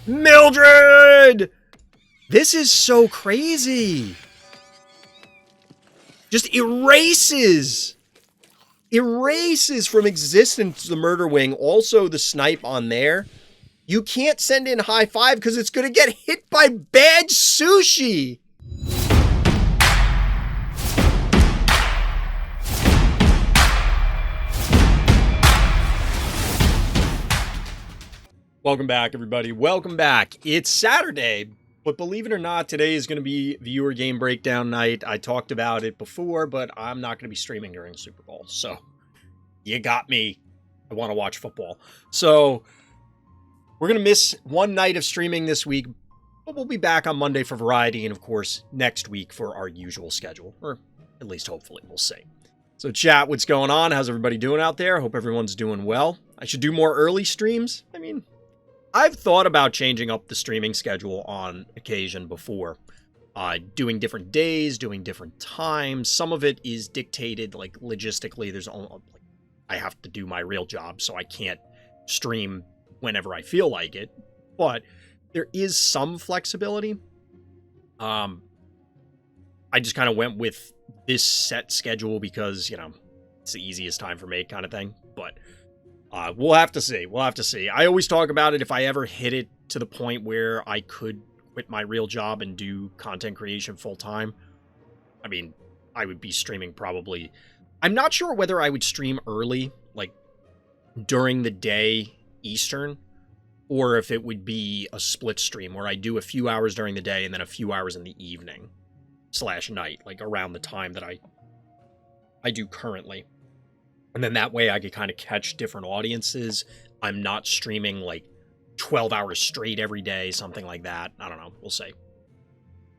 Mildred! This is so crazy. Just erases from existence the murder wing. Also the snipe on there. You can't send in high five because it's going to get hit by bad sushi. Welcome back, everybody. Welcome back. It's Saturday, but believe it or not, today is going to be viewer game breakdown night. I talked about it before, but I'm not going to be streaming during Super Bowl. So, you got me. I want to watch football. So, we're going to miss one night of streaming this week, but we'll be back on Monday for variety, and of course, next week for our usual schedule. Or at least, hopefully, we'll see. So, chat, what's going on? How's everybody doing out there? Hope everyone's doing well. I should do more early streams. I mean, I've thought about changing up the streaming schedule on occasion before. Doing different days, doing different times. Some of it is dictated, like, logistically. There's only, like, I have to do my real job, so I can't stream whenever I feel like it. But there is some flexibility. I just kind of went with this set schedule because, you know, it's the easiest time for me kind of thing. But we'll have to see. We'll have to see. I always talk about it if I ever hit it to the point where I could quit my real job and do content creation full time. I mean, I would be streaming probably. I'm not sure whether I would stream early, like during the day Eastern, or if it would be a split stream where I do a few hours during the day and then a few hours in the evening / night, like around the time that I do currently. And then that way I could kind of catch different audiences. I'm not streaming like 12 hours straight every day, something like that. I don't know. We'll see.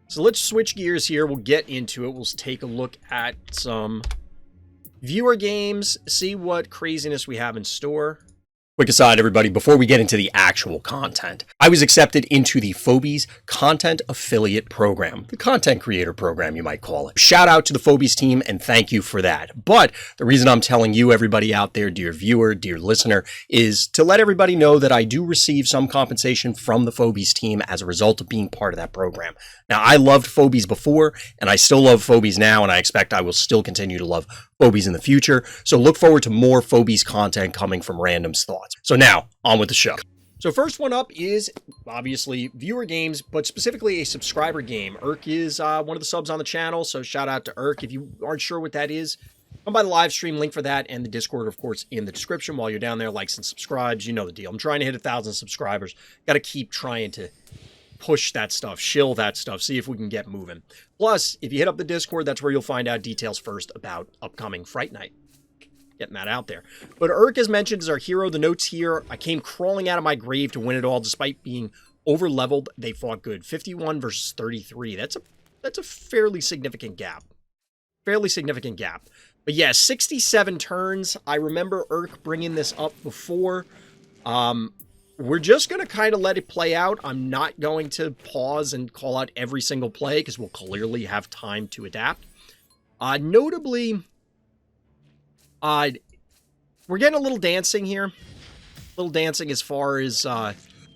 So let's switch gears here. We'll get into it. We'll take a look at some viewer games, see what craziness we have in store. Quick aside, everybody, before we get into the actual content, I was accepted into the Phobies Content Affiliate Program, the content creator program, you might call it. Shout out to the Phobies team, and thank you for that. But the reason I'm telling you, everybody out there, dear viewer, dear listener, is to let everybody know that I do receive some compensation from the Phobies team as a result of being part of that program. Now, I loved Phobies before, and I still love Phobies now, and I expect I will still continue to love Phobies in the future. So look forward to more Phobies content coming from Random's Thoughts. So now, on with the show. So first one up is, obviously, viewer games, but specifically a subscriber game. Urk is one of the subs on the channel, so shout out to Urk. If you aren't sure what that is, come by the live stream, link for that, and the Discord, of course, in the description. While you're down there, likes and subscribes, you know the deal. I'm trying to hit 1,000 subscribers. Got to keep trying to push that stuff, shill that stuff, see if we can get moving. Plus, if you hit up the Discord, that's where you'll find out details first about upcoming Fright Night. Getting that out there. But Urk, as mentioned, is our hero. The notes here: I came crawling out of my grave to win it all, despite being over-leveled. They fought good. 51 versus 33. That's a fairly significant gap. Fairly significant gap. But yeah, 67 turns. I remember Urk bringing this up before. We're just going to kind of let it play out. I'm not going to pause and call out every single play because we'll clearly have time to adapt. Notably, we're getting a little dancing here. A little dancing as far as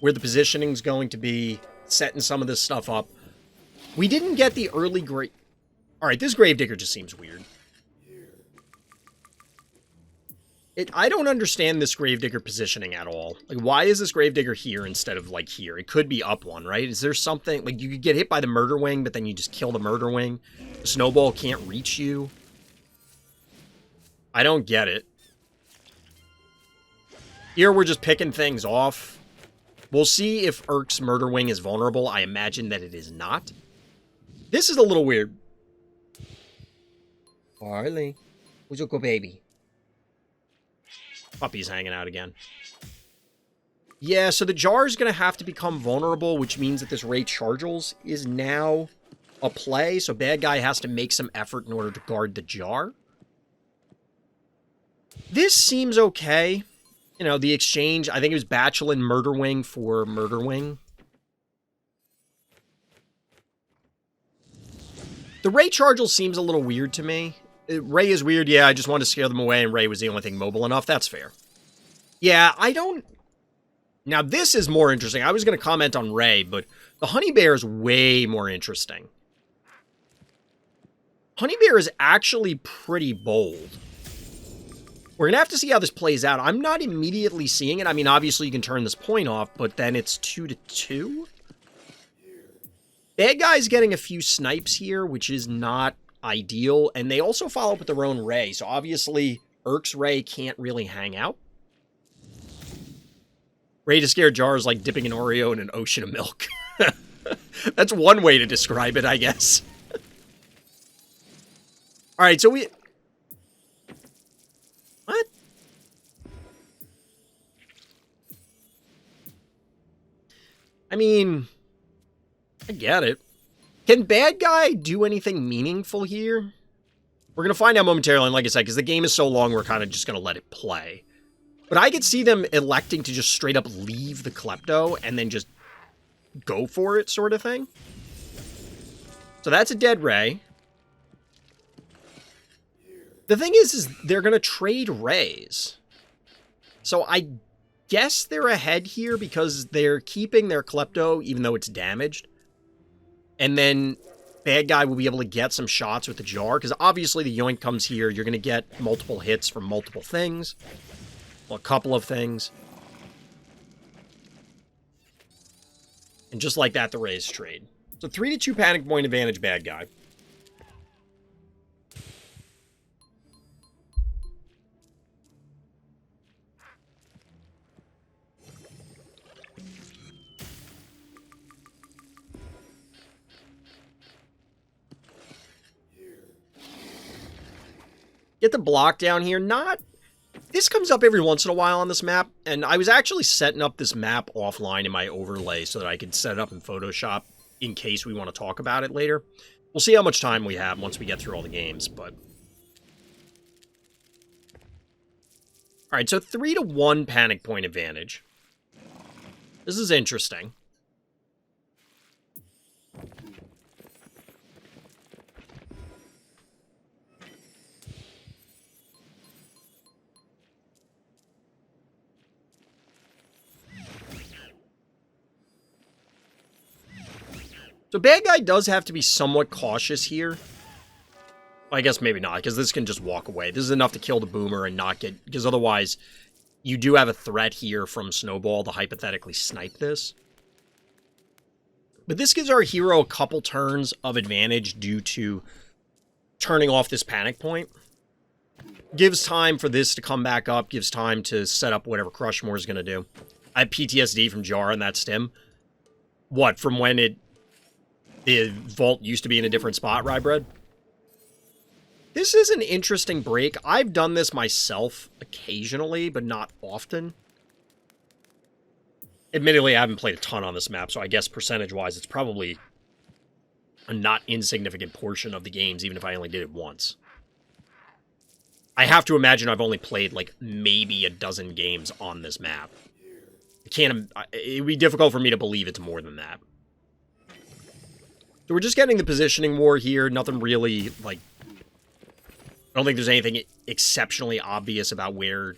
where the positioning is going to be, setting some of this stuff up. We didn't get the early grave. All right, this Gravedigger just seems weird. I don't understand this Gravedigger positioning at all. Like, why is this Gravedigger here instead of, like, here? It could be up one, right? Is there something... Like, you could get hit by the murder wing, but then you just kill the murder wing. The snowball can't reach you. I don't get it. Here, we're just picking things off. We'll see if Urk's murder wing is vulnerable. I imagine that it is not. This is a little weird. Harley. Who's your good baby? Puppy's hanging out again. Yeah, so the jar is going to have to become vulnerable, which means that this Ray Chargels is now a play. So bad guy has to make some effort in order to guard the jar. This seems okay. You know, the exchange, I think it was Bachelin Murder Wing for Murder Wing. The Ray Chargel seems a little weird to me. Ray is weird, yeah, I just wanted to scare them away, and Ray was the only thing mobile enough. That's fair. Yeah, I don't... Now, this is more interesting. I was going to comment on Ray, but the Honey Bear is way more interesting. Honey Bear is actually pretty bold. We're going to have to see how this plays out. I'm not immediately seeing it. I mean, obviously you can turn this point off, but then it's 2-2. Bad guy's getting a few snipes here, which is not ideal. And they also follow up with their own Ray. So obviously, Urk's Ray can't really hang out. Ray to scare Jar is like dipping an Oreo in an ocean of milk. That's one way to describe it, I guess. Alright, so we... What? I mean... I get it. Can bad guy do anything meaningful here? We're going to find out momentarily, and like I said, because the game is so long, we're kind of just going to let it play. But I could see them electing to just straight up leave the Klepto and then just go for it, sort of thing. So that's a dead Ray. The thing is they're going to trade Rays. So I guess they're ahead here because they're keeping their Klepto, even though it's damaged. And then bad guy will be able to get some shots with the Jar, because obviously the Yoink comes here. You're going to get multiple hits from multiple things. Well, a couple of things. And just like that, the Rays trade. So 3-2 panic point advantage, bad guy. Get the block down here. This comes up every once in a while on this map, and I was actually setting up this map offline in my overlay so that I could set it up in Photoshop in case we want to talk about it later. We'll see how much time we have once we get through all the games, but... Alright, so 3-1 panic point advantage. This is interesting. So bad guy does have to be somewhat cautious here. Well, I guess maybe not, because this can just walk away. This is enough to kill the Boomer and not get... Because otherwise, you do have a threat here from Snowball to hypothetically snipe this. But this gives our hero a couple turns of advantage due to turning off this panic point. Gives time for this to come back up. Gives time to set up whatever Crushmore is going to do. I have PTSD from Jar on that stim. What, from when the vault used to be in a different spot, Rybread? This is an interesting break. I've done this myself occasionally, but not often. Admittedly, I haven't played a ton on this map, so I guess percentage-wise, it's probably a not insignificant portion of the games, even if I only did it once. I have to imagine I've only played, like, maybe a dozen games on this map. It would be difficult for me to believe it's more than that. So we're just getting the positioning war here. Nothing really, like... I don't think there's anything exceptionally obvious about where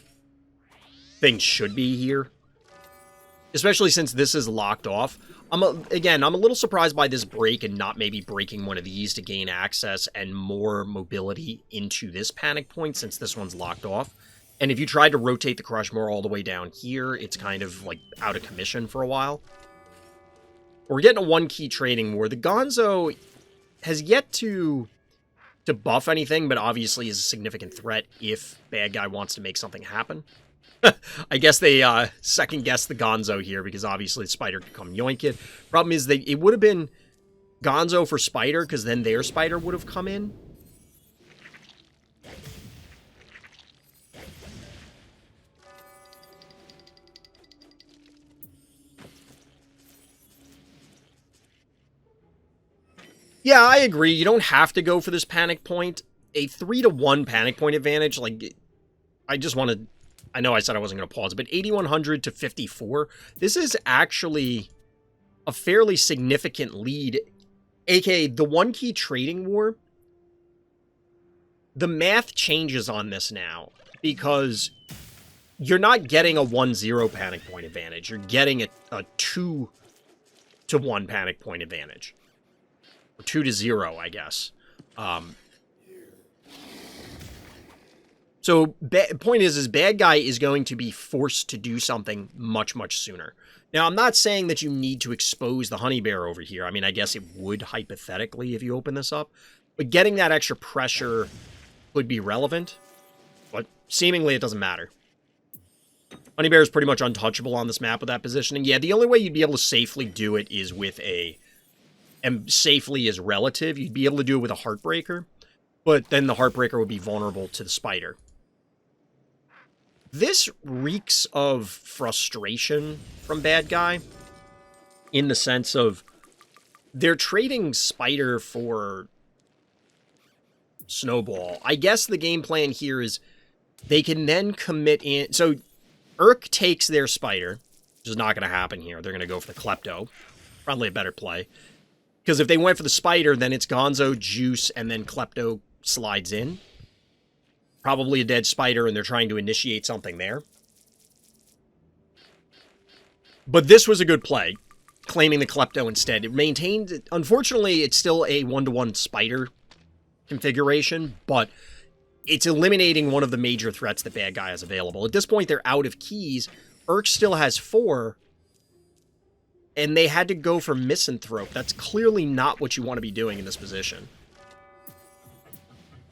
things should be here. Especially since this is locked off. Again, I'm a little surprised by this break and not maybe breaking one of these to gain access and more mobility into this panic point since this one's locked off. And if you tried to rotate the Crushmore all the way down here, it's kind of, like, out of commission for a while. We're getting a one-key trading war. The Gonzo has yet to buff anything, but obviously is a significant threat if bad guy wants to make something happen. I guess they second-guess the Gonzo here, because obviously the Spider could come yoink it. Problem is, it would have been Gonzo for Spider, because then their Spider would have come in. Yeah, I agree. You don't have to go for this panic point. A 3-1 panic point advantage, like, I just want to... I know I said I wasn't going to pause, but 8,100 to 54. This is actually a fairly significant lead, aka the one-key trading war. The math changes on this now, because you're not getting a 1-0 panic point advantage. You're getting a 2-1 panic point advantage. Or 2-0, I guess. So, point is bad guy is going to be forced to do something much, much sooner. Now, I'm not saying that you need to expose the honey bear over here. I mean, I guess it would hypothetically if you open this up. But getting that extra pressure would be relevant. But seemingly it doesn't matter. Honey bear is pretty much untouchable on this map with that positioning. Yeah, the only way you'd be able to safely do it is with and safely is relative. You'd be able to do it with a Heartbreaker. But then the Heartbreaker would be vulnerable to the spider. This reeks of frustration from bad guy in the sense of they're trading spider for snowball. I guess the game plan here is they can then commit in. So Urk takes their spider, which is not going to happen here. They're going to go for the Klepto. Probably a better play. Because if they went for the spider, then it's Gonzo, Juice, and then Klepto slides in. Probably a dead spider, and they're trying to initiate something there. But this was a good play, claiming the Klepto instead. It maintained, unfortunately, it's still a 1-to-1 spider configuration, but it's eliminating one of the major threats that bad guy has available. At this point, they're out of keys. Urk still has 4, and they had to go for Misanthrope. That's clearly not what you want to be doing in this position.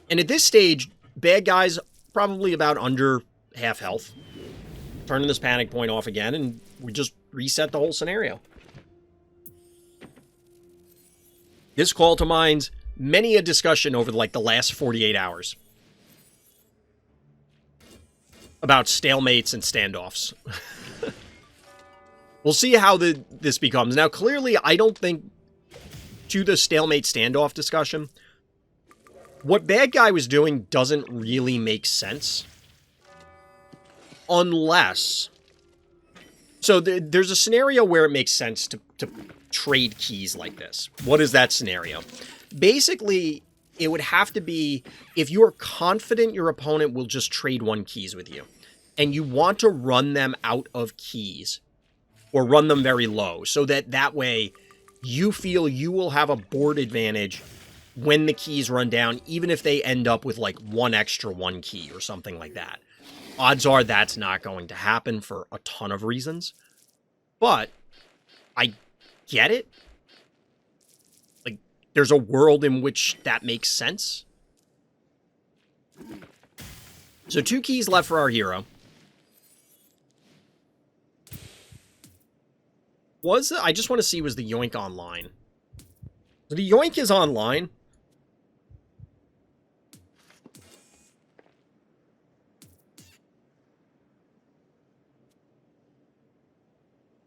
And at this stage, bad guy's probably about under half health. Turning this panic point off again, and we just reset the whole scenario. This call to mind many a discussion over like the last 48 hours about stalemates and standoffs. We'll see how this becomes. Now, clearly, I don't think to the stalemate standoff discussion, what bad guy was doing doesn't really make sense. Unless... So there's a scenario where it makes sense to trade keys like this. What is that scenario? Basically, it would have to be if you're confident your opponent will just trade 1 keys with you, and you want to run them out of keys, or run them very low, so that way you feel you will have a board advantage when the keys run down, even if they end up with like 1 extra 1 key or something like that. Odds are that's not going to happen for a ton of reasons. But I get it. Like, there's a world in which that makes sense. So 2 keys left for our hero. I just want to see, was the Yoink online? So the Yoink is online.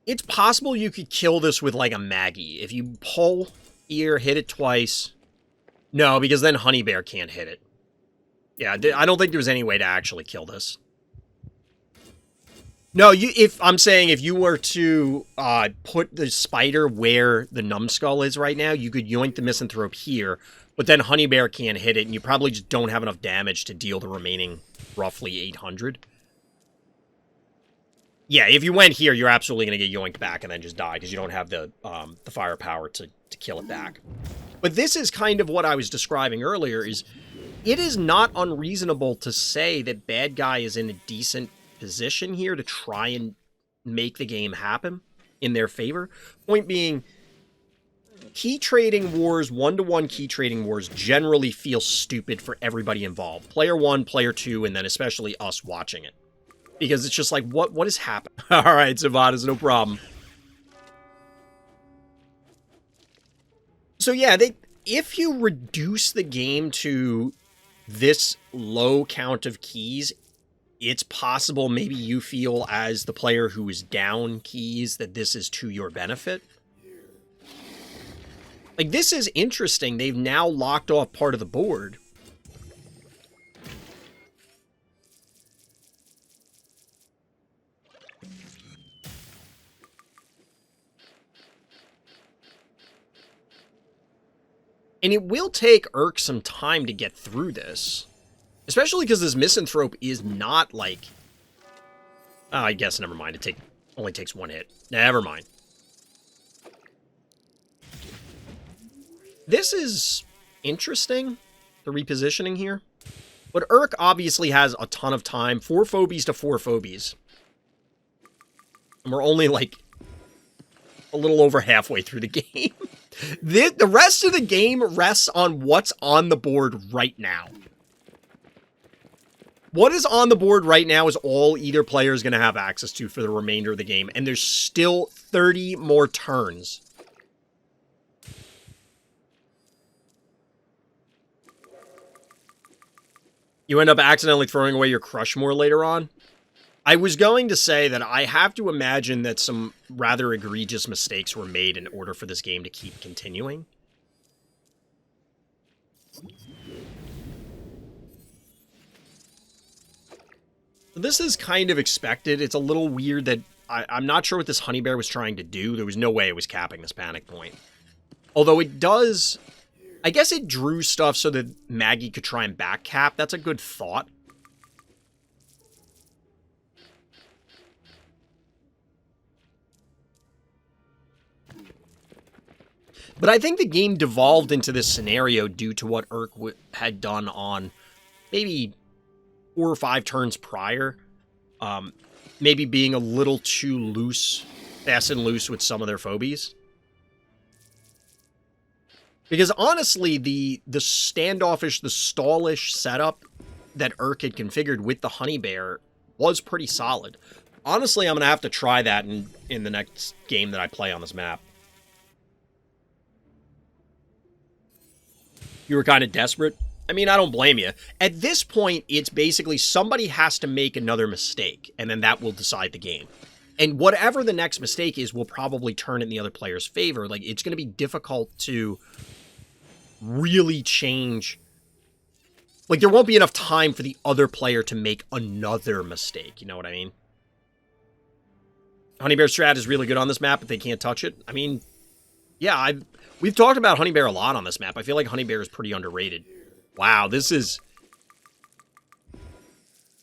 It's possible you could kill this with, like, a Maggie. If you pull here, hit it twice. No, because then Honey Bear can't hit it. Yeah, I don't think there was any way to actually kill this. No, I'm saying if you were to put the spider where the numbskull is right now, you could yoink the Misanthrope here, but then Honey Bear can't hit it, and you probably just don't have enough damage to deal the remaining roughly 800. Yeah, if you went here, you're absolutely going to get yoinked back and then just die, because you don't have the firepower to kill it back. But this is kind of what I was describing earlier, is it is not unreasonable to say that bad guy is in a decent position here to try and make the game happen in their favor. Point being, key trading wars, 1-to-1 key trading wars generally feel stupid for everybody involved. Player 1, player 2, and then especially us watching it. Because it's just like, what is happening? Alright, Sivadas, no problem. So yeah, if you reduce the game to this low count of keys, it's possible maybe you feel as the player who is down keys that this is to your benefit. Like, this is interesting. They've now locked off part of the board. And it will take Urk some time to get through this. Especially because this Misanthrope is not, like, Oh, I guess never mind. It only takes one hit. Never mind. This is interesting, the repositioning here. But Urk obviously has a ton of time. 4 Phobies to 4 Phobies. And we're only, like, a little over halfway through the game. The rest of the game rests on what's on the board right now. What is on the board right now is all either player is going to have access to for the remainder of the game. And there's still 30 more turns. You end up accidentally throwing away your Crushmore later on. I was going to say that I have to imagine that some rather egregious mistakes were made in order for this game to keep continuing. This is kind of expected. It's a little weird that I'm not sure what this honey bear was trying to do. There was no way it was capping this panic point. Although it does... I guess it drew stuff so that Maggie could try and back cap. That's a good thought. But I think the game devolved into this scenario due to what Urk had done on maybe 4 or 5 turns prior. Maybe being a little too loose, fast and loose with some of their phobies. Because honestly, the standoffish, the stallish setup that Urk had configured with the honey bear was pretty solid. Honestly, I'm going to have to try that in the next game that I play on this map. You were kind of desperate. I mean, I don't blame you. At this point, it's basically somebody has to make another mistake, and then that will decide the game. And whatever the next mistake is will probably turn in the other player's favor. Like, it's going to be difficult to really change. Like, there won't be enough time for the other player to make another mistake. You know what I mean? Honey Bear strat is really good on this map, but they can't touch it. I mean, yeah, we've talked about Honey Bear a lot on this map. I feel like Honey Bear is pretty underrated. Wow, this is...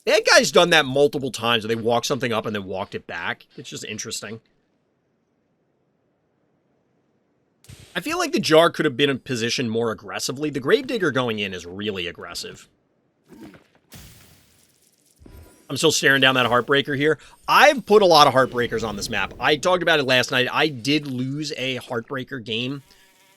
That guy's done that multiple times where they walked something up and then walked it back. It's just interesting. I feel like the jar could have been in position more aggressively. The Gravedigger going in is really aggressive. I'm still staring down that Heartbreaker here. I've put a lot of Heartbreakers on this map. I talked about it last night. I did lose a Heartbreaker game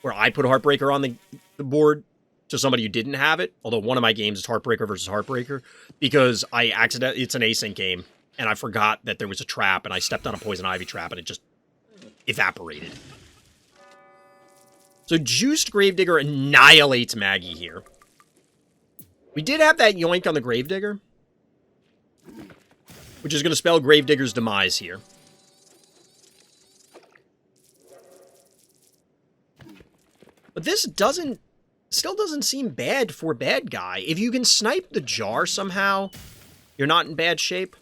where I put a Heartbreaker on the board to somebody who didn't have it. Although one of my games is Heartbreaker versus Heartbreaker. Because it's an async game. And I forgot that there was a trap. And I stepped on a Poison Ivy trap and it just evaporated. So Juiced Gravedigger annihilates Maggie here. We did have that yoink on the Gravedigger, which is going to spell Gravedigger's demise here. But this still doesn't seem bad for bad guy. If you can snipe the jar somehow, you're not in bad shape.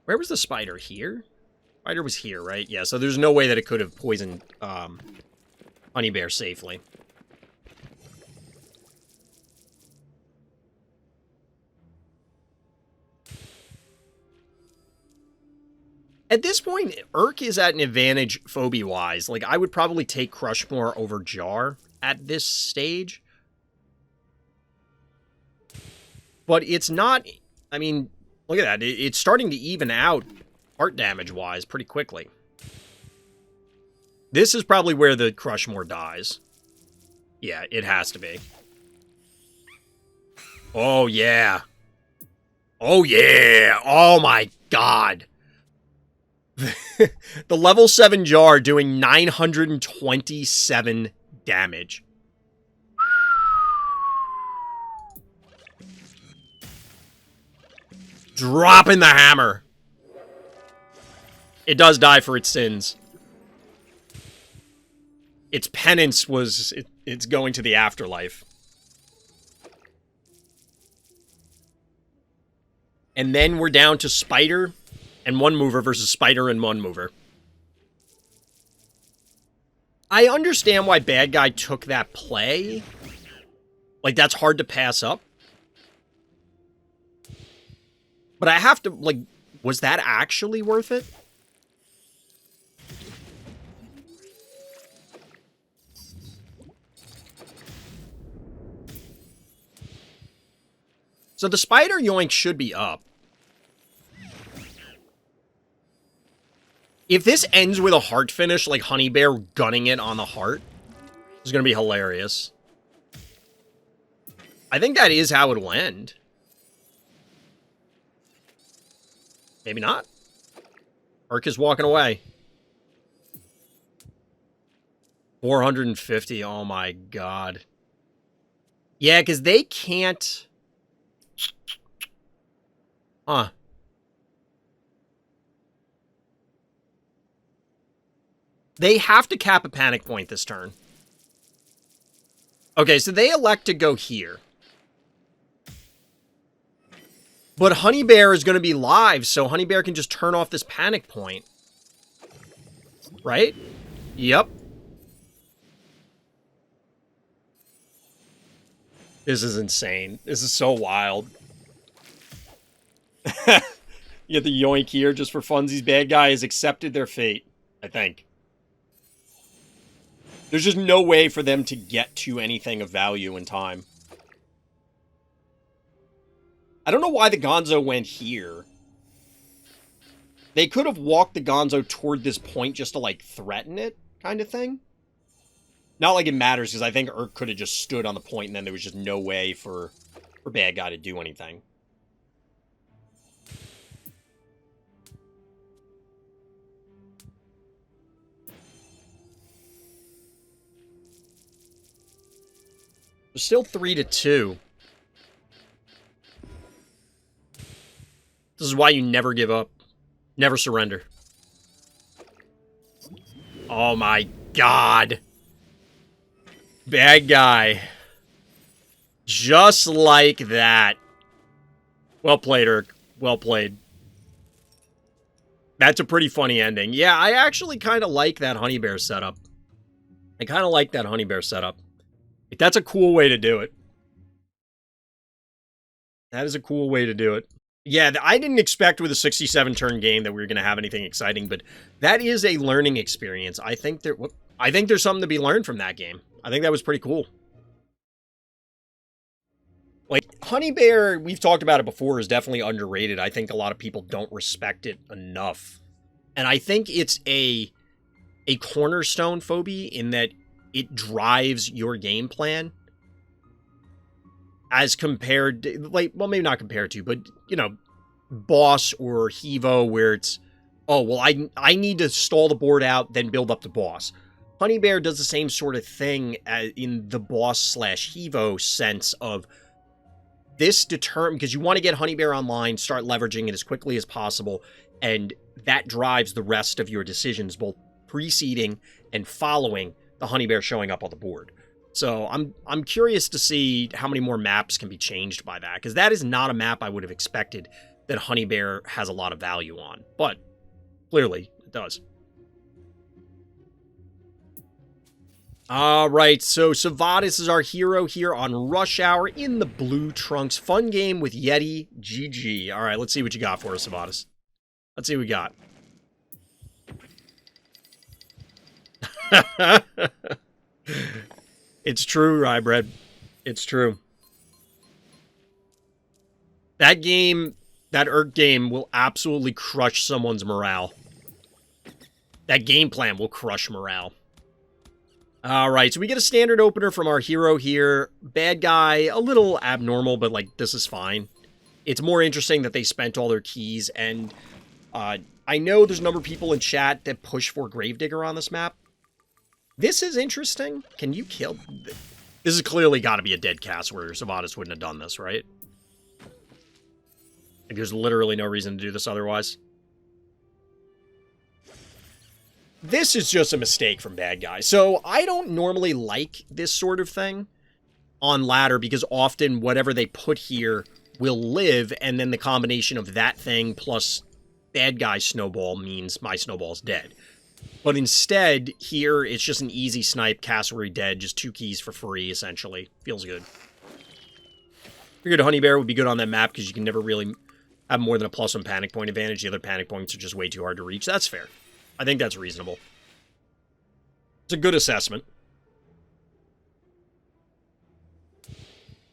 Where was the spider? Here? Spider was here, right? Yeah, so there's no way that it could have poisoned Honey Bear safely. At this point, Urk is at an advantage phobie-wise. Like, I would probably take Crushmore over Jar at this stage. But it's not... I mean, look at that. It's starting to even out heart damage-wise pretty quickly. This is probably where the Crushmore dies. Yeah, it has to be. Oh, yeah. Oh, yeah. Oh, my God. The level 7 jar doing 927 damage. Dropping the hammer. It does die for its sins. Its penance was it's going to the afterlife. And then we're down to Spider and One Mover versus Spider and One Mover. I understand why Bad Guy took that play, Like, that's hard to pass up. But I have to, like, was that actually worth it? So the spider yoink should be up. If this ends with a heart finish, like Honey Bear gunning it on the heart, it's going to be hilarious. I think that is how it'll end. Maybe not. Urk is walking away. 450. Oh my god. Yeah, because they can't... Huh. They have to cap a panic point this turn. Okay, so they elect to go here. But Honey Bear is going to be live, so Honey Bear can just turn off this panic point. Right? Yep. This is insane. This is so wild. You get the yoink here just for funsies. Bad guy has accepted their fate, I think. There's just no way for them to get to anything of value in time. I don't know why the Gonzo went here. They could have walked the Gonzo toward this point just to, like, threaten it, kind of thing. Not like it matters, because I think Urk could have just stood on the point, and then there was just no way for Bad Guy to do anything. There's still 3-2. This is why you never give up. Never surrender. Oh my god. Bad guy. Just like that. Well played, Urk. Well played. That's a pretty funny ending. Yeah, I actually kind of like that Honey Bear setup. I kind of like that Honey Bear setup. Like, that's a cool way to do it. That is a cool way to do it. Yeah, I didn't expect with a 67-turn game that we were going to have anything exciting, but that is a learning experience. I think there's something to be learned from that game. I think that was pretty cool. Like, Honey Bear, we've talked about it before, is definitely underrated. I think a lot of people don't respect it enough. And I think it's a cornerstone phobie in that it drives your game plan. As compared to, like, well, maybe not compared to, but, you know, boss or Hevo, where it's, oh, well, I need to stall the board out, then build up the boss. Honey Bear does the same sort of thing as in the boss/Hevo sense of this determined, because you want to get Honey Bear online, start leveraging it as quickly as possible, and that drives the rest of your decisions, both preceding and following the Honey Bear showing up on the board. So I'm curious to see how many more maps can be changed by that, because that is not a map I would have expected that Honey Bear has a lot of value on, but clearly it does. All right, so Sivadas is our hero here on Rush Hour in the blue trunks. Fun game with Yeti. GG. All right, let's see what you got for us, Sivadas. Let's see what we got. It's true, Rybread. It's true. That game, that Urk game, will absolutely crush someone's morale. That game plan will crush morale. Alright, so we get a standard opener from our hero here. Bad guy, a little abnormal, but, like, this is fine. It's more interesting that they spent all their keys, and I know there's a number of people in chat that push for Gravedigger on this map. This is interesting. Can you kill... This has clearly got to be a dead cast where Sivadas wouldn't have done this, right? Like, there's literally no reason to do this otherwise. This is just a mistake from Bad Guy. So, I don't normally like this sort of thing on ladder because often whatever they put here will live, and then the combination of that thing plus Bad Guy snowball means my snowball's dead. But instead, here, it's just an easy snipe, Cassowary dead, just 2 keys for free, essentially. Feels good. Figured Honey Bear would be good on that map because you can never really have more than a +1 panic point advantage. The other panic points are just way too hard to reach. That's fair. I think that's reasonable. It's a good assessment.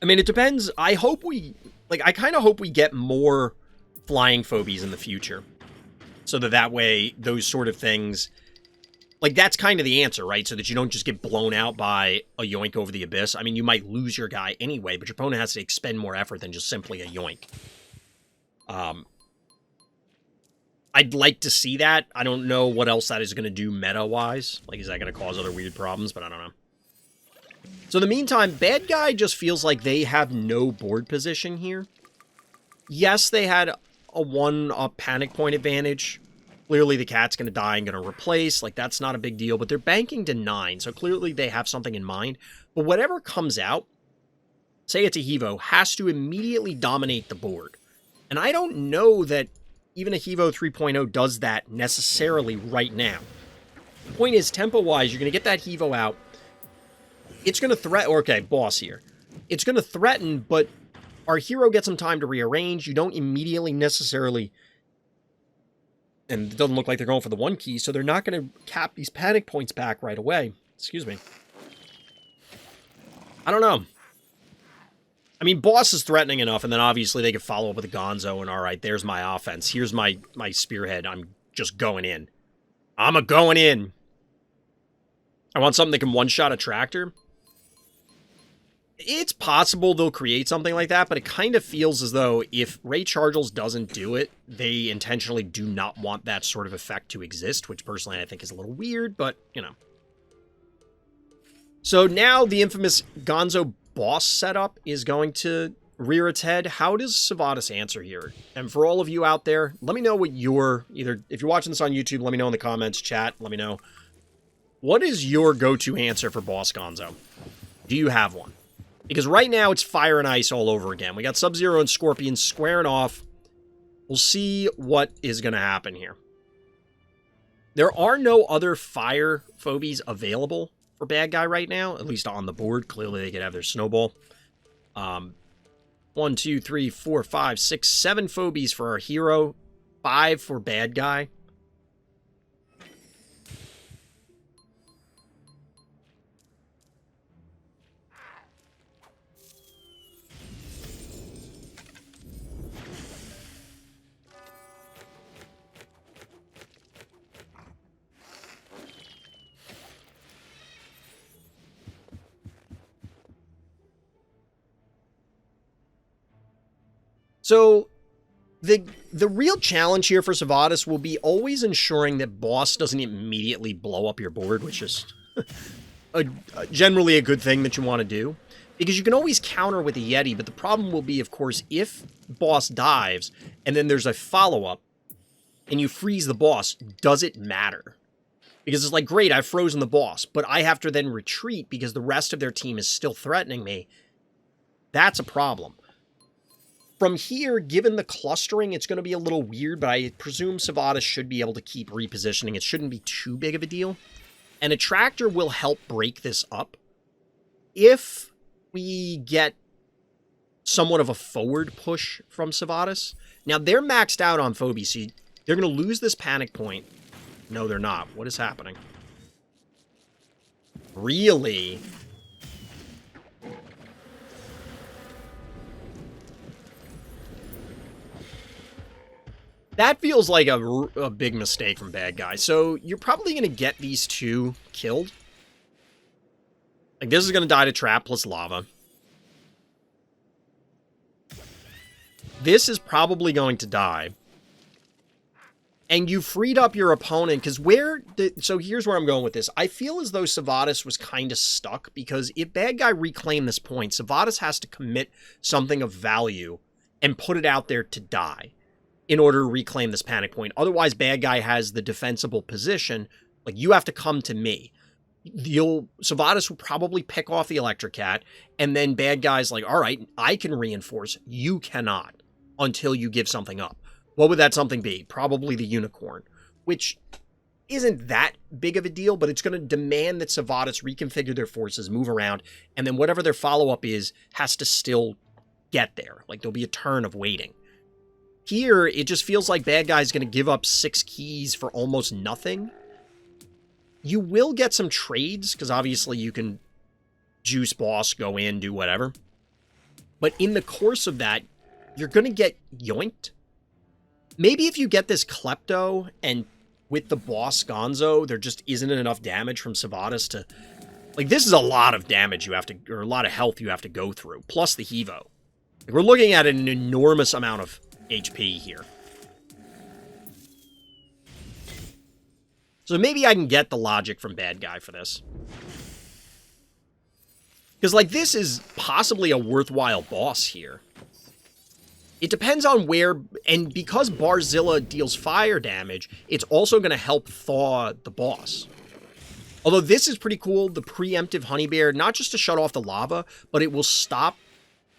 I mean, it depends. I kind of hope we get more flying phobies in the future. So that way, those sort of things, like, that's kind of the answer, right? So that you don't just get blown out by a yoink over the abyss. I mean, you might lose your guy anyway, but your opponent has to expend more effort than just simply a yoink. I'd like to see that. I don't know what else that is going to do meta-wise. Like, is that going to cause other weird problems? But I don't know. So in the meantime, bad guy just feels like they have no board position here. Yes, they had a 1-up panic point advantage. Clearly the cat's going to die and going to replace. Like, that's not a big deal. But they're banking to 9, so clearly they have something in mind. But whatever comes out, say it's a Hevo, has to immediately dominate the board. And I don't know that even a Hevo 3.0 does that necessarily right now. The point is, tempo-wise, you're going to get that Hevo out. It's going to threaten... Okay, boss here. It's going to threaten, but our hero gets some time to rearrange. You don't immediately necessarily... And it doesn't look like they're going for the 1 key, so they're not going to cap these panic points back right away. Excuse me. I don't know. I mean, boss is threatening enough, and then obviously they could follow up with a Gonzo, and alright, there's my offense. Here's my spearhead. I'm just going in. I'm going in. I want something that can one-shot a tractor. It's possible they'll create something like that, but it kind of feels as though if Ray Chargels doesn't do it, they intentionally do not want that sort of effect to exist, which personally I think is a little weird, but, you know. So now the infamous Gonzo boss setup is going to rear its head. How does Sivadas answer here? And for all of you out there, let me know what your, either if you're watching this on YouTube, let me know in the comments, chat, let me know. What is your go-to answer for boss Gonzo? Do you have one? Because right now it's fire and ice all over again. We got Sub-Zero and Scorpion squaring off. We'll see what is going to happen here. There are no other fire phobies available for bad guy right now, at least on the board. Clearly they could have their snowball. 1, 2, 3, 4, 5, 6, 7 phobies for our hero. 5 for bad guy. So, the real challenge here for Sivadas will be always ensuring that boss doesn't immediately blow up your board, which is generally a good thing that you want to do. Because you can always counter with a Yeti, but the problem will be, of course, if boss dives, and then there's a follow-up, and you freeze the boss, does it matter? Because it's like, great, I've frozen the boss, but I have to then retreat because the rest of their team is still threatening me. That's a problem. From here, given the clustering, it's going to be a little weird, but I presume Sivadas should be able to keep repositioning. It shouldn't be too big of a deal. And a tractor will help break this up. If we get somewhat of a forward push from Sivadas. Now, they're maxed out on Phobies, so they're going to lose this panic point. No, they're not. What is happening? Really? That feels like a big mistake from bad guy. So you're probably going to get these two killed. Like, this is going to die to trap plus lava. This is probably going to die. And you freed up your opponent, because so here's where I'm going with this. I feel as though Sivadas was kind of stuck, because if bad guy reclaimed this point, Sivadas has to commit something of value and put it out there to die in order to reclaim this panic point. Otherwise, bad guy has the defensible position. Like, you have to come to me. Sivadas will probably pick off the Electric Cat, and then bad guy's like, all right, I can reinforce. You cannot until you give something up. What would that something be? Probably the Unicorn, which isn't that big of a deal, but it's going to demand that Sivadas reconfigure their forces, move around, and then whatever their follow-up is has to still get there. Like, there'll be a turn of waiting. Here, it just feels like bad guy's going to give up 6 keys for almost nothing. You will get some trades, because obviously you can juice boss, go in, do whatever. But in the course of that, you're going to get yoinked. Maybe if you get this Klepto, and with the boss Gonzo, there just isn't enough damage from Sivadas to... Like, this is a lot of damage you have to... Or a lot of health you have to go through, plus the Hevo. We're looking at an enormous amount of HP here. So maybe I can get the logic from bad guy for this. Because, like, this is possibly a worthwhile boss here. It depends on where... And because Barzilla deals fire damage, it's also going to help thaw the boss. Although this is pretty cool, the preemptive Honey Bear, not just to shut off the lava, but it will stop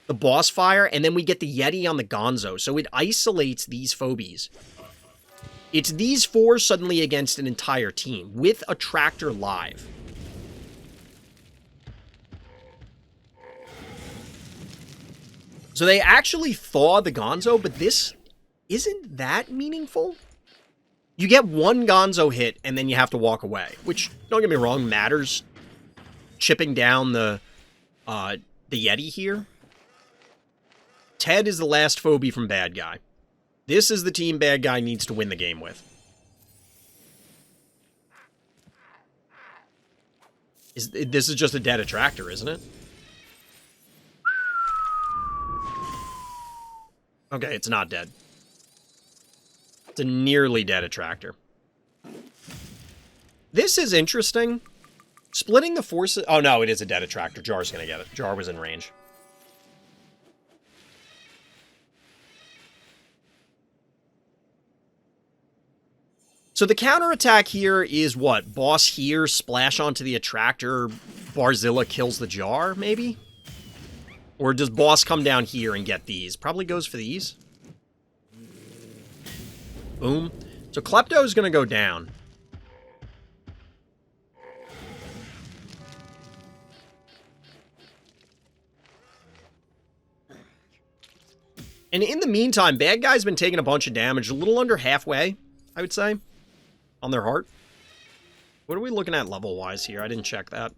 the boss fire, and then we get the Yeti on the Gonzo. So it isolates these Phobies. It's these 4 suddenly against an entire team, with a Tractor live. So they actually thaw the Gonzo, but this isn't that meaningful. You get 1 Gonzo hit, and then you have to walk away, which, don't get me wrong, matters. Chipping down the Yeti here. Ted is the last Phobie from bad guy. This is the team bad guy needs to win the game with. This is just a dead attractor, isn't it? Okay, it's not dead. It's a nearly dead attractor. This is interesting. Splitting the forces... Oh, no, it is a dead attractor. Jar's gonna get it. Jar was in range. So the counterattack here is what? Boss here, splash onto the attractor, Barzilla kills the Jar, maybe? Or does boss come down here and get these? Probably goes for these. Boom. So Klepto is going to go down. And in the meantime, bad guy's been taking a bunch of damage, a little under halfway, I would say, on their heart. What are we looking at level-wise here? I didn't check that.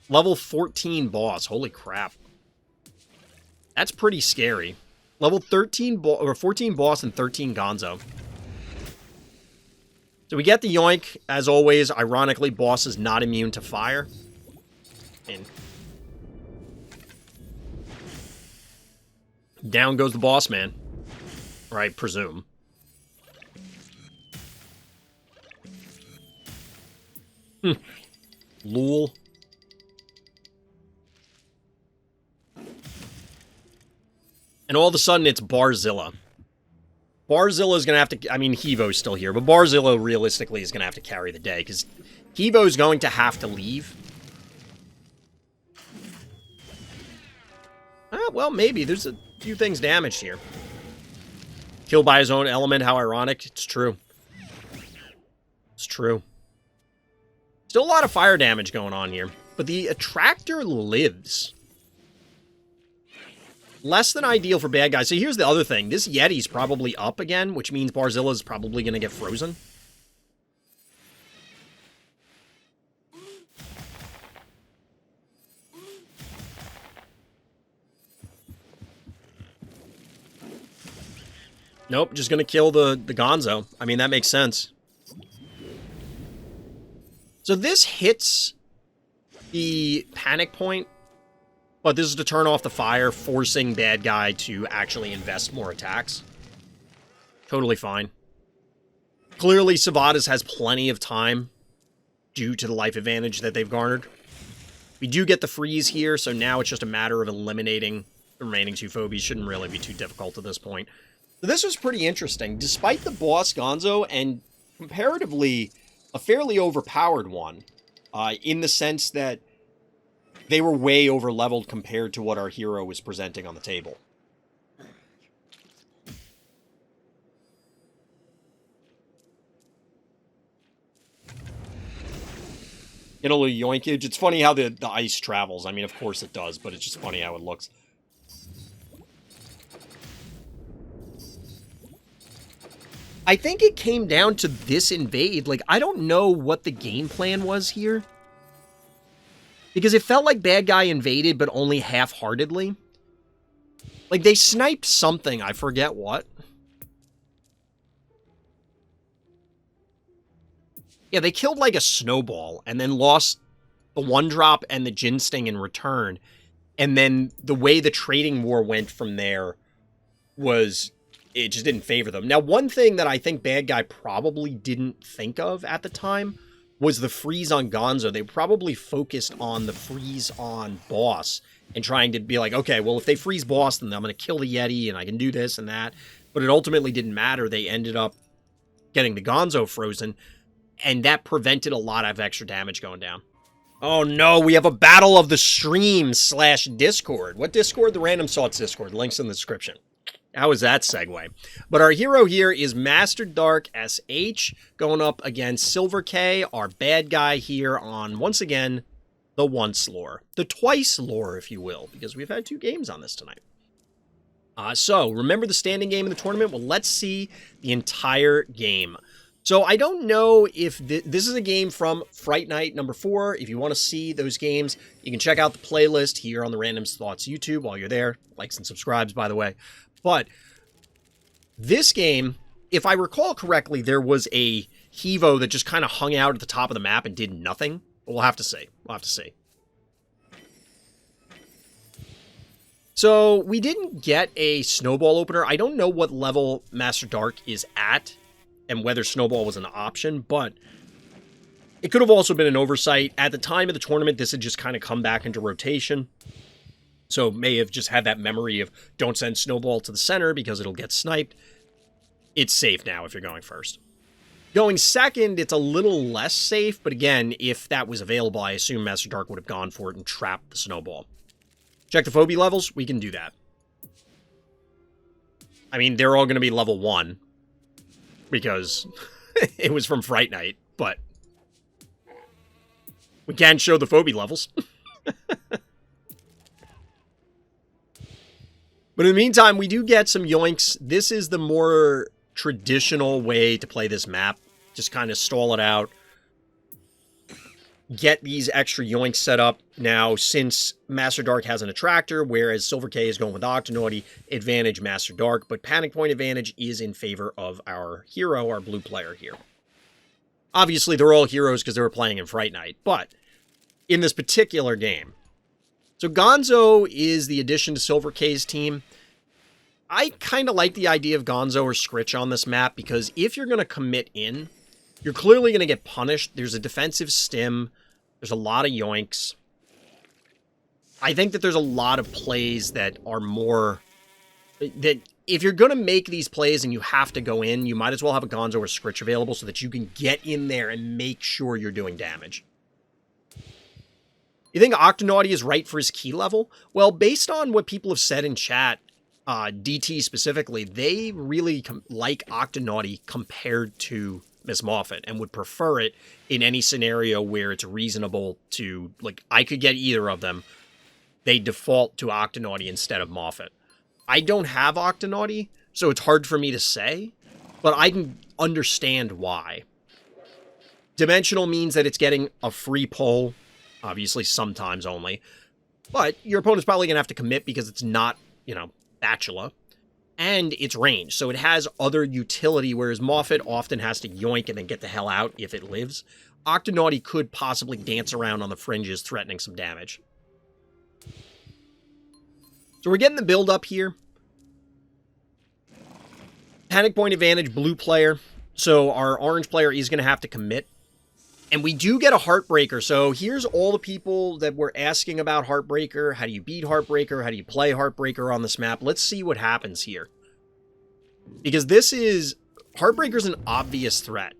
Level 14 boss. Holy crap. That's pretty scary. Level 13 or 14 boss and 13 Gonzo. So we get the yoink. As always, ironically, boss is not immune to fire. And down goes the boss man. Or I presume. Lul. And all of a sudden, it's Barzilla. Barzilla is going to have to... I mean, Hevo's still here, but Barzilla realistically is going to have to carry the day, because Hevo's going to have to leave. Well, maybe. There's a few things damaged here. Killed by his own element. How ironic. It's true. It's true. Still a lot of fire damage going on here. But the attractor lives. Less than ideal for bad guys. So here's the other thing. This Yeti's probably up again, which means Barzilla's probably going to get frozen. Nope, just going to kill the Gonzo. I mean, that makes sense. So this hits the panic point, but this is to turn off the fire, forcing bad guy to actually invest more attacks. Totally fine. Clearly, Sivadas has plenty of time due to the life advantage that they've garnered. We do get the freeze here, so now it's just a matter of eliminating the remaining 2 Phobies. Shouldn't really be too difficult at this point. So this was pretty interesting. Despite the boss Gonzo, and comparatively a fairly overpowered one, in the sense that they were way over-leveled compared to what our hero was presenting on the table. It'll yoinkage. It's funny how the ice travels. I mean, of course it does, but it's just funny how it looks. I think it came down to this invade. Like, I don't know what the game plan was here. Because it felt like bad guy invaded, but only half-heartedly. Like, they sniped something. I forget what. Yeah, they killed, like, a snowball, and then lost the 1-drop and the Jin Sting in return. And then the way the trading war went from there was... it just didn't favor them. Now, one thing that I think bad guy probably didn't think of at the time was the freeze on Gonzo. They probably focused on the freeze on Boss and trying to be like, okay, well, if they freeze Boss, then I'm going to kill the Yeti and I can do this and that. But it ultimately didn't matter. They ended up getting the Gonzo frozen, and that prevented a lot of extra damage going down. Oh no, we have a battle of the stream / Discord. What Discord? The Random Thoughts Discord. Links in the description. How was that segue? But our hero here is masterdarksh going up against Silver K, our bad guy here on, once again, the once lore. The twice lore, if you will, because we've had 2 games on this tonight. So, remember the standing game in the tournament? Well, let's see the entire game. So, I don't know if this is a game from Fright Night number 4. If you want to see those games, you can check out the playlist here on the Random Thoughts YouTube while you're there. Likes and subscribes, by the way. But this game, if I recall correctly, there was a Hevo that just kind of hung out at the top of the map and did nothing. But we'll have to see. We'll have to see. So, we didn't get a Snowball opener. I don't know what level Master Dark is at and whether Snowball was an option, but it could have also been an oversight. At the time of the tournament, this had just kind of come back into rotation. So may have just had that memory of don't send Snowball to the center because it'll get sniped. It's safe now if you're going first. Going second, it's a little less safe, but again, if that was available, I assume Master Dark would have gone for it and trapped the Snowball. Check the Phobie levels, we can do that. I mean, they're all going to be level 1 because it was from Fright Night, but we can show the Phobie levels. But in the meantime, we do get some yoinks. This is the more traditional way to play this map. Just kind of stall it out. Get these extra yoinks set up. Now, since Master Dark has an attractor, whereas Silver K is going with Octonauty, advantage Master Dark, but Panic Point advantage is in favor of our hero, our blue player here. Obviously, they're all heroes because they were playing in Fright Night, but in this particular game, so Gonzo is the addition to Silver K's team. I kind of like the idea of Gonzo or Scritch on this map because if you're going to commit in, you're clearly going to get punished. There's a defensive stim. There's a lot of yoinks. I think that there's a lot of plays that are more... that if you're going to make these plays and you have to go in, you might as well have a Gonzo or Scritch available so that you can get in there and make sure you're doing damage. You think Octonauty is right for his key level? Well, based on what people have said in chat, DT specifically, they really like Octonauty compared to Miss Moffat and would prefer it in any scenario where it's reasonable to, like, I could get either of them. They default to Octonauty instead of Moffat. I don't have Octonauty, so it's hard for me to say, but I can understand why. Dimensional means that it's getting a free pull, obviously sometimes only, but your opponent's probably going to have to commit because it's not, you know, Bachelor, and it's range, so it has other utility, whereas Moffat often has to yoink and then get the hell out if it lives. Octonauty could possibly dance around on the fringes, threatening some damage. So we're getting the build up here. Panic point advantage, blue player, so our orange player is going to have to commit. And we do get a Heartbreaker, so here's all the people that were asking about Heartbreaker. How do you beat Heartbreaker? How do you play Heartbreaker on this map? Let's see what happens here. Because this is... Heartbreaker's an obvious threat.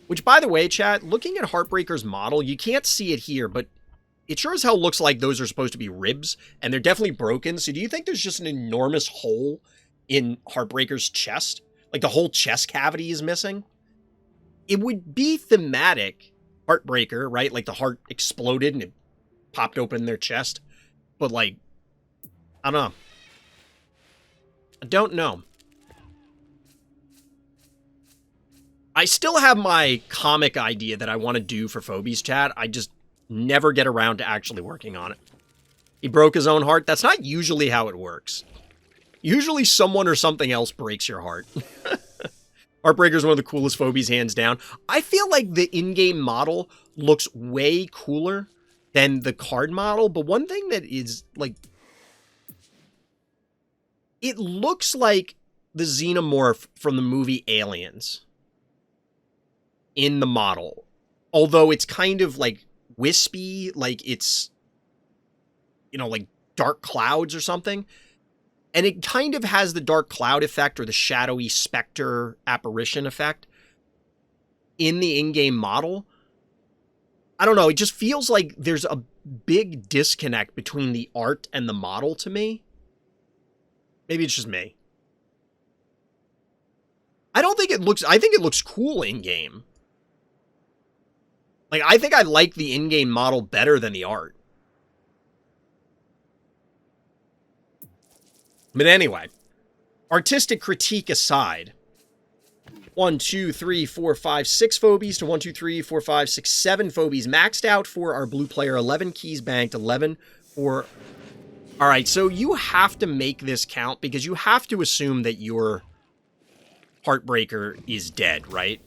Which, by the way, chat, looking at Heartbreaker's model, you can't see it here, but it sure as hell looks like those are supposed to be ribs, and they're definitely broken. So do you think there's just an enormous hole in Heartbreaker's chest? Like the whole chest cavity is missing? It would be thematic, Heartbreaker, right? Like the heart exploded and it popped open in their chest. But like, I don't know. I don't know. I still have my comic idea that I want to do for Phobies chat. I just never get around to actually working on it. He broke his own heart. That's not usually how it works. Usually someone or something else breaks your heart. Heartbreaker is one of the coolest Phobies, hands down. I feel like the in-game model looks way cooler than the card model, but one thing that is, like, it looks like the xenomorph from the movie Aliens in the model. Although it's kind of, like, wispy, like it's, you know, like dark clouds or something. And it kind of has the dark cloud effect or the shadowy specter apparition effect in the in-game model. I don't know. It just feels like there's a big disconnect between the art and the model to me. Maybe it's just me. I think it looks cool in-game. Like, I think I like the in-game model better than the art. But anyway, artistic critique aside, 1, 2, 3, 4, 5, 6 Phobies to 1, 2, 3, 4, 5, 6, 7 Phobies maxed out for our blue player, 11 keys banked, 11 for... All right, so you have to make this count because you have to assume that your Heartbreaker is dead, right?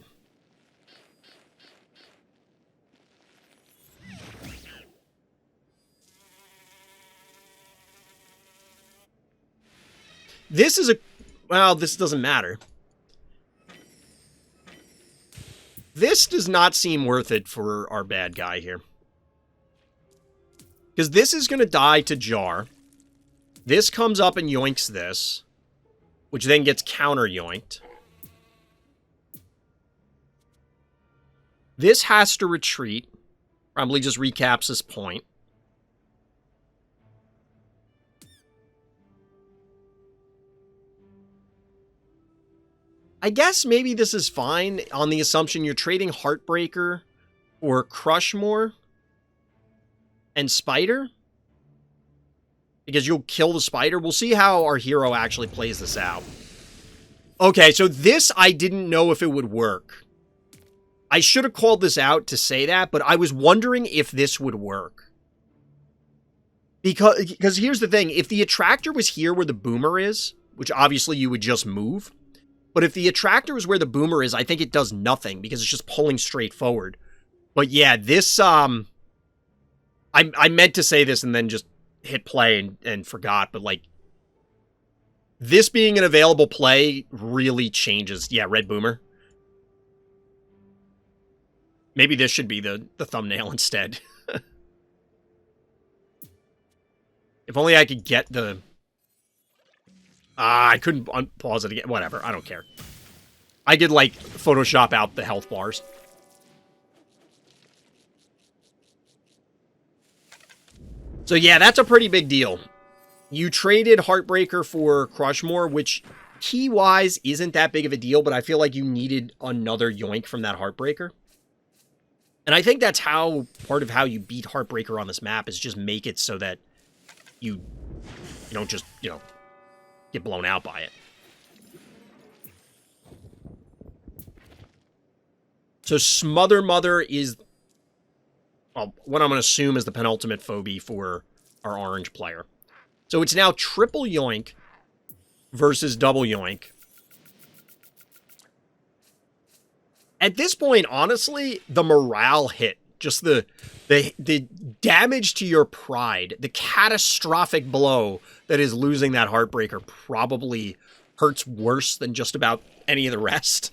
This is a... Well, this doesn't matter. This does not seem worth it for our bad guy here. Because this is going to die to Jar. This comes up and yoinks this. Which then gets counter-yoinked. This has to retreat. Probably just recaps this point. I guess maybe this is fine on the assumption you're trading Heartbreaker or Crushmore and Spider. Because you'll kill the Spider. We'll see how our hero actually plays this out. Okay, so this I didn't know if it would work. I should have called this out to say that, but I was wondering if this would work. Because here's the thing. If the attractor was here where the boomer is, which obviously you would just move... But if the attractor is where the boomer is, I think it does nothing because it's just pulling straight forward. But yeah, this, I meant to say this and then just hit play and forgot. But like, this being an available play really changes. Yeah, red boomer. Maybe this should be the thumbnail instead. If only I could get the... I couldn't pause it again. Whatever, I don't care. I could, like, Photoshop out the health bars. So, yeah, that's a pretty big deal. You traded Heartbreaker for Crushmore, which, key-wise, isn't that big of a deal, but I feel like you needed another yoink from that Heartbreaker. And I think that's part of how you beat Heartbreaker on this map, is just make it so that you don't just, get blown out by it. So Smother Mother is, well, what I'm going to assume is the penultimate phobie for our orange player. So it's now triple yoink versus double yoink. At this point, honestly, the morale hit. Just the damage to your pride, the catastrophic blow that is losing that Heartbreaker probably hurts worse than just about any of the rest.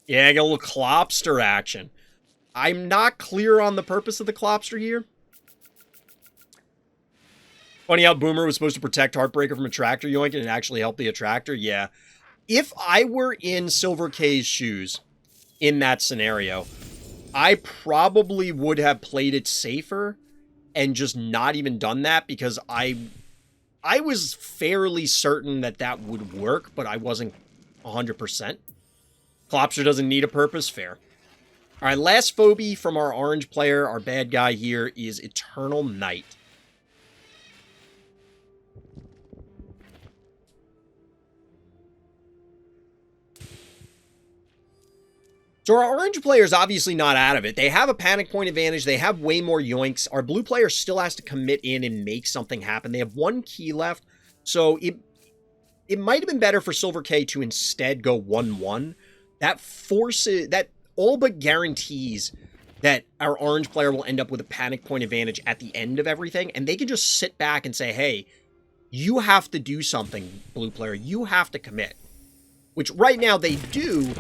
Yeah, I got a little Clopster action. I'm not clear on the purpose of the Clopster here. Funny how Boomer was supposed to protect Heartbreaker from Attractor yoink and it actually helped the Attractor. Yeah. If I were in Silver K's shoes in that scenario, I probably would have played it safer and just not even done that because I was fairly certain that that would work, but I wasn't 100%. Clopster doesn't need a purpose, fair. All right, last phobie from our orange player, our bad guy here, is Eternal Night. So our orange player is obviously not out of it. They have a panic point advantage. They have way more yoinks. Our blue player still has to commit in and make something happen. They have one key left. So it might have been better for Silver K to instead go 1-1. That forces, that all but guarantees that our orange player will end up with a panic point advantage at the end of everything. And they can just sit back and say, hey, you have to do something, blue player. You have to commit. Which right now they do,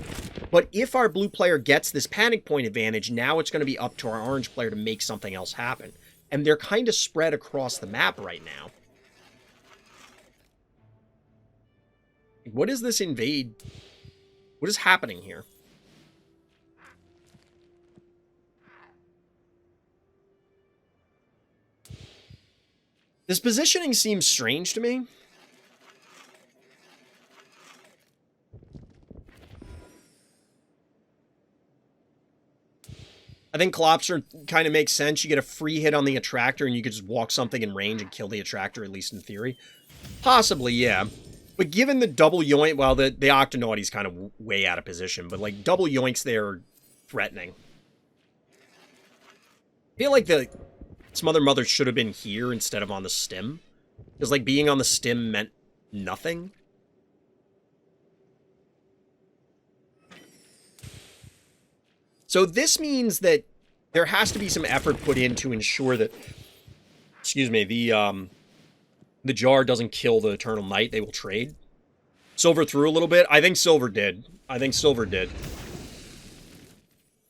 but if our blue player gets this panic point advantage, now it's going to be up to our orange player to make something else happen. And they're kind of spread across the map right now. What is this invade? What is happening here? This positioning seems strange to me. I think Klopster kind of makes sense. You get a free hit on the attractor and you could just walk something in range and kill the attractor, at least in theory. Possibly, yeah. But given the double yoink, well, the Octonauty's kind of way out of position, but like double yoinks there are threatening. I feel like the Smother Mother should have been here instead of on the stem. Because like being on the stem meant nothing. So this means that there has to be some effort put in to ensure that, excuse me, the jar doesn't kill the Eternal Knight. They will trade. Silver threw a little bit. I think Silver did.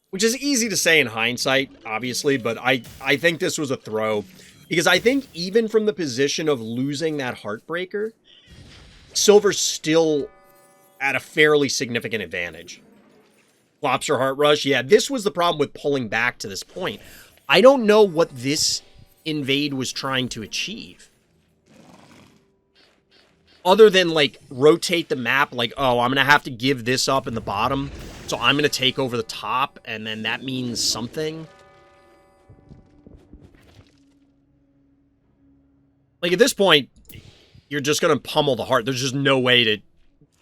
Which is easy to say in hindsight, obviously, but I think this was a throw. Because I think even from the position of losing that Heartbreaker, Silver's still at a fairly significant advantage. Lobster Heart Rush, yeah, this was the problem with pulling back to this point. I don't know what this invade was trying to achieve. Other than, like, rotate the map, like, oh, I'm going to have to give this up in the bottom, so I'm going to take over the top, and then that means something. Like, at this point, you're just going to pummel the heart. There's just no way to...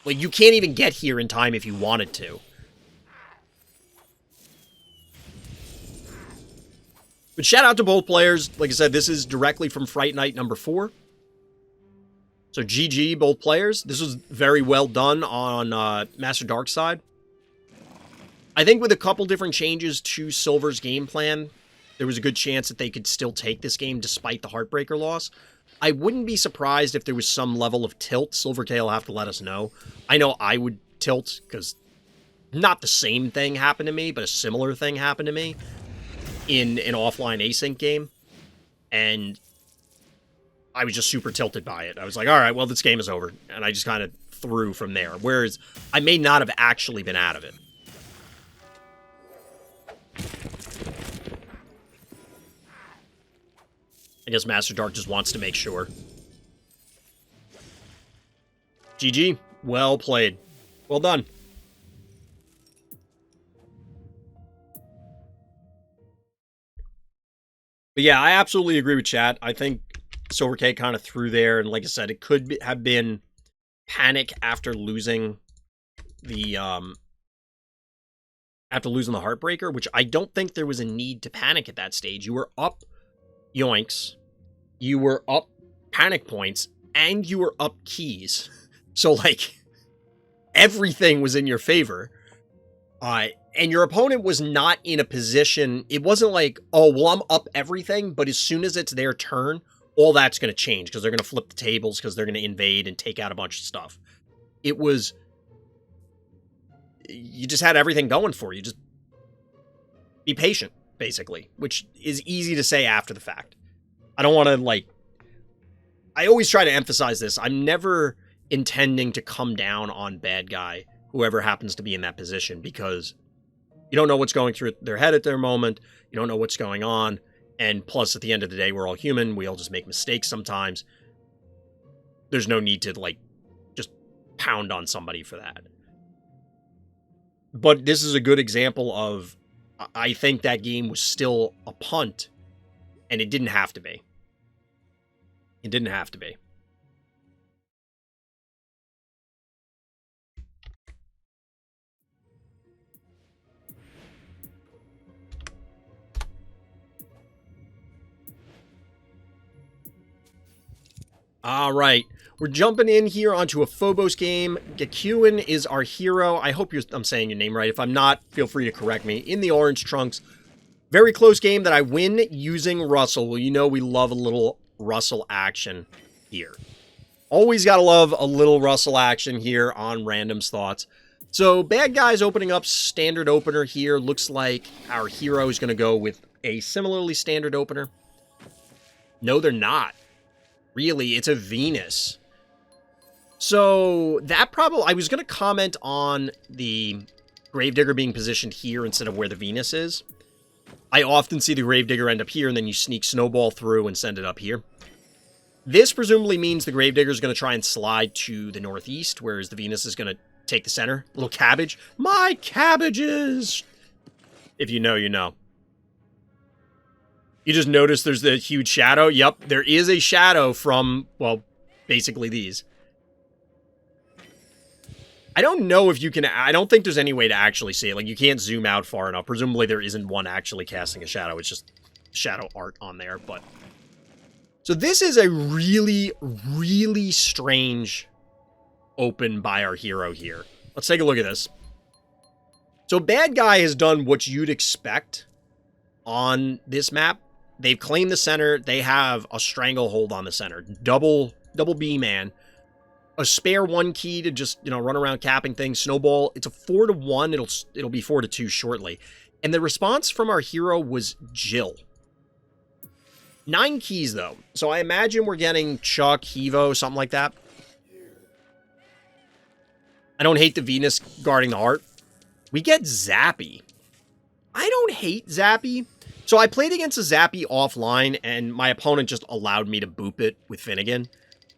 Like, you can't even get here in time if you wanted to. But shout out to both players. Like I said, this is directly from Fright Night number 4. So GG, both players. This was very well done on Master Dark's side. I think with a couple different changes to Silver's game plan, there was a good chance that they could still take this game despite the Heartbreaker loss. I wouldn't be surprised if there was some level of tilt. Silver K will have to let us know. I know I would tilt, because not the same thing happened to me, but a similar thing happened to me in an offline async game, and I was just super tilted by it. I was like, all right, well, this game is over, and I just kind of threw from there, whereas I may not have actually been out of it. I guess Master Dark just wants to make sure. GG, well played. Well done. But yeah, I absolutely agree with chat. I think Silver K kind of threw there, and like I said, it could have been panic after losing the Heartbreaker, which I don't think there was a need to panic at that stage. You were up yoinks, you were up panic points, and you were up keys. So like everything was in your favor. And your opponent was not in a position, it wasn't like, oh, well, I'm up everything, but as soon as it's their turn, all that's going to change, because they're going to flip the tables, because they're going to invade and take out a bunch of stuff. It was, you just had everything going for you. Just be patient, basically, which is easy to say after the fact. I don't want to, like, I always try to emphasize this. I'm never intending to come down on bad guy, whoever happens to be in that position, because you don't know what's going through their head at their moment. You don't know what's going on. And plus, at the end of the day, we're all human. We all just make mistakes sometimes. There's no need to, like, just pound on somebody for that. But this is a good example of, I think that game was still a punt, and it didn't have to be. It didn't have to be. All right. We're jumping in here onto a Phobos game. Gakuen is our hero. I hope I'm saying your name right. If I'm not, feel free to correct me. In the orange trunks. Very close game that I win using Russell. Well, you know we love a little Russell action here. Always got to love a little Russell action here on Random's Thoughts. So, bad guys opening up standard opener here. Looks like our hero is going to go with a similarly standard opener. No, they're not. Really, it's a Venus. So, that probably... I was going to comment on the Gravedigger being positioned here instead of where the Venus is. I often see the Gravedigger end up here, and then you sneak Snowball through and send it up here. This presumably means the Gravedigger is going to try and slide to the northeast, whereas the Venus is going to take the center. Little cabbage. My cabbages! If you know, you know. You just notice there's the huge shadow. Yep, there is a shadow from, well, basically these. I don't know if you can... I don't think there's any way to actually see it. Like, you can't zoom out far enough. Presumably there isn't one actually casting a shadow. It's just shadow art on there, but... So this is a really, really strange open by our hero here. Let's take a look at this. So bad guy has done what you'd expect on this map. They've claimed the center. They have a stranglehold on the center. Double B-man. A spare 1 key to just, you know, run around capping things. Snowball. It's a 4-1. It'll be 4-2 shortly. And the response from our hero was Jill. 9 keys, though. So I imagine we're getting Chuck, Hevo, something like that. I don't hate the Venus guarding the heart. We get Zappy. I don't hate Zappy. So I played against a Zappy offline, and my opponent just allowed me to boop it with Finnegan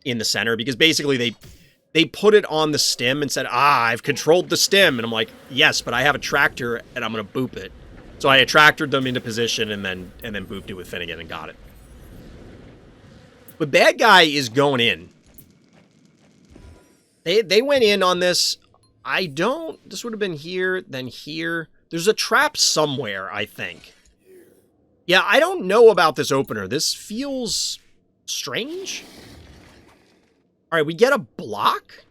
in the center, because basically they put it on the stem and said, I've controlled the stem. And I'm like, yes, but I have a tractor, and I'm going to boop it. So I attracted them into position and then booped it with Finnegan and got it. But bad guy is going in. They went in on this. This would have been here, then here. There's a trap somewhere, I think. Yeah, I don't know about this opener. This feels strange. All right, we get a block.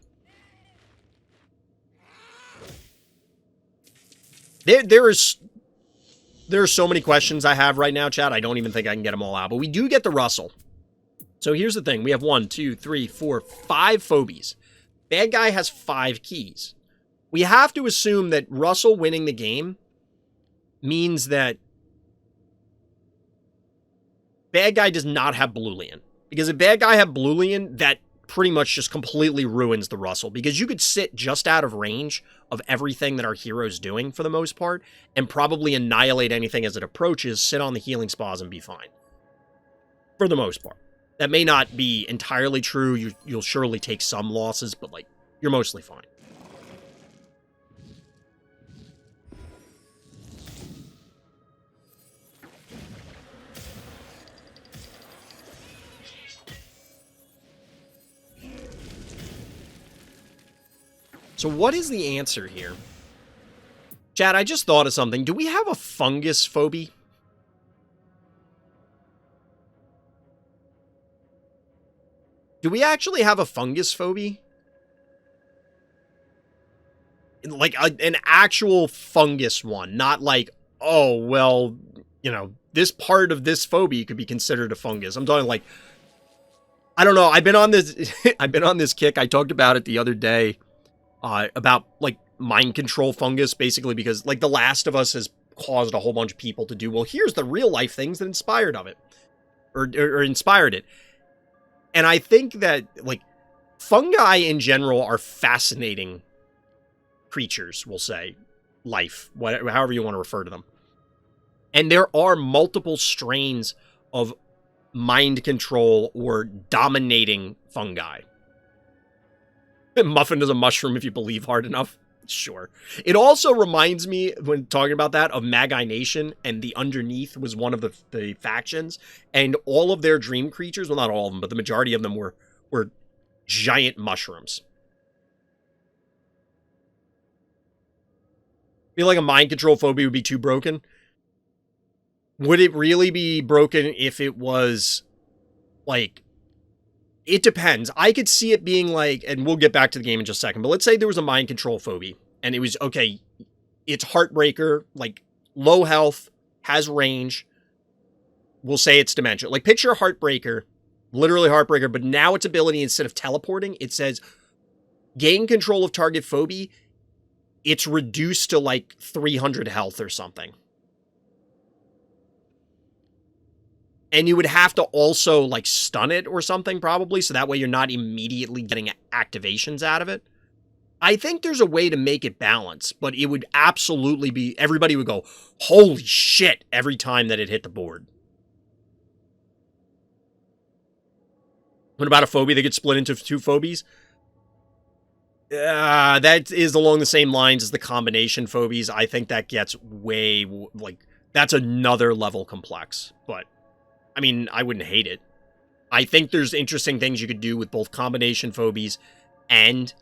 There are so many questions I have right now, chat. I don't even think I can get them all out. But we do get the Russell. So here's the thing. We have 1, 2, 3, 4, 5 Phobies. Bad guy has 5 keys. We have to assume that Russell winning the game means that bad guy does not have Boolean. Because if bad guy have Boolean, that pretty much just completely ruins the Russell. Because you could sit just out of range of everything that our hero's doing for the most part, and probably annihilate anything as it approaches, sit on the healing spas, and be fine. For the most part. That may not be entirely true. You'll surely take some losses, but, like, you're mostly fine. So what is the answer here? Chad, I just thought of something. Do we have a fungus phobie? Do we actually have a fungus phobie? Like an actual fungus one, not like, oh, well, you know, this part of this phobia could be considered a fungus. I'm talking like, I don't know. I've been on this, I've been on this kick. I talked about it the other day, about like mind control fungus, basically because like The Last of Us has caused a whole bunch of people to do, well, here's the real life things that inspired of it, or inspired it. And I think that, like, fungi in general are fascinating creatures, we'll say. Life, whatever, however you want to refer to them. And there are multiple strains of mind control or dominating fungi. Muffin is a mushroom if you believe hard enough. Sure. It also reminds me, when talking about that, of Magi Nation, and the Underneath was one of the factions, and all of their dream creatures, well, not all of them, but the majority of them were giant mushrooms. I feel like a mind control phobia would be too broken. Would it really be broken if it was, like, It depends. I could see it being like, and we'll get back to the game in just a second, but let's say there was a mind control phobie, and it was, okay, it's Heartbreaker, like, low health, has range, we'll say it's dementia. Like, picture a Heartbreaker, literally Heartbreaker, but now its ability, instead of teleporting, it says, gain control of target phobie, it's reduced to, like, 300 health or something. And you would have to also, like, stun it or something, probably, so that way you're not immediately getting activations out of it. I think there's a way to make it balance, but it would absolutely be, everybody would go, holy shit, every time that it hit the board. What about a phobia that gets split into 2 phobies? That is along the same lines as the combination phobies. I think that gets way, like, that's another level complex, but I mean, I wouldn't hate it. I think there's interesting things you could do with both combination phobies and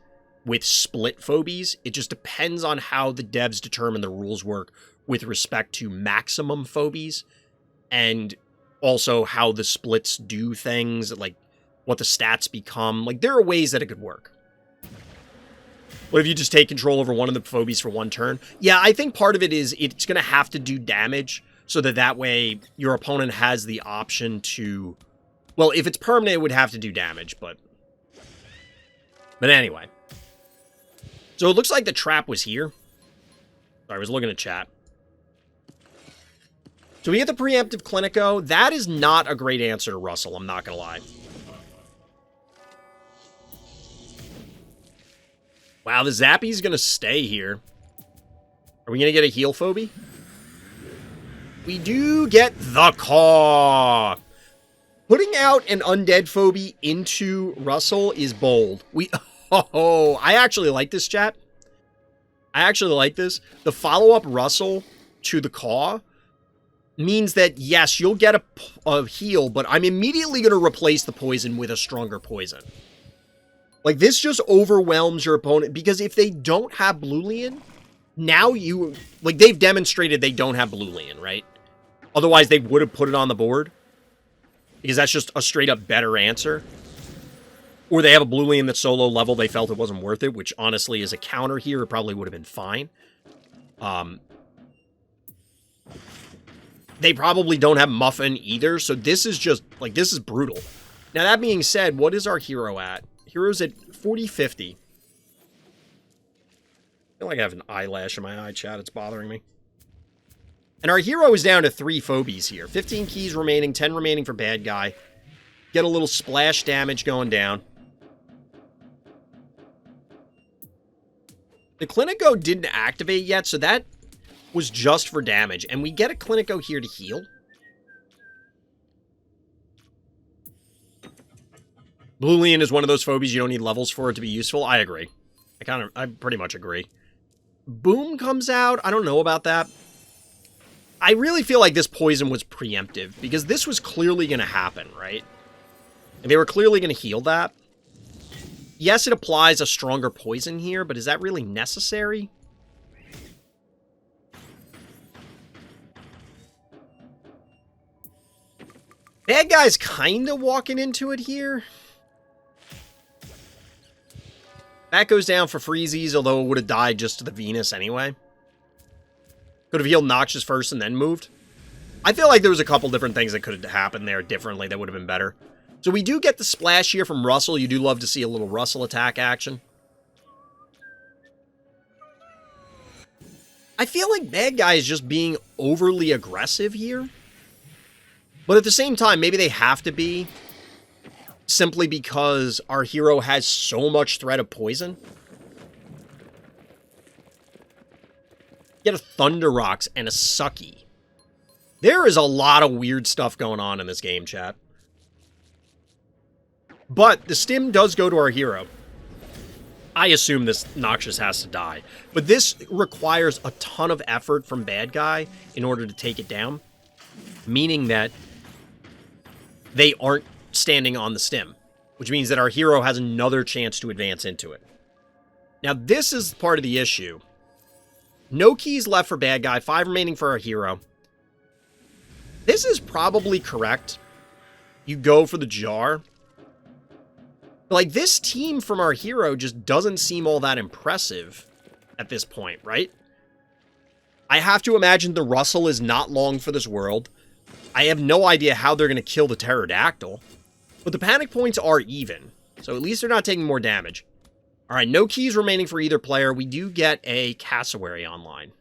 with split phobies. It just depends on how the devs determine the rules work with respect to maximum phobies and also how the splits do things, like what the stats become. Like, there are ways that it could work. What if you just take control over one of the phobies for one turn? Yeah, I think part of it is it's going to have to do damage so that way your opponent has the option to... Well, if it's permanent, it would have to do damage, but anyway. So it looks like the trap was here. Sorry, I was looking at chat. So we get the preemptive Clinico. That is not a great answer to Russell, I'm not going to lie. Wow, the Zappy's going to stay here. Are we going to get a heal phobie? We do get the Caw. Putting out an undead phobie into Russell is bold. I actually like this, chat. I actually like this. The follow-up Russell to the Caw means that, yes, you'll get a heal, but I'm immediately going to replace the poison with a stronger poison. Like, this just overwhelms your opponent, because if they don't have Bluelian, now like, they've demonstrated they don't have Bluelian, right? Otherwise, they would have put it on the board, because that's just a straight-up better answer. Or they have a Bluelian that's so low level they felt it wasn't worth it, which honestly is a counter here. It probably would have been fine. They probably don't have Muffin either, so this is just, like, this is brutal. Now, that being said, what is our hero at? Hero's at 40-50. I feel like I have an eyelash in my eye, chat. It's bothering me. And our hero is down to 3 phobies here. 15 keys remaining, 10 remaining for bad guy. Get a little splash damage going down. The Clinico didn't activate yet, so that was just for damage. And we get a Clinico here to heal. Bluelian is one of those phobies you don't need levels for it to be useful. I agree. I pretty much agree. Boom comes out. I don't know about that. I really feel like this poison was preemptive, because this was clearly going to happen, right? And they were clearly going to heal that. Yes, it applies a stronger poison here, but is that really necessary? Bad guy's kind of walking into it here. That goes down for freezies, although it would have died just to the Venus anyway. Could have healed Noxious first and then moved. I feel like there was a couple different things that could have happened there differently that would have been better. So we do get the splash here from Russell. You do love to see a little Russell attack action. I feel like bad guy is just being overly aggressive here. But at the same time, maybe they have to be, simply because our hero has so much threat of poison. Get a Thunder Rocks and a Sucky. There is a lot of weird stuff going on in this game, chat. But the stim does go to our hero. I assume this Noxious has to die. But this requires a ton of effort from bad guy in order to take it down. Meaning that they aren't standing on the stim. Which means that our hero has another chance to advance into it. Now, this is part of the issue. No keys left for bad guy, 5 remaining for our hero. This is probably correct. You go for the jar. Like, this team from our hero just doesn't seem all that impressive at this point, right? I have to imagine the Russell is not long for this world. I have no idea how they're going to kill the pterodactyl. But the panic points are even. So at least they're not taking more damage. Alright, no keys remaining for either player. We do get a cassowary online.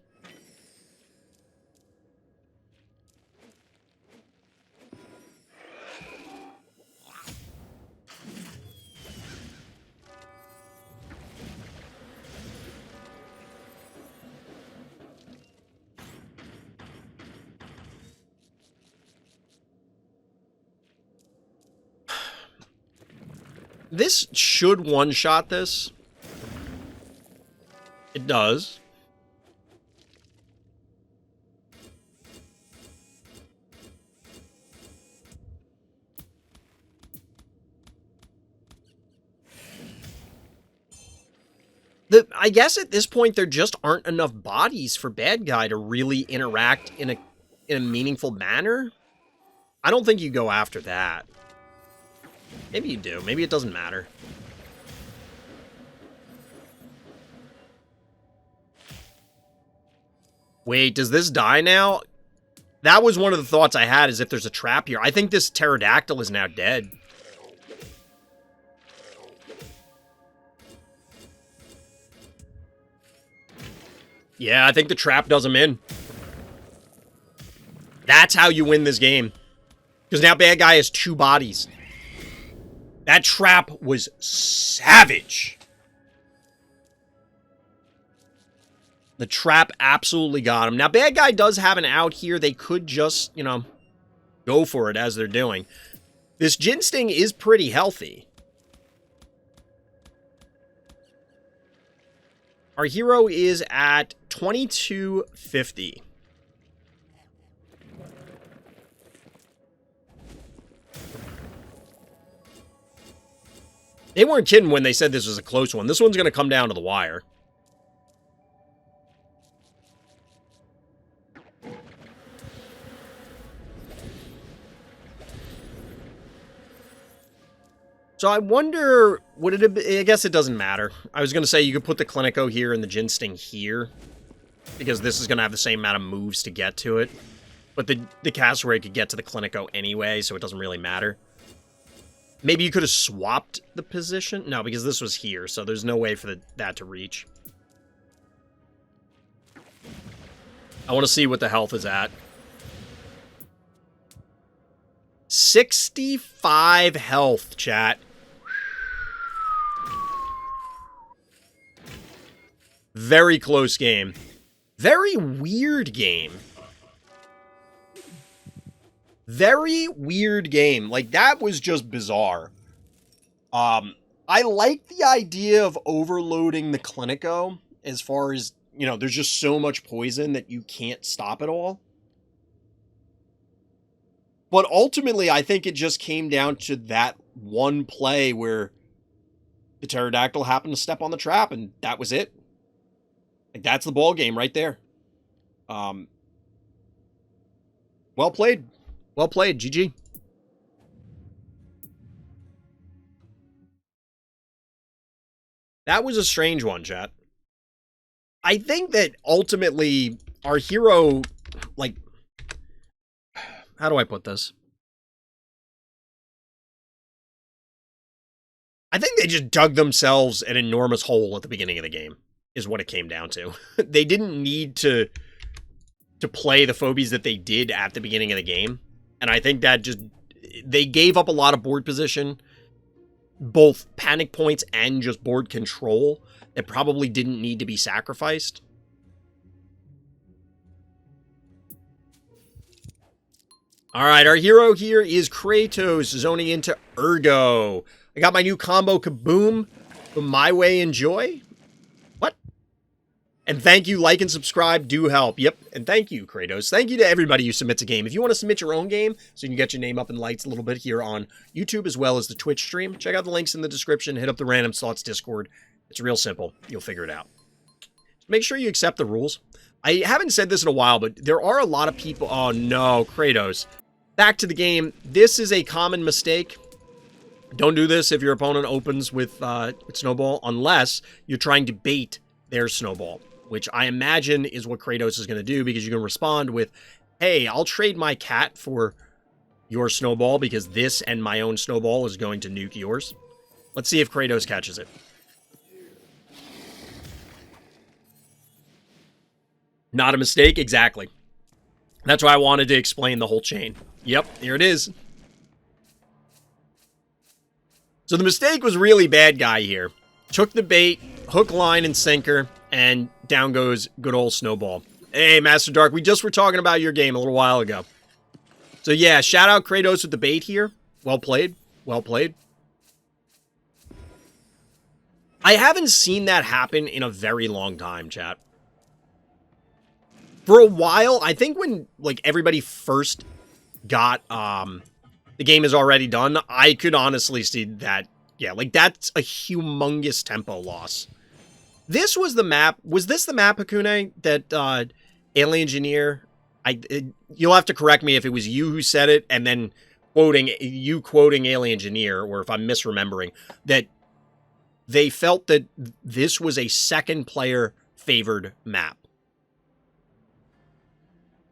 This should one-shot this. It does. I guess at this point there just aren't enough bodies for bad guy to really interact in a meaningful manner. I don't think you go after that. Maybe you do. Maybe it doesn't matter. Wait, does this die now? That was one of the thoughts I had, is if there's a trap here. I think this pterodactyl is now dead. Yeah, I think the trap does him in. That's how you win this game. Because now bad guy has 2 bodies. That trap was savage. The trap absolutely got him. Now, bad guy does have an out here. They could just, you know, go for it as they're doing. This Gin Sting is pretty healthy. Our hero is at 2250. They weren't kidding when they said this was a close one. This one's going to come down to the wire. So I wonder, would it be, I guess it doesn't matter. I was going to say you could put the Clinico here and the Gin Sting here, because this is going to have the same amount of moves to get to it. But the cassowary could get to the Clinico anyway, so it doesn't really matter. Maybe you could have swapped the position? No, because this was here, so there's no way for that to reach. I want to see what the health is at. 65 health, chat. Very close game. Very weird game. Very weird game. Like, that was just bizarre. I like the idea of overloading the Clinico as far as, you know, there's just so much poison that you can't stop it all. But ultimately, I think it just came down to that one play where the pterodactyl happened to step on the trap, and that was it. Like, that's the ball game right there. Well played. Well played, GG. That was a strange one, chat. I think that ultimately our hero, like, how do I put this? I think they just dug themselves an enormous hole at the beginning of the game, is what it came down to. They didn't need to play the Phobies that they did at the beginning of the game. And I think that just, they gave up a lot of board position, both panic points and just board control, that probably didn't need to be sacrificed. Alright, our hero here is Kratosss, zoning into Urgo. I got my new combo, Kaboom, from My Way Enjoy. What? And thank you, like and subscribe do help. Yep, and thank you, Kratosss. Thank you to everybody who submits a game. If you want to submit your own game, so you can get your name up in lights a little bit here on YouTube, as well as the Twitch stream, check out the links in the description, hit up the Random Slots Discord. It's real simple. You'll figure it out. Make sure you accept the rules. I haven't said this in a while, but there are a lot of people... Oh no, Kratosss. Back to the game. This is a common mistake. Don't do this if your opponent opens with Snowball, unless you're trying to bait their Snowball, which I imagine is what Kratosss is going to do, because you can respond with, hey, I'll trade my cat for your Snowball because this and my own Snowball is going to nuke yours. Let's see if Kratosss catches it. Not a mistake, exactly. That's why I wanted to explain the whole chain. Yep, here it is. So the mistake was really bad guy here. Took the bait, hook, line, and sinker, and down goes good old Snowball. Hey, Master Dark, we just were talking about your game a little while ago. So yeah, shout out Kratosss with the bait here. Well played. Well played. I haven't seen that happen in a very long time, chat. For a while, I think when, like, everybody first got, the game is already done, I could honestly see that, yeah, like, that's a humongous tempo loss. This was the map, was this the map, Hakune, that, Alien Engineer, you'll have to correct me if it was you who said it, and then quoting Alien Engineer, or if I'm misremembering, that they felt that this was a second player favored map.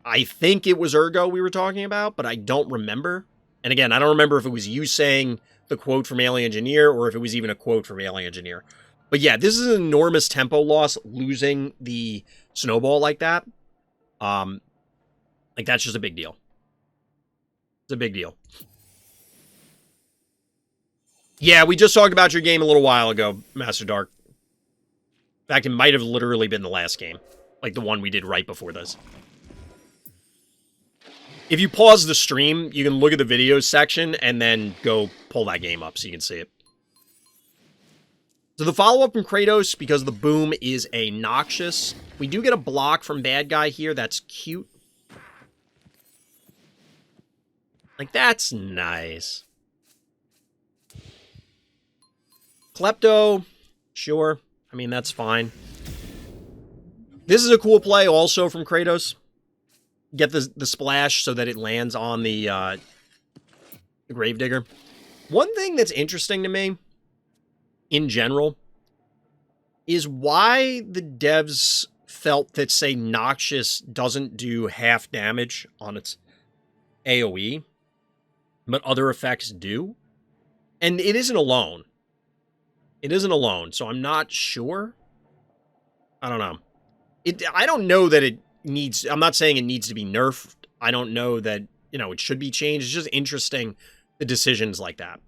I think it was Ergo we were talking about, but I don't remember. And again, I don't remember if it was you saying the quote from Alien Engineer or if it was even a quote from Alien Engineer. But yeah, this is an enormous tempo loss, losing the Snowball like that. Like, that's just a big deal. It's a big deal. Yeah, we just talked about your game a little while ago, Master Dark. In fact, it might have literally been the last game. Like the one we did right before this. If you pause the stream, you can look at the videos section and then go pull that game up so you can see it. So the follow-up from Kratosss, because the boom is a Noxious. We do get a block from bad guy here. That's cute. Like, that's nice. Klepto, sure. I mean, that's fine. This is a cool play also from Kratosss. Get the splash so that it lands on the Gravedigger. One thing that's interesting to me, in general, is why the devs felt that, say, Noxious doesn't do half damage on its AoE, but other effects do. And it isn't alone. It isn't alone, so I'm not sure. I don't know. I don't know that it needs, I'm not saying it needs to be nerfed. I don't know that, you know, it should be changed. It's just interesting, the decisions like that.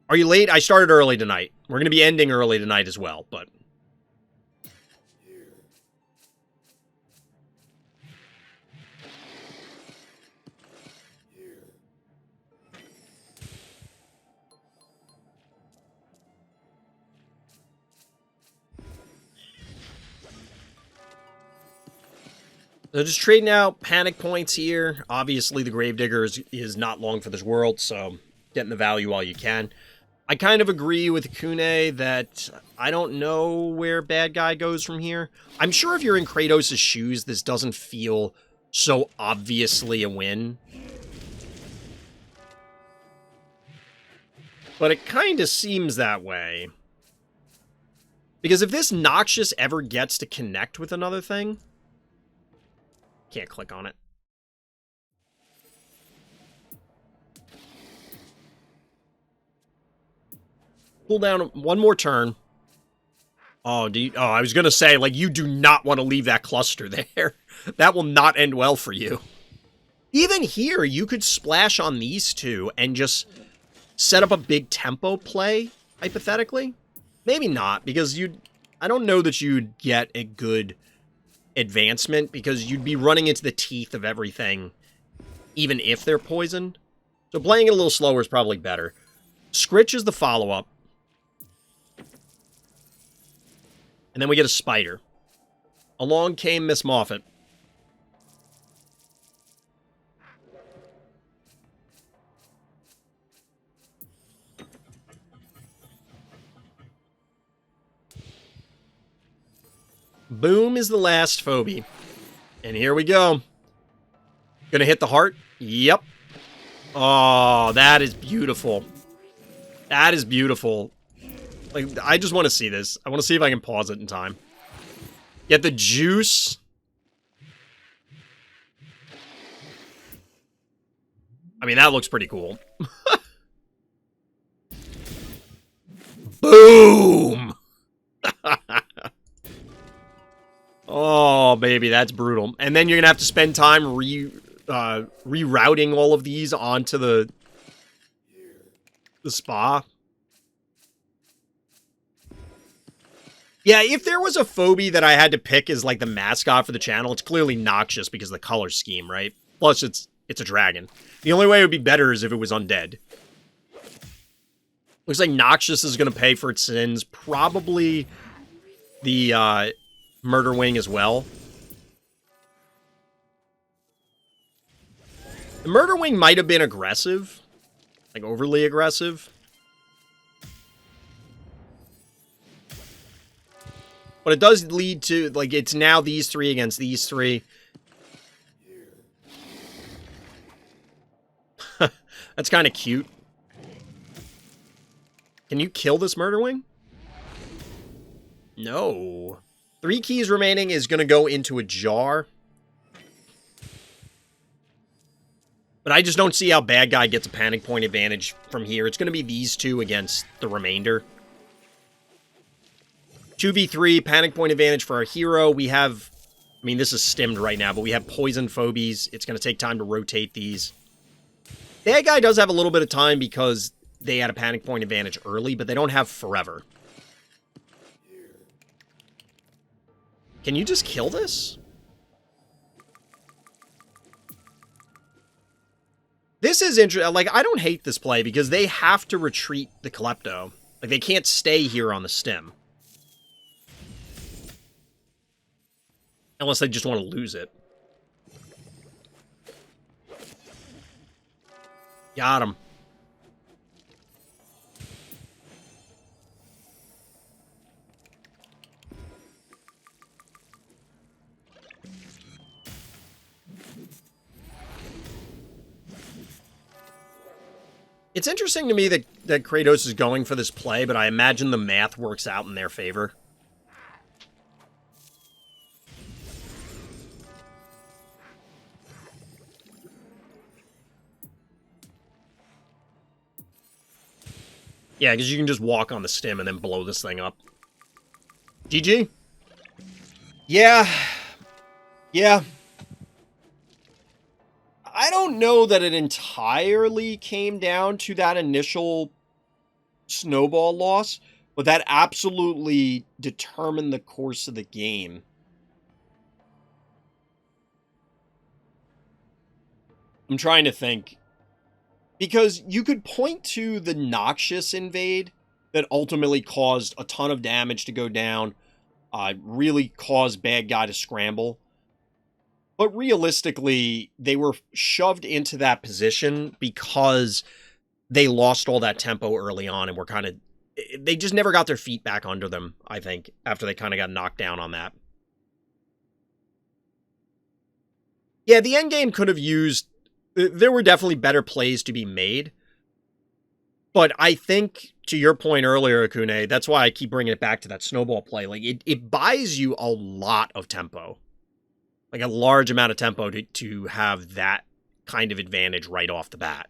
Are you late? I started early tonight. We're going to be ending early tonight as well, but... So just trading out panic points here. Obviously, the Gravedigger is not long for this world, so getting the value while you can. I kind of agree with Kune that I don't know where bad guy goes from here. I'm sure if you're in Kratosss' shoes, this doesn't feel so obviously a win. But it kind of seems that way. Because if this Noxious ever gets to connect with another thing... Can't click on it. Pull down one more turn. Oh, I was going to say, like, you do not want to leave that cluster there. That will not end well for you. Even here, you could splash on these two and just set up a big tempo play, hypothetically. Maybe not, because I don't know that you'd get a good advancement, because you'd be running into the teeth of everything, even if they're poisoned. So playing it a little slower is probably better. Scritch is the follow-up. And then we get a spider. Along came Miss Moffat. Boom is the last phobie. And here we go. Gonna hit the heart? Yep. Oh, that is beautiful. That is beautiful. Like, I just want to see this. I want to see if I can pause it in time. Get the juice. I mean, that looks pretty cool. Boom! Oh, baby, that's brutal. And then you're going to have to spend time rerouting all of these onto the spa. Yeah, if there was a phobie that I had to pick as, like, the mascot for the channel, it's clearly Noxious because of the color scheme, right? Plus, it's a dragon. The only way it would be better is if it was undead. Looks like Noxious is going to pay for its sins. Probably the Murder Wing as well. The Murder Wing might have been aggressive. Like, overly aggressive. But it does lead to, like, it's now these three against these three. That's kind of cute. Can you kill this Murder Wing? No. 3 keys remaining is going to go into a jar. But I just don't see how Bad Guy gets a panic point advantage from here. It's going to be these two against the remainder. 2v3, panic point advantage for our hero. We have, I mean, this is stimmed right now, but we have poison phobies. It's going to take time to rotate these. Bad Guy does have a little bit of time because they had a panic point advantage early, but they don't have forever. Can you just kill this? This is interesting. Like, I don't hate this play because they have to retreat the Klepto. Like, they can't stay here on the stem. Unless they just want to lose it. Got him. It's interesting to me that Kratosss is going for this play, but I imagine the math works out in their favor. Yeah, because you can just walk on the stem and then blow this thing up. GG? Yeah. Yeah. I don't know that it entirely came down to that initial snowball loss, but that absolutely determined the course of the game. I'm trying to think. Because you could point to the Noxious invade that ultimately caused a ton of damage to go down, really caused Bad Guy to scramble. But realistically, they were shoved into that position because they lost all that tempo early on and were kind of... They just never got their feet back under them, I think, after they kind of got knocked down on that. Yeah, the endgame could have used... There were definitely better plays to be made. But I think, to your point earlier, Akune, that's why I keep bringing it back to that snowball play. Like, it buys you a lot of tempo. Like, a large amount of tempo to have that kind of advantage right off the bat.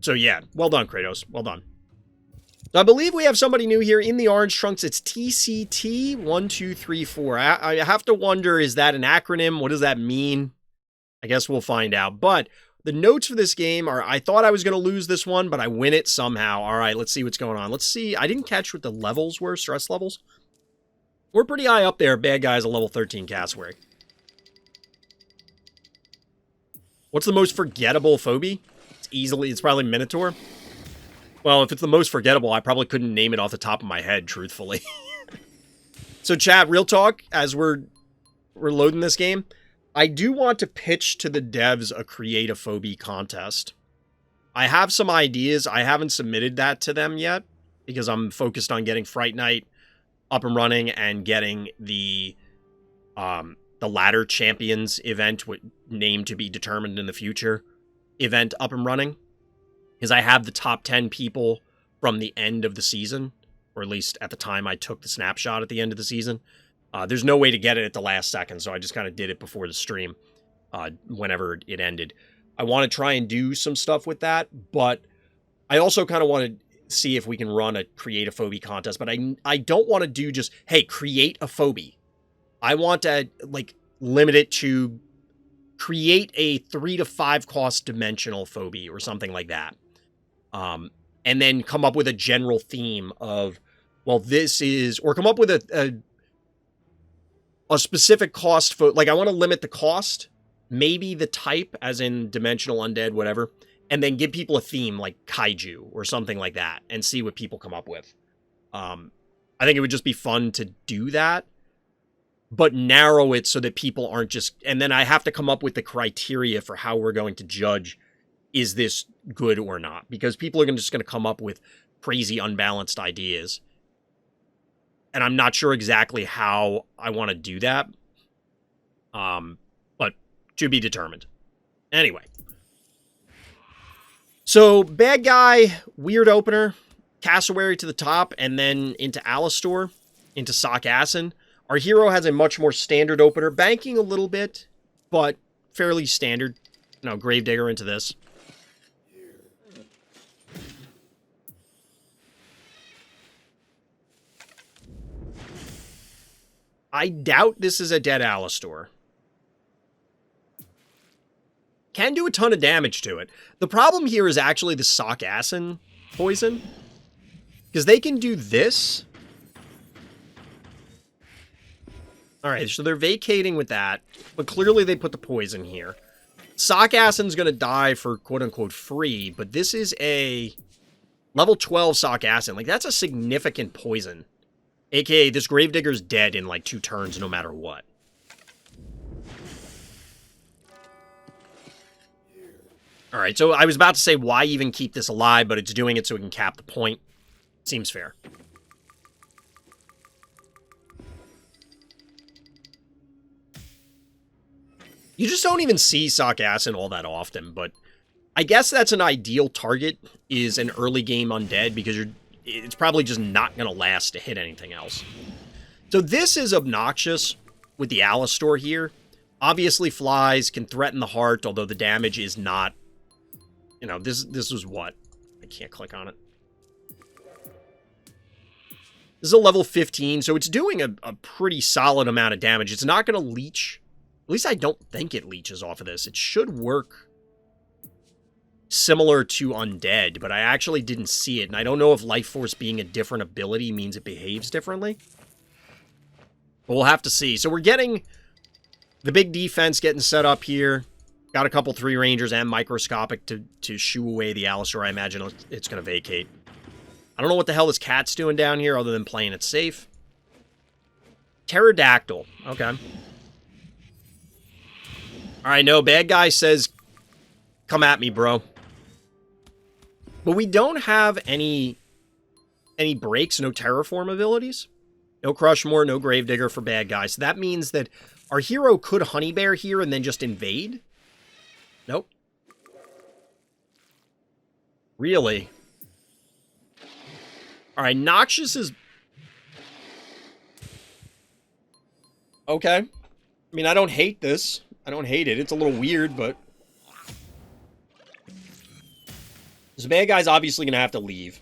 So, yeah. Well done, Kratosss. Well done. So I believe we have somebody new here in the orange trunks. It's TCT1234. I have to wonder, is that an acronym? What does that mean? I guess we'll find out. But the notes for this game are, I thought I was going to lose this one, but I win it somehow. All right, let's see what's going on. Let's see. I didn't catch what the levels were, stress levels. We're pretty high up there. Bad Guy's a level 13 cassowary. What's the most forgettable phobie? It's probably Minotaur. Well, if it's the most forgettable, I probably couldn't name it off the top of my head, truthfully. So, chat, real talk, as we're loading this game, I do want to pitch to the devs a Create a Phobie contest. I have some ideas. I haven't submitted that to them yet, because I'm focused on getting Fright Night up and running and getting the Ladder Champions event, name to be determined in the future, event up and running, is I have the top 10 people from the end of the season, or at least at the time I took the snapshot at the end of the season. There's no way to get it at the last second, so I just kind of did it before the stream, whenever it ended. I want to try and do some stuff with that, but I also kind of want to see if we can run a create a phobie contest, but I don't want to do just, hey, create a phobie. I want to, like, limit it to create a 3 to 5 cost dimensional phobie or something like that. And then come up with a general theme of, well, this is, or come up with a specific cost for, like, I want to limit the cost, maybe the type, as in dimensional, undead, whatever, and then give people a theme like kaiju or something like that and see what people come up with. I think it would just be fun to do that, but narrow it so that people aren't just, and then I have to come up with the criteria for how we're going to judge, is this good or not? Because people are just going to come up with crazy, unbalanced ideas. And I'm not sure exactly how I want to do that. But to be determined. Anyway. So, bad guy, weird opener, cassowary to the top, and then into Alistor, into Sock-Asin. Our hero has a much more standard opener, banking a little bit, but fairly standard. You know, Gravedigger into this. I doubt this is a dead Alistor. Can do a ton of damage to it. The problem here is actually the Sock-Asin poison. Because they can do this. Alright, so they're vacating with that. But clearly they put the poison here. Sock-Asin's going to die for quote-unquote free. But this is a level 12 Sock-Asin. Like, that's a significant poison. AKA, this Gravedigger's dead in, like, 2 turns no matter what. Alright, so I was about to say, why even keep this alive, but it's doing it so we can cap the point. Seems fair. You just don't even see Sock-Asin all that often, but I guess that's an ideal target, is an early game undead, because it's probably just not going to last to hit anything else. So this is obnoxious with the Alistor here. Obviously, flies can threaten the heart, although the damage is not... You know, this is what? I can't click on it. This is a level 15, so it's doing a pretty solid amount of damage. It's not going to leech. At least I don't think it leeches off of this. It should work similar to Undead, but I actually didn't see it, and I don't know if Life Force being a different ability means it behaves differently. But we'll have to see. So we're getting the big defense getting set up here. Got a couple 3 Rangers and Microscopic to shoo away the Alistor. I imagine it's going to vacate. I don't know what the hell this cat's doing down here other than playing it safe. Pterodactyl. Okay. Alright, no, bad guy says, come at me, bro. But we don't have any breaks, no Terraform abilities. No Crushmore, no Gravedigger for bad guys. So that means that our hero could Honey Bear here and then just invade. Nope. Really? Alright, Noxious is... Okay. I mean, I don't hate this. I don't hate it. It's a little weird, but... This bad guy's obviously going to have to leave.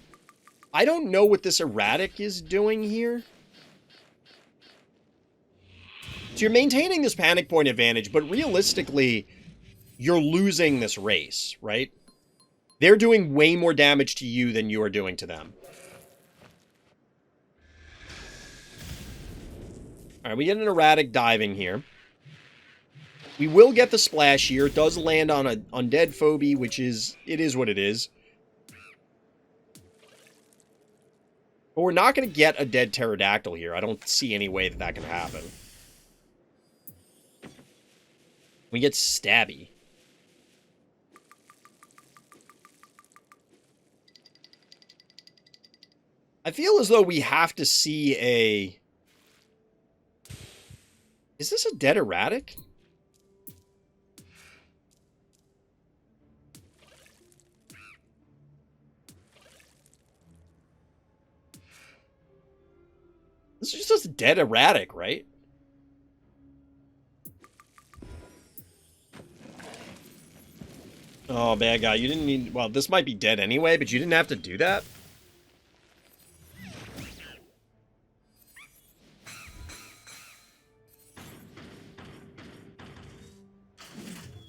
I don't know what this Erratic is doing here. So you're maintaining this panic point advantage, but realistically, you're losing this race, right? They're doing way more damage to you than you are doing to them. Alright, we get an Erratic diving here. We will get the splash here. It does land on an Undead Phobie, which is... It is what it is. But we're not going to get a dead Pterodactyl here. I don't see any way that that can happen. We get Stabby. I feel as though we have to see a... Is this a dead Erratic? This is just dead erratic, right? Oh, bad guy. You didn't need... Well, this might be dead anyway, but you didn't have to do that?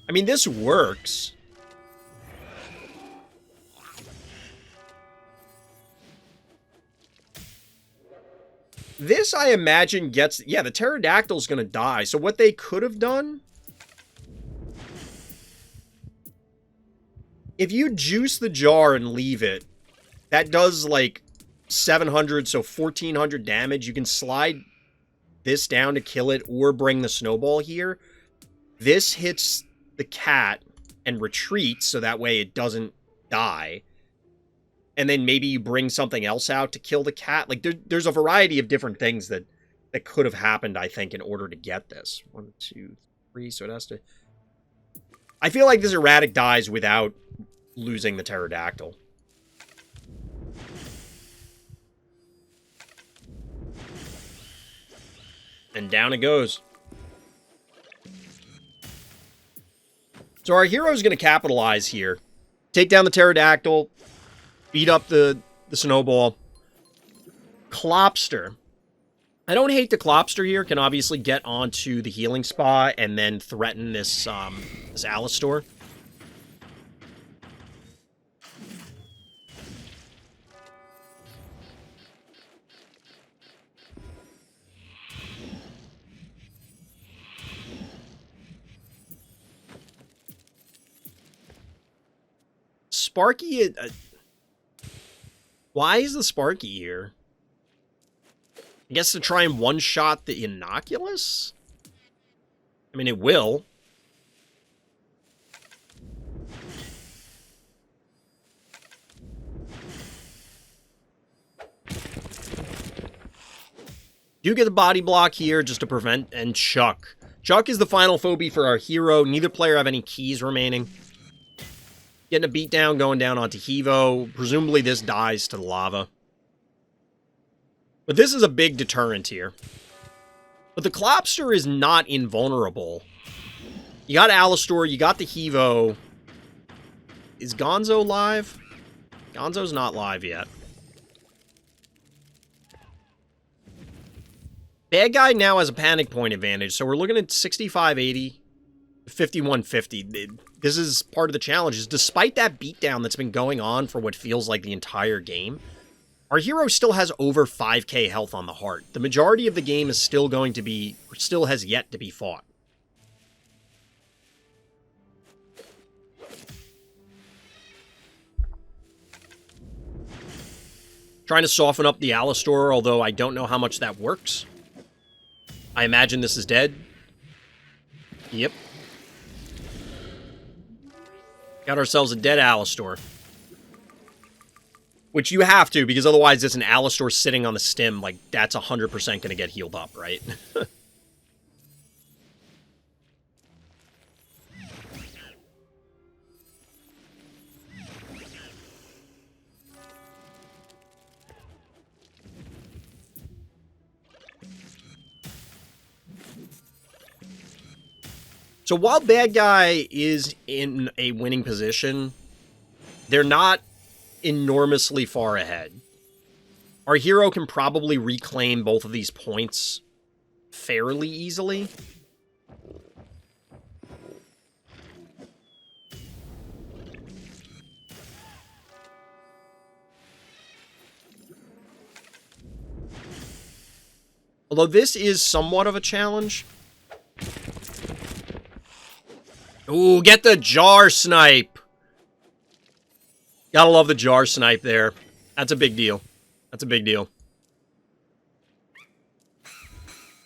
I mean, this works. This, I imagine, gets... Yeah, the pterodactyl's gonna die. So what they could have done... If you juice the jar and leave it, that does, like, 700, so 1,400 damage. You can slide this down to kill it or bring the snowball here. This hits the cat and retreats, so that way it doesn't die. And then maybe you bring something else out to kill the cat. Like, there's a variety of different things that could have happened, I think, in order to get this. 1, 2, 3, so it has to... I feel like this erratic dies without losing the pterodactyl. And down it goes. So our hero's going to capitalize here. Take down the pterodactyl. Beat up the snowball. Klopster. I don't hate the Klopster here. Can obviously get onto the healing spa and then threaten this Alistor. Sparky... why is the Sparky here? I guess to try and one-shot the Innocuous? I mean, it will. You get the body block here just to prevent, and Chuck. Chuck is the final phobie for our hero. Neither player have any keys remaining. Getting a beatdown, going down onto Hevo. Presumably this dies to the lava. But this is a big deterrent here. But the Klopster is not invulnerable. You got Alistor, you got the Hevo. Is Gonzo live? Gonzo's not live yet. Bad guy now has a panic point advantage, so we're looking at 65-80, 51-50. This is part of the challenge, is despite that beatdown that's been going on for what feels like the entire game, our hero still has over 5k health on the heart. The majority of the game is still going to be, or still has yet to be fought. Trying to soften up the Alistor, although I don't know how much that works. I imagine this is dead. Yep. Got ourselves a dead Alistor. Which you have to, because otherwise it's an Alistor sitting on the stem. Like, that's 100% going to get healed up, right? So while bad guy is in a winning position, they're not enormously far ahead. Our hero can probably reclaim both of these points fairly easily. Although this is somewhat of a challenge. Ooh, get the jar snipe! Gotta love the jar snipe there. That's a big deal. That's a big deal.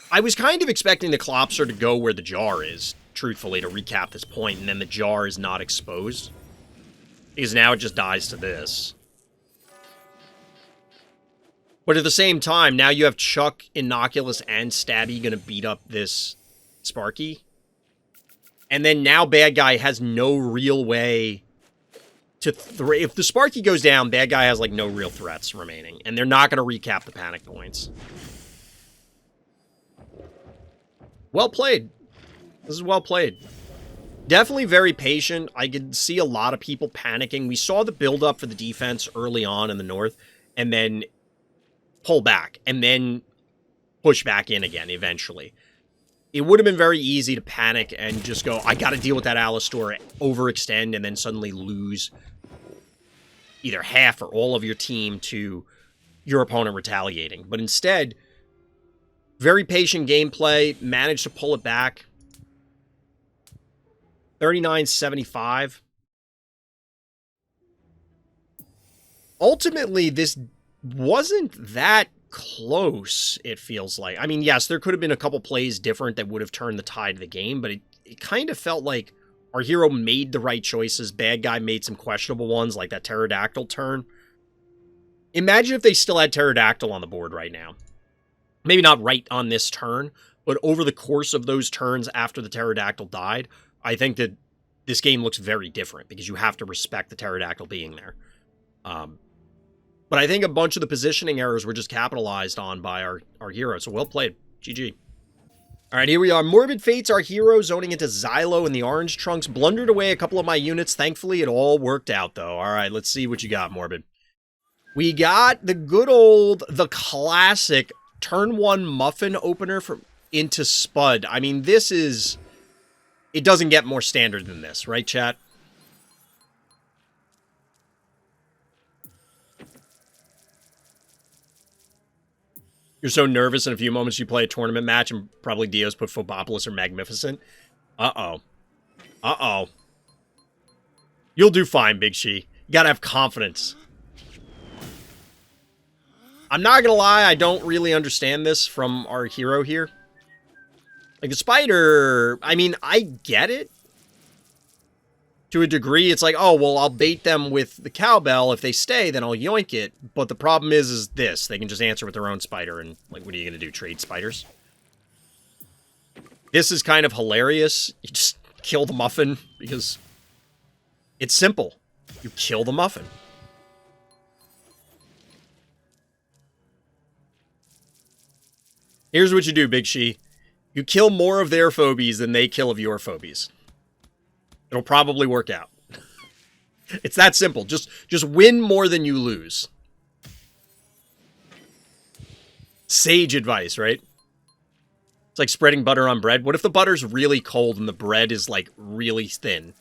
I was kind of expecting the Klopster to go where the jar is, truthfully, to recap this point, and then the jar is not exposed. Because now it just dies to this. But at the same time, now you have Chuck, Innocuous, and Stabby gonna beat up this Sparky. And then now bad guy has no real way to... If the Sparky goes down, bad guy has, like, no real threats remaining. And they're not going to recap the panic points. Well played. This is well played. Definitely very patient. I could see a lot of people panicking. We saw the build-up for the defense early on in the north, and then pull back, and then push back in again eventually. It would have been very easy to panic and just go, I gotta deal with that Alistor, overextend, and then suddenly lose either half or all of your team to your opponent retaliating. But instead, very patient gameplay, managed to pull it back. 39-75. Ultimately, this wasn't that close, it feels like. I mean, yes, there could have been a couple plays different that would have turned the tide of the game, but it kind of felt like our hero made the right choices. Bad guy made some questionable ones, like that pterodactyl turn. Imagine if they still had pterodactyl on the board right now. Maybe not right on this turn, but over the course of those turns after the pterodactyl died, I think that this game looks very different because you have to respect the pterodactyl being there. But I think a bunch of the positioning errors were just capitalized on by our hero. So well played. GG. All right, here we are. Morbid Fates, our hero, zoning into Xylo in the orange trunks. Blundered away a couple of my units. Thankfully, it all worked out, though. All right, let's see what you got, Morbid. We got the good old, the classic turn 1 muffin opener into Spud. I mean, this is... It doesn't get more standard than this, right, chat? You're so nervous in a few moments you play a tournament match and probably Dio's put Phobopolis or Magnificent. Uh-oh. Uh-oh. You'll do fine, Big She. You gotta have confidence. I'm not gonna lie, I don't really understand this from our hero here. Like, the spider, I mean, I get it. To a degree, it's like, oh, well, I'll bait them with the cowbell. If they stay, then I'll yoink it. But the problem is this. They can just answer with their own spider. And, like, what are you going to do? Trade spiders? This is kind of hilarious. You just kill the muffin because it's simple. You kill the muffin. Here's what you do, Big She. You kill more of their phobies than they kill of your phobies. It'll probably work out. It's that simple. Just win more than you lose. Sage advice, right? It's like spreading butter on bread. What if the butter's really cold and the bread is, like, really thin?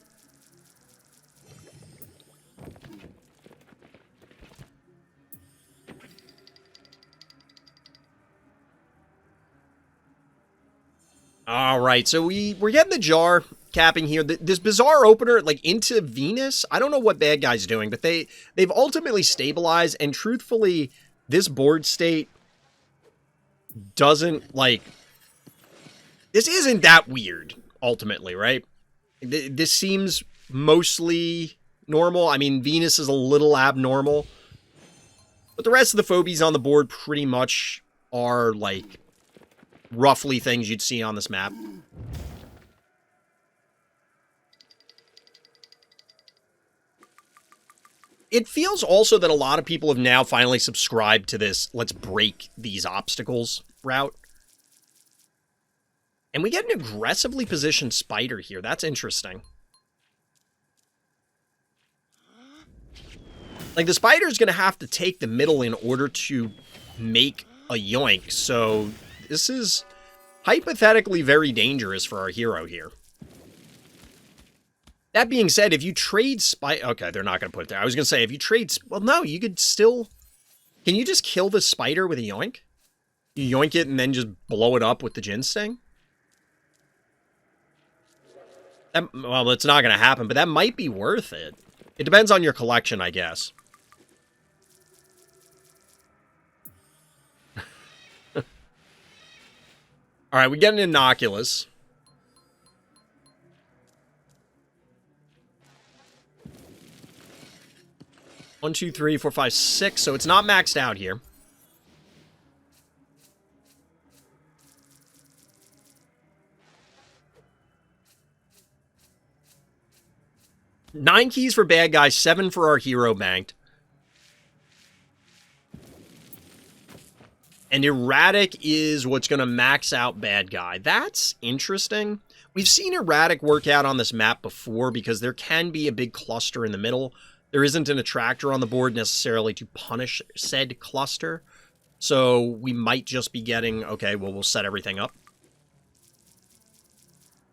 All right, so we're getting the jar capping here. This bizarre opener, like, into Venus. I don't know what bad guy's doing, but they've ultimately stabilized, and truthfully, this board state doesn't, like... This isn't that weird, ultimately, right? This seems mostly normal. I mean, Venus is a little abnormal. But the rest of the phobies on the board pretty much are, like, roughly things you'd see on this map. It feels also that a lot of people have now finally subscribed to this let's break these obstacles route. And we get an aggressively positioned spider here. That's interesting. Like, the spider's going to have to take the middle in order to make a yoink. So this is hypothetically very dangerous for our hero here. That being said, if you trade spider... Okay, they're not going to put it there. I was going to say, if you trade... Well, no, you could still... Can you just kill the spider with a yoink? You yoink it and then just blow it up with the ginseng? Well, it's not going to happen, but that might be worth it. It depends on your collection, I guess. All right, we get an innocuous. One, two, three, four, five, six. So it's not maxed out here. Nine keys for bad guys, 7 for our hero banked. And Erratic is what's going to max out Bad Guy. That's interesting. We've seen Erratic work out on this map before because there can be a big cluster in the middle. There isn't an attractor on the board necessarily to punish said cluster. So we might just be getting, okay, well, we'll set everything up.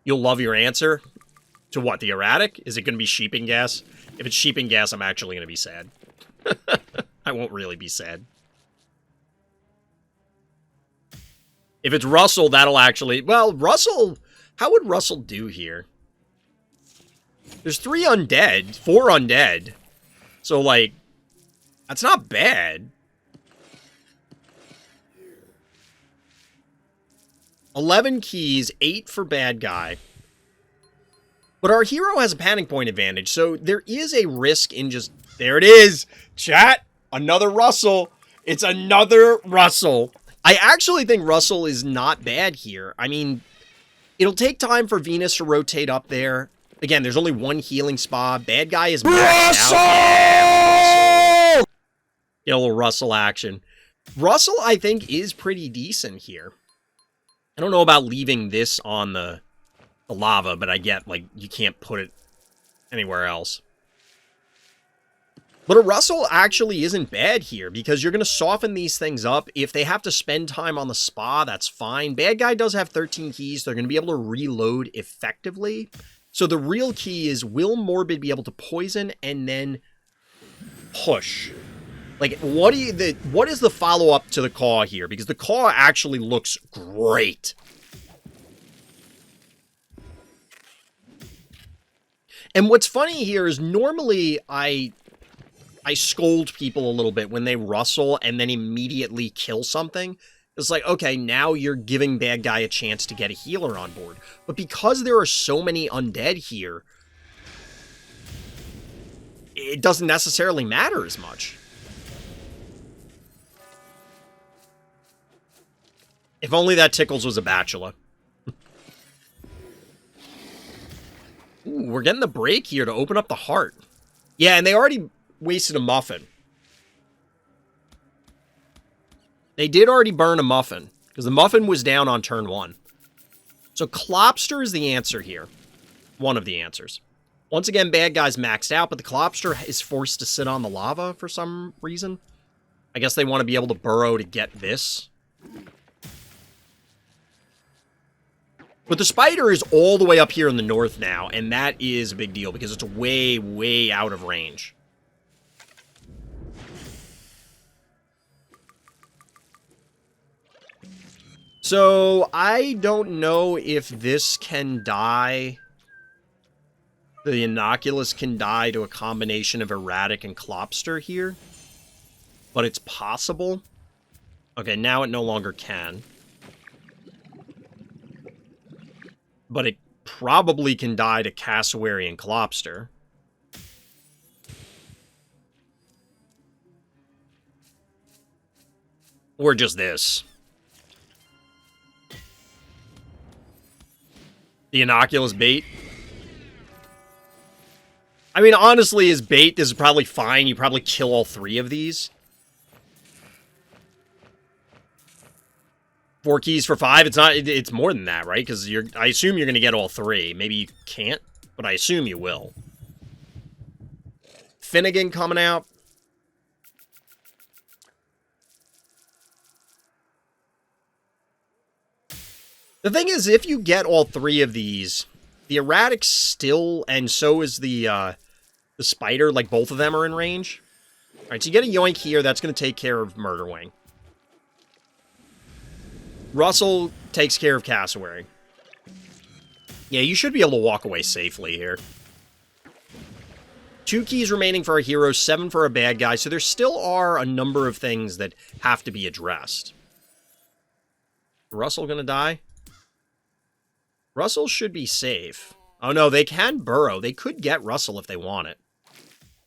You'll love your answer. To what, the Erratic? Is it going to be Sheeping Gas? If it's Sheeping Gas, I'm actually going to be sad. I won't really be sad. If it's Russell, that'll actually... Well, Russell... How would Russell do here? There's 3 undead. 4 undead. So, like... That's not bad. 11 keys, 8 for Bad Guy. But our hero has a panic point advantage, so there is a risk in just... There it is! Chat! Another Russell! It's another Russell! I actually think Russell is not bad here. I mean, it'll take time for Venus to rotate up there. Again, there's only 1 healing spa. Bad Guy is maxed out. Russell! Get a little Russell action. Russell, I think, is pretty decent here. I don't know about leaving this on the lava, but I get, like, you can't put it anywhere else. But a Russell actually isn't bad here, because you're going to soften these things up. If they have to spend time on the spa, that's fine. Bad Guy does have 13 keys. They're going to be able to reload effectively. So the real key is, will Morbid be able to poison and then push? Like, what is the follow-up to the Caw here? Because the Caw actually looks great. And what's funny here is normally I scold people a little bit when they Russell and then immediately kill something. It's like, okay, now you're giving Bad Guy a chance to get a healer on board. But because there are so many undead here, it doesn't necessarily matter as much. If only that Tickles was a bachelor. Ooh, we're getting the break here to open up the heart. Yeah, and they already wasted a muffin. They did already burn a muffin, because the muffin was down on turn 1. So Klopster is the answer here. One of the answers. Once again, Bad Guy's maxed out, but the Klopster is forced to sit on the lava for some reason. I guess they want to be able to burrow to get this. But the spider is all the way up here in the north now, and that is a big deal because it's way, way out of range. So, I don't know if this can die. The Innocuous can die to a combination of Erratic and Klopster here. But it's possible. Okay, now it no longer can. But it probably can die to Cassowary and Klopster. Or just this. The Innocuous bait. I mean, honestly, as bait, this is probably fine. You probably kill all 3 of these. 4 keys for 5. It's not. It's more than that, right? Because I assume you're going to get all 3. Maybe you can't, but I assume you will. Finnegan coming out. The thing is, if you get all 3 of these, the Erratic still, and so is the Spider, like both of them are in range. Alright, so you get a Yoink here, that's going to take care of Murderwing. Russell takes care of Cassowary. Yeah, you should be able to walk away safely here. 2 keys remaining for our hero, 7 for a Bad Guy, so there still are a number of things that have to be addressed. Russell gonna die? Russell should be safe. Oh no, they can burrow. They could get Russell if they want it.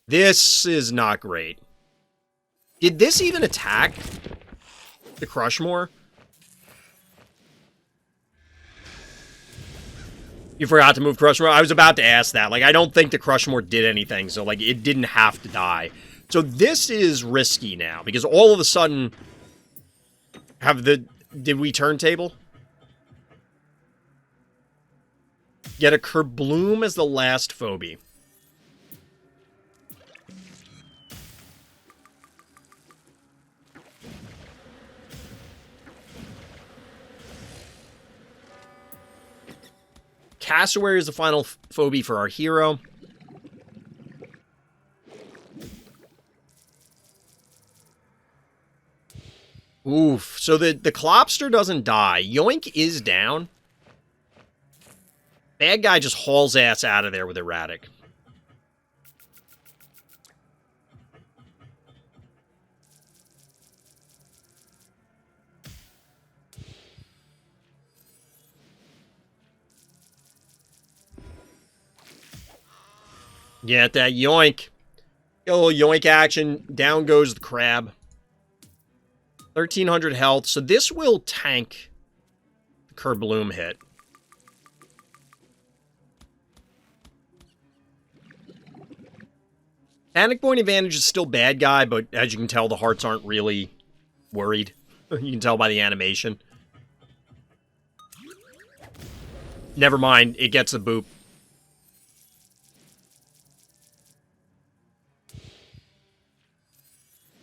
This is not great. Did this even attack the Crushmore? You forgot to move Crushmore? I was about to ask that. Like, I don't think the Crushmore did anything, so, like, it didn't have to die. So this is risky now, because all of a sudden... Did we turntable? Get a Kerbloom as the last Phobie. Cassowary is the final Phobie for our hero. Oof. So the Clopster doesn't die. Yoink is down. Bad guy just hauls ass out of there with Erratic. Get that Yoink. Get a little Yoink action. Down goes the Crab. 1,300 health. So this will tank the Kerbloom hit. Panic Point advantage is still bad guy, but as you can tell, the hearts aren't really worried. You can tell by the animation. Never mind, it gets the boop.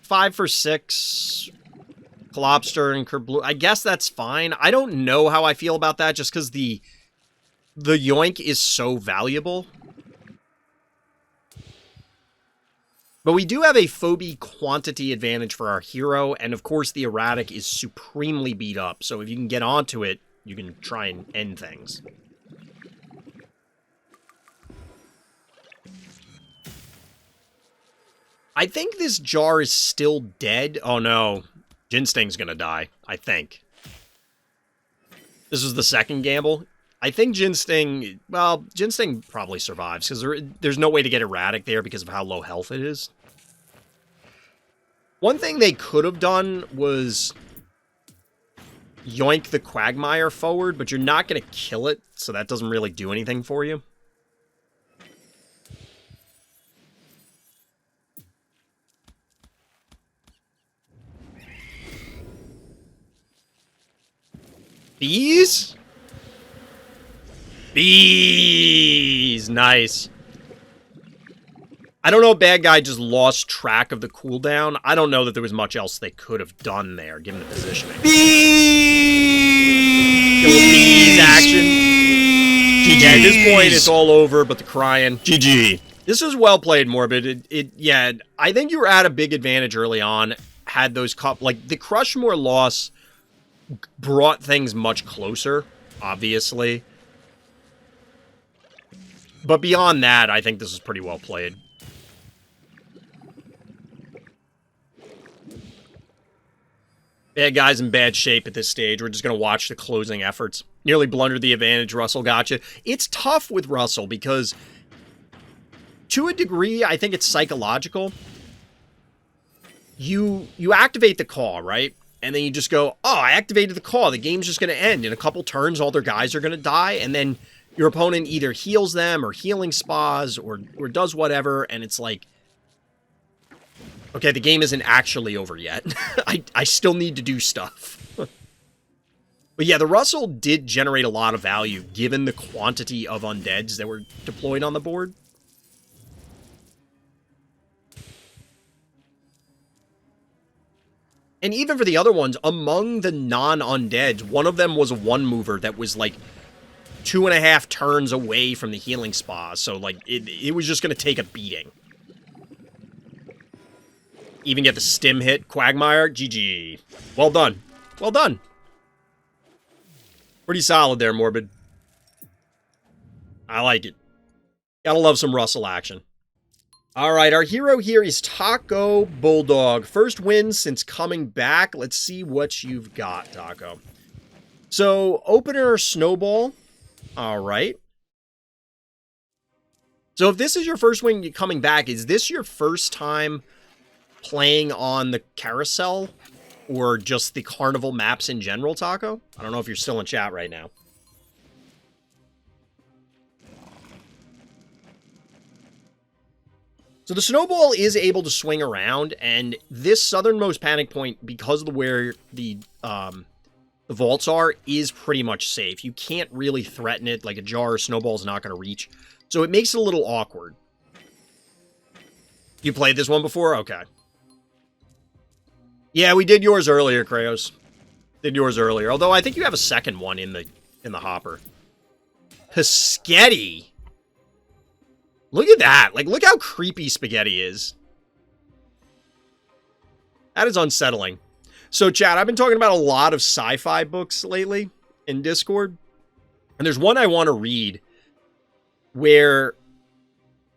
Five for 6. Clopster and Kerbloom. I guess that's fine. I don't know how I feel about that just because the Yoink is so valuable. But we do have a Phobie quantity advantage for our hero, and of course the Erratic is supremely beat up, so if you can get onto it, you can try and end things. I think this jar is still dead. Oh no, Ginsting's gonna die, I think. This is the second gamble. I think Ginsting, well, Ginsting probably survives, because there's no way to get Erratic there because of how low health it is. One thing they could have done was yoink the Quagmire forward, but you're not going to kill it, so that doesn't really do anything for you. Bees? Bees! Nice. I don't know if bad guy just lost track of the cooldown. I don't know that there was much else they could have done there, given the positioning. Bees! Bees action. GG. Yeah, at this point, it's all over, but the crying. GG. This was well played, Morbid. Yeah, I think you were at a big advantage early on. Had those like the Crushmore loss brought things much closer, obviously. But beyond that, I think this is pretty well played. Bad guy's in bad shape at this stage. We're just going to watch the closing efforts. Nearly blundered the advantage. Russell gotcha. It's tough with Russell because, to a degree, I think it's psychological. You activate the call, right? And then you just go, oh, I activated the call. The game's just going to end. In a couple turns, all their guys are going to die. And then your opponent either heals them or healing spas or does whatever. And it's like, okay, the game isn't actually over yet. I still need to do stuff. But yeah, the Russell did generate a lot of value given the quantity of undeads that were deployed on the board. And even for the other ones, among the non-undeads, one of them was a one-mover that was like 2.5 turns away from the healing spa. So like it was just going to take a beating. Even get the stim hit. Quagmire, GG. Well done. Well done. Pretty solid there, Morbid. I like it. Gotta love some Russell action. Alright, our hero here is Tacobulldog. First win since coming back. Let's see what you've got, Taco. So, opener Snowball. Alright. So if this is your first win coming back, is this your first time playing on the carousel or just the carnival maps in general, Taco? I don't know if you're still in chat right now. So So the snowball is able to swing around, and this southernmost panic point, because of where the vaults are, is pretty much safe. You can't really threaten it, like a jar or snowball's not going to reach. So it makes it a little awkward. You played this one before? Okay. Yeah, we did yours earlier, Kratosss. Did yours earlier. Although I think you have a second one in the hopper. Spaghetti. Look at that. Like, look how creepy Spaghetti is. That is unsettling. So, chat, I've been talking about a lot of sci-fi books lately in Discord. And there's one I want to read where,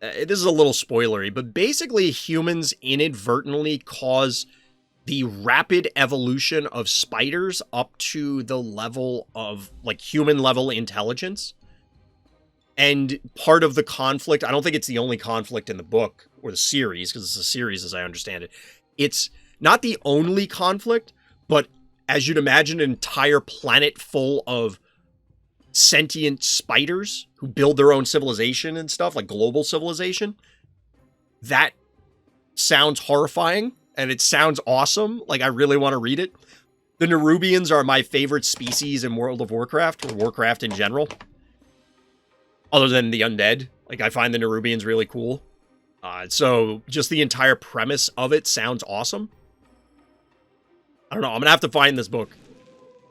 this is a little spoilery, but basically humans inadvertently cause the rapid evolution of spiders up to the level of, like, human-level intelligence. And part of the conflict, I don't think it's the only conflict in the book, or the series, because it's a series as I understand it. It's not the only conflict, but as you'd imagine, an entire planet full of sentient spiders who build their own civilization and stuff, like global civilization. That sounds horrifying, and it sounds awesome. Like, I really want to read it. The Nerubians are my favorite species in World of Warcraft, or Warcraft in general. Other than the undead. Like, I find the Nerubians really cool. So, just the entire premise of it sounds awesome. I don't know, I'm gonna have to find this book.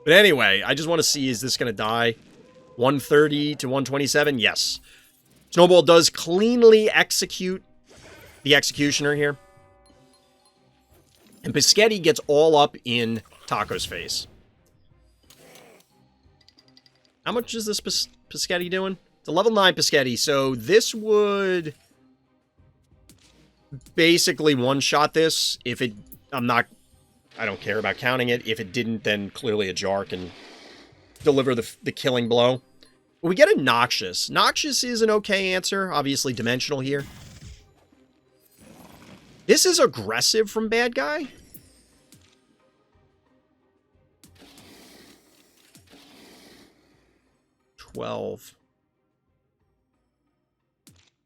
But anyway, I just want to see, is this gonna die? 130 to 127? Yes. Snowball does cleanly execute the Executioner here. And Biscotti gets all up in Taco's face. How much is this Biscotti doing? It's a level 9 Biscotti, so this would basically one-shot this. If it... I don't care about counting it. If it didn't, then clearly a jar can deliver the killing blow. We get a Noxious. Noxious is an okay answer. Obviously dimensional here. This is aggressive from bad guy. $12.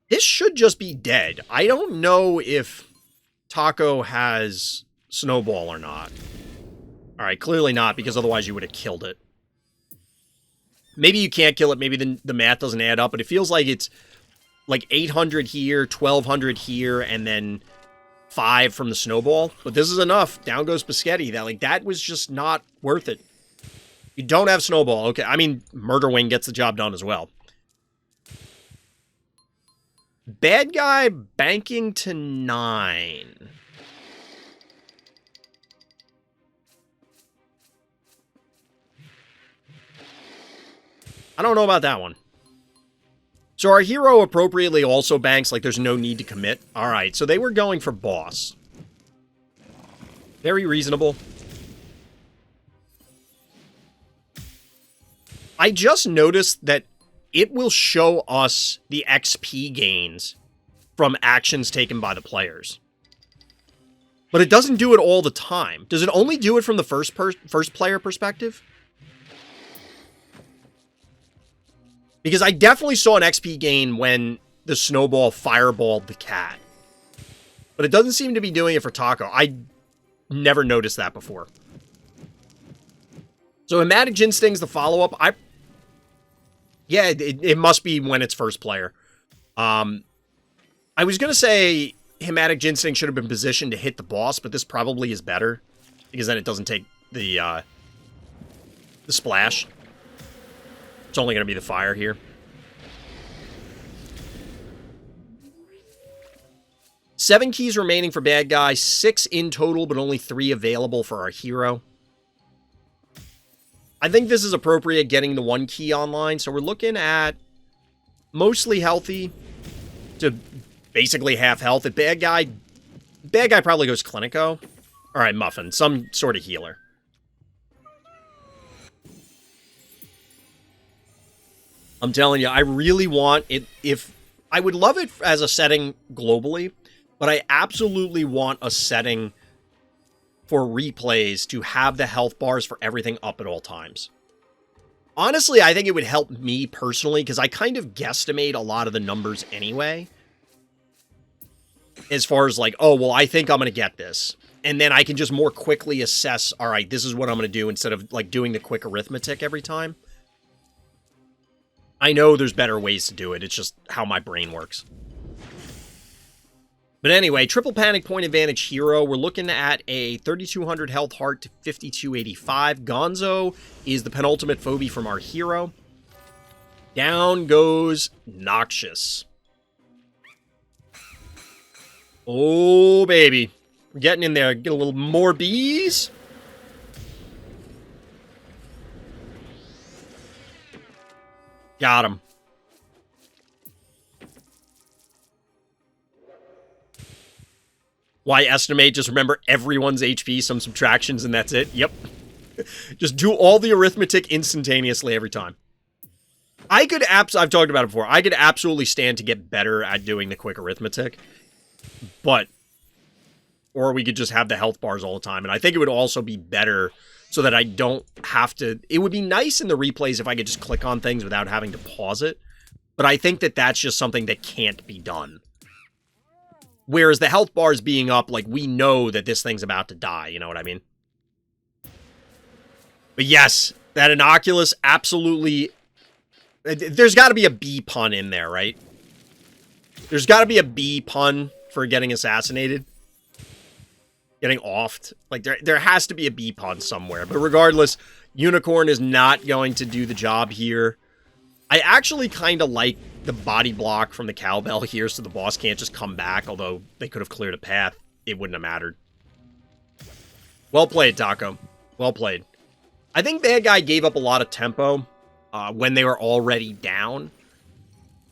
This should just be dead. I don't know if Taco has Snowball or not. Alright, clearly not, because otherwise you would have killed it. Maybe you can't kill it, maybe the math doesn't add up, but it feels like it's like 800 here, 1200 here, and then 5 from the Snowball. But this is enough. Down goes Biscotti. That was just not worth it. You don't have Snowball. Okay, I mean, Murder Wing gets the job done as well. Bad guy banking to 9. I don't know about that one. So our hero appropriately also banks, like there's no need to commit. Alright, so they were going for boss. Very reasonable. I just noticed that it will show us the XP gains from actions taken by the players. But it doesn't do it all the time. Does it only do it from the first player perspective? Because I definitely saw an XP gain when the Snowball fireballed the cat. But it doesn't seem to be doing it for Taco. I never noticed that before. So Hematic Instinct, the follow-up, yeah, it must be when it's first player. I was going to say Hematic Instinct should have been positioned to hit the boss, but this probably is better. Because then it doesn't take the splash. It's only going to be the fire here. Seven keys remaining for bad guy. 6 in total, but only 3 available for our hero. I think this is appropriate getting the 1 key online. So we're looking at mostly healthy to basically half health. At bad guy probably goes Clinico. All right, Muffin, some sort of healer. I'm telling you, I really want it. I would love it as a setting globally, but I absolutely want a setting for replays to have the health bars for everything up at all times. Honestly, I think it would help me personally, because I kind of guesstimate a lot of the numbers anyway. as far as like, oh, well, I think I'm going to get this. And then I can just more quickly assess, all right, this is what I'm going to do instead of like doing the quick arithmetic every time. I know there's better ways to do it. It's just how my brain works. But anyway, triple panic point advantage hero. We're looking at a 3,200 health heart to 5,285. Gonzo is the penultimate phobie from our hero. Down goes Noxious. Oh, baby. We're getting in there. Get a little more bees. Got him. Why estimate? Just remember everyone's HP, some subtractions, and that's it. Yep. Just do all the arithmetic instantaneously every time. I've talked about it before. I could absolutely stand to get better at doing the quick arithmetic. Or we could just have the health bars all the time. And I think it would also be better so that I don't have to... It would be nice in the replays if I could just click on things without having to pause it. But I think that that's just something that can't be done. Whereas the health bars being up, like, we know that this thing's about to die, you know what I mean? But yes, that Inoculus absolutely... There's got to be a B pun in there, right? There's got to be a B pun for getting assassinated. Getting offed. Like, there has to be a B pun somewhere. But regardless, Unicorn is not going to do the job here. I actually kind of like the body block from the cowbell here so the boss can't just come back, although they could have cleared a path. It wouldn't have mattered. Well played, Taco. Well played. I think Bad Guy gave up a lot of tempo when they were already down,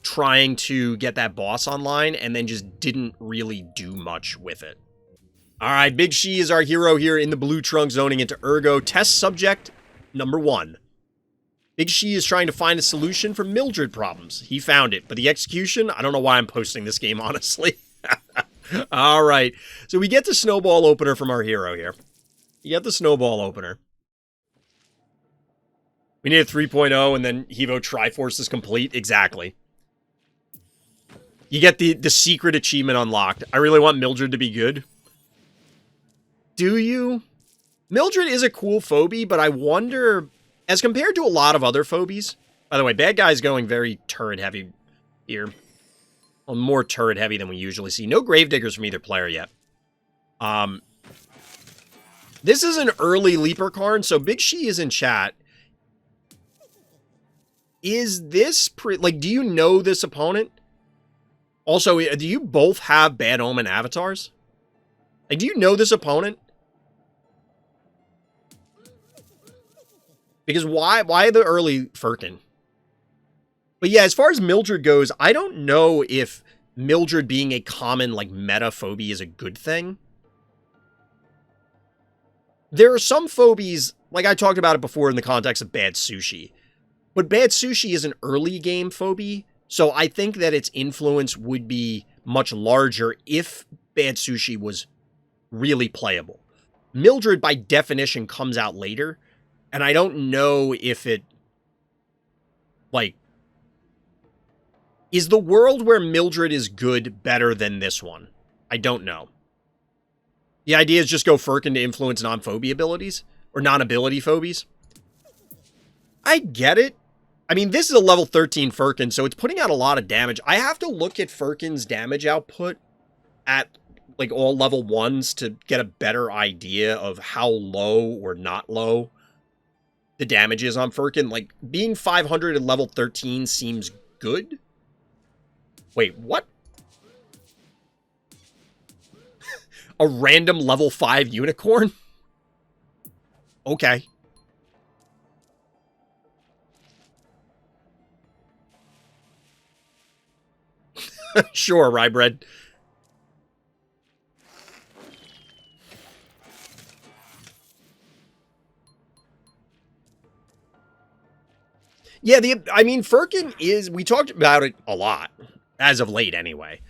trying to get that boss online, and then just didn't really do much with it. Alright, Big She is our hero here in the blue trunk, zoning into Urgo. Test subject number 1. Big She is trying to find a solution for Mildred problems. He found it, but the execution, I don't know why I'm posting this game, honestly. Alright, so we get the snowball opener from our hero here. You get the snowball opener. We need a 3.0 and then Hevo Triforce is complete. Exactly. You get the secret achievement unlocked. I really want Mildred to be good. Do you? Mildred is a cool phobie, but I wonder, as compared to a lot of other phobies, by the way, Bad Guy's going very turret heavy here. Well, more turret heavy than we usually see. No Gravediggers from either player yet. This is an early Leaper Karn, so Big She is in chat. Is this, like, do you know this opponent? Also, do you both have Bad Omen avatars? Like, do you know this opponent? Because why the early Firkin? But yeah, as far as Mildred goes, I don't know if Mildred being a common, like, meta phobie is a good thing. There are some phobies, like I talked about it before in the context of Bad Sushi. But Bad Sushi is an early game phobie, so I think that its influence would be much larger if Bad Sushi was really playable. Mildred, by definition, comes out later, and I don't know if it, like, is the world where Mildred is good better than this one? I don't know. The idea is just go Firkin to influence non-phobia abilities, or non-ability phobies. I get it. I mean, this is a level 13 Firkin, so it's putting out a lot of damage. I have to look at Firkin's damage output at, like, all level 1s to get a better idea of how low or not low the damage is on Firkin. Like, being 500 at level 13 seems good. Wait, what? A random level 5 unicorn? Okay. Sure, Rybread. Yeah, I mean, Firkin is, we talked about it a lot, as of late anyway.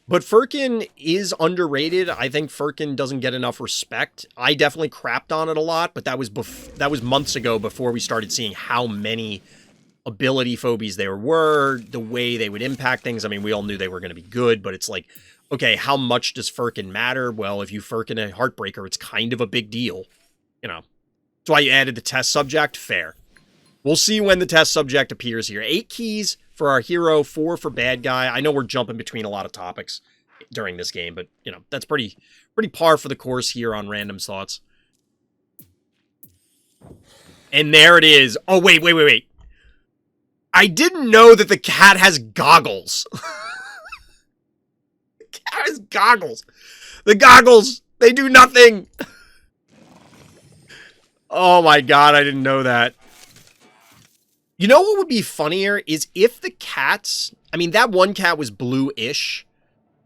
But Firkin is underrated. I think Firkin doesn't get enough respect. I definitely crapped on it a lot, but that was months ago before we started seeing how many ability phobies there were, the way they would impact things. I mean, we all knew they were going to be good, but it's like, Okay, how much does Firkin matter? Well, if you Firkin a Heartbreaker, it's kind of a big deal. You know. That's why you added the test subject. Fair. We'll see when the test subject appears here. 8 keys for our hero, 4 for bad guy. I know we're jumping between a lot of topics during this game, but, you know, that's pretty par for the course here on Random Thoughts. And there it is. Oh, wait. I didn't know that the cat has goggles. The cat has goggles. The goggles, they do nothing. Oh my god, I didn't know that. You know what would be funnier is if the cats... I mean, that one cat was blue-ish,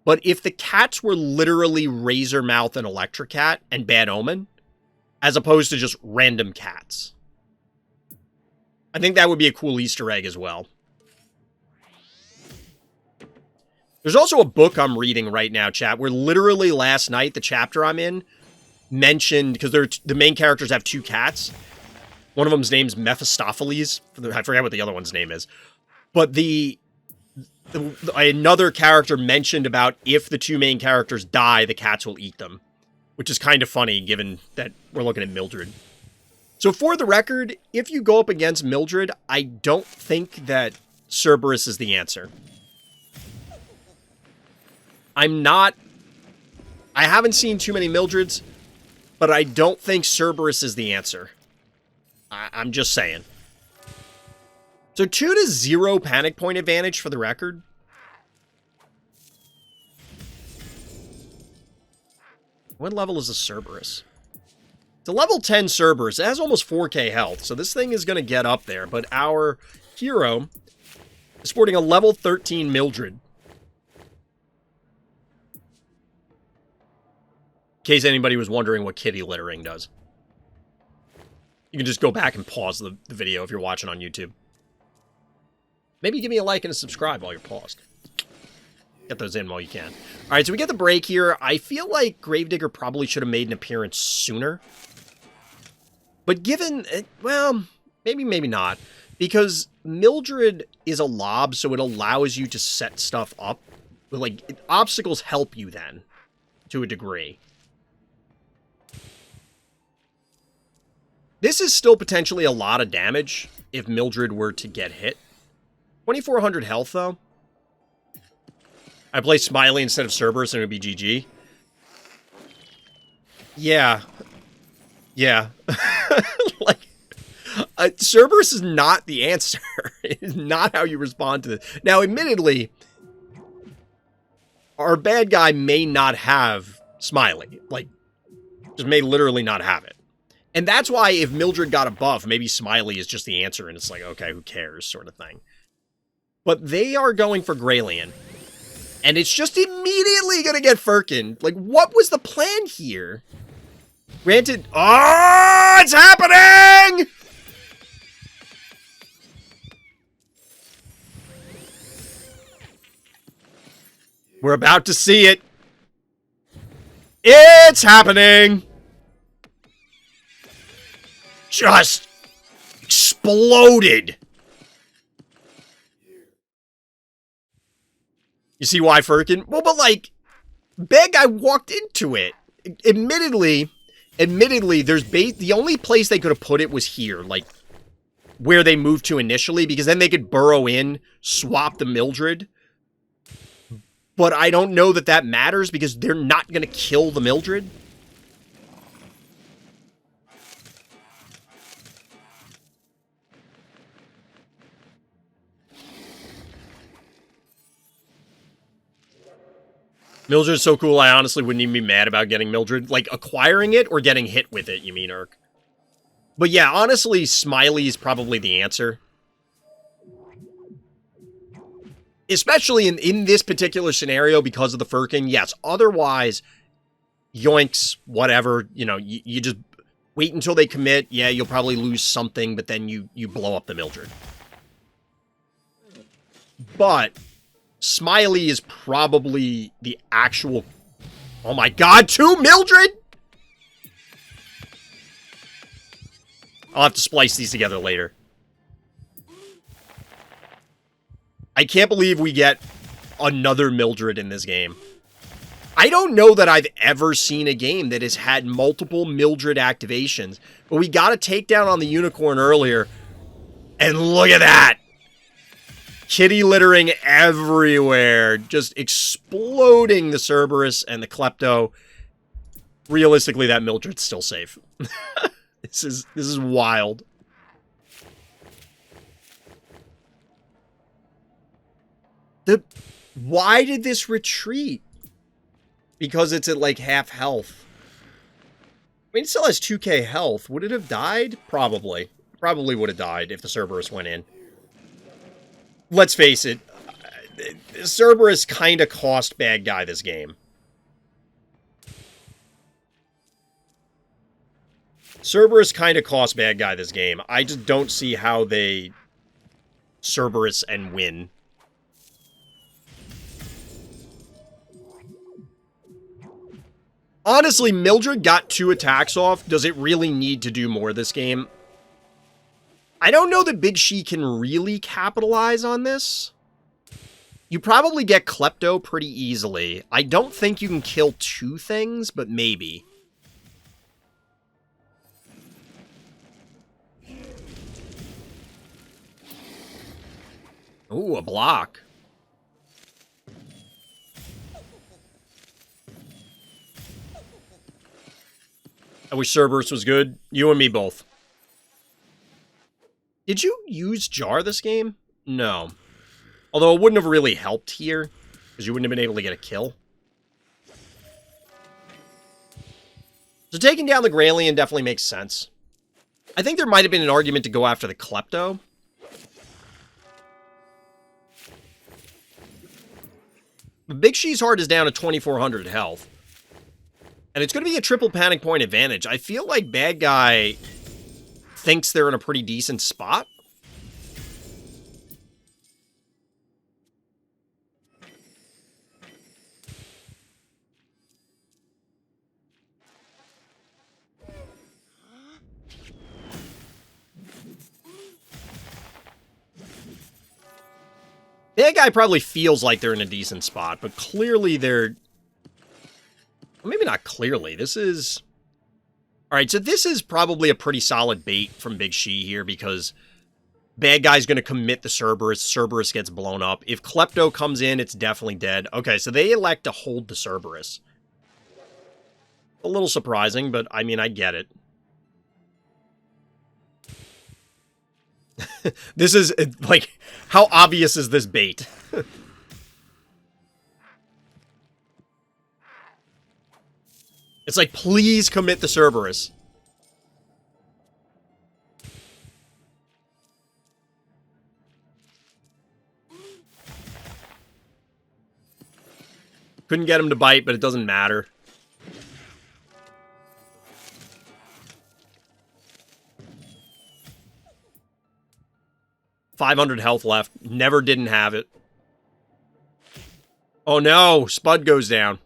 but if the cats were literally Razormouth and Electrocat and Bad Omen, as opposed to just random cats. I think that would be a cool Easter egg as well. There's also a book I'm reading right now, chat, where literally last night, the chapter I'm in, mentioned, because the main characters have 2 cats. One of them's name's Mephistopheles. I forget what the other one's name is. But another character mentioned about if the 2 main characters die, the cats will eat them. Which is kind of funny, given that we're looking at Mildred. So for the record, if you go up against Mildred, I don't think that Cerberus is the answer. I haven't seen too many Mildreds, but I don't think Cerberus is the answer. I'm just saying. So 2-0 panic point advantage for the record. What level is a Cerberus? It's a level 10 Cerberus. It has almost 4k health, so this thing is going to get up there. But our hero is sporting a level 13 Mildred. In case anybody was wondering what kitty littering does. You can just go back and pause the video if you're watching on YouTube. Maybe give me a like and a subscribe while you're paused. Get those in while you can. All right, so we get the break here. I feel like Gravedigger probably should have made an appearance sooner. But given, well, maybe not. Because Mildred is a lob, so it allows you to set stuff up. But, like, obstacles help you then, to a degree. This is still potentially a lot of damage if Mildred were to get hit. 2,400 health, though. I play Smiley instead of Cerberus, and it would be GG. Yeah. Like, Cerberus is not the answer. It is not how you respond to this. Now, admittedly, our bad guy may not have Smiley. Like, just may literally not have it. And that's why if Mildred got a buff, maybe Smiley is just the answer, and it's like, okay, who cares, sort of thing. But they are going for Graylien. And it's just immediately going to get Firkin. Like, what was the plan here? Granted... Oh, it's happening! We're about to see it. It's happening! Just exploded. You see why Firkin? Well, but like, bad guy walked into it. Admittedly, there's the only place they could have put it was here, like where they moved to initially, because then they could burrow in, swap the Mildred. But I don't know that that matters because they're not going to kill the Mildred. Mildred's so cool, I honestly wouldn't even be mad about getting Mildred. Like, acquiring it or getting hit with it, you mean, Urk? But yeah, honestly, Smiley is probably the answer. Especially in this particular scenario because of the Firkin. Yes, otherwise, yoinks, whatever. You know, you just wait until they commit. Yeah, you'll probably lose something, but then you blow up the Mildred. But... Smiley is probably the actual... Oh my god, 2 Mildred?! I'll have to splice these together later. I can't believe we get another Mildred in this game. I don't know that I've ever seen a game that has had multiple Mildred activations, but we got a takedown on the Unicorn earlier, and look at that! Kitty littering everywhere, just exploding the Cerberus and the Klepto. Realistically, that Mildred's still safe. This is wild. Why did this retreat? Because it's at like half health. I mean, it still has 2k health. Would it have died? Probably. Probably would have died if the Cerberus went in. Let's face it. Cerberus kind of cost bad guy this game. Cerberus kind of cost bad guy this game. I just don't see how they Cerberus and win. Honestly, Mildred got 2 attacks off. Does it really need to do more this game? I don't know that Big She can really capitalize on this. You probably get Klepto pretty easily. I don't think you can kill 2 things, but maybe. Ooh, a block. I wish Cerberus was good. You and me both. Did you use Jar this game? No. Although it wouldn't have really helped here, because you wouldn't have been able to get a kill. So taking down the Grailian definitely makes sense. I think there might have been an argument to go after the Klepto. But Big She's Heart is down to 2,400 health. And it's going to be a triple panic point advantage. I feel like bad guy thinks they're in a pretty decent spot. Bad guy probably feels like they're in a decent spot, but clearly they're... Maybe not clearly. This is... Alright, so this is probably a pretty solid bait from Big She here, because bad guy's going to commit the Cerberus. Cerberus gets blown up. If Klepto comes in, it's definitely dead. Okay, so they elect to hold the Cerberus. A little surprising, but I mean, I get it. This is, like, how obvious is this bait? It's like, please commit the Cerberus. Couldn't get him to bite, but it doesn't matter. $500 health left. Never didn't have it. Oh no, Spud goes down.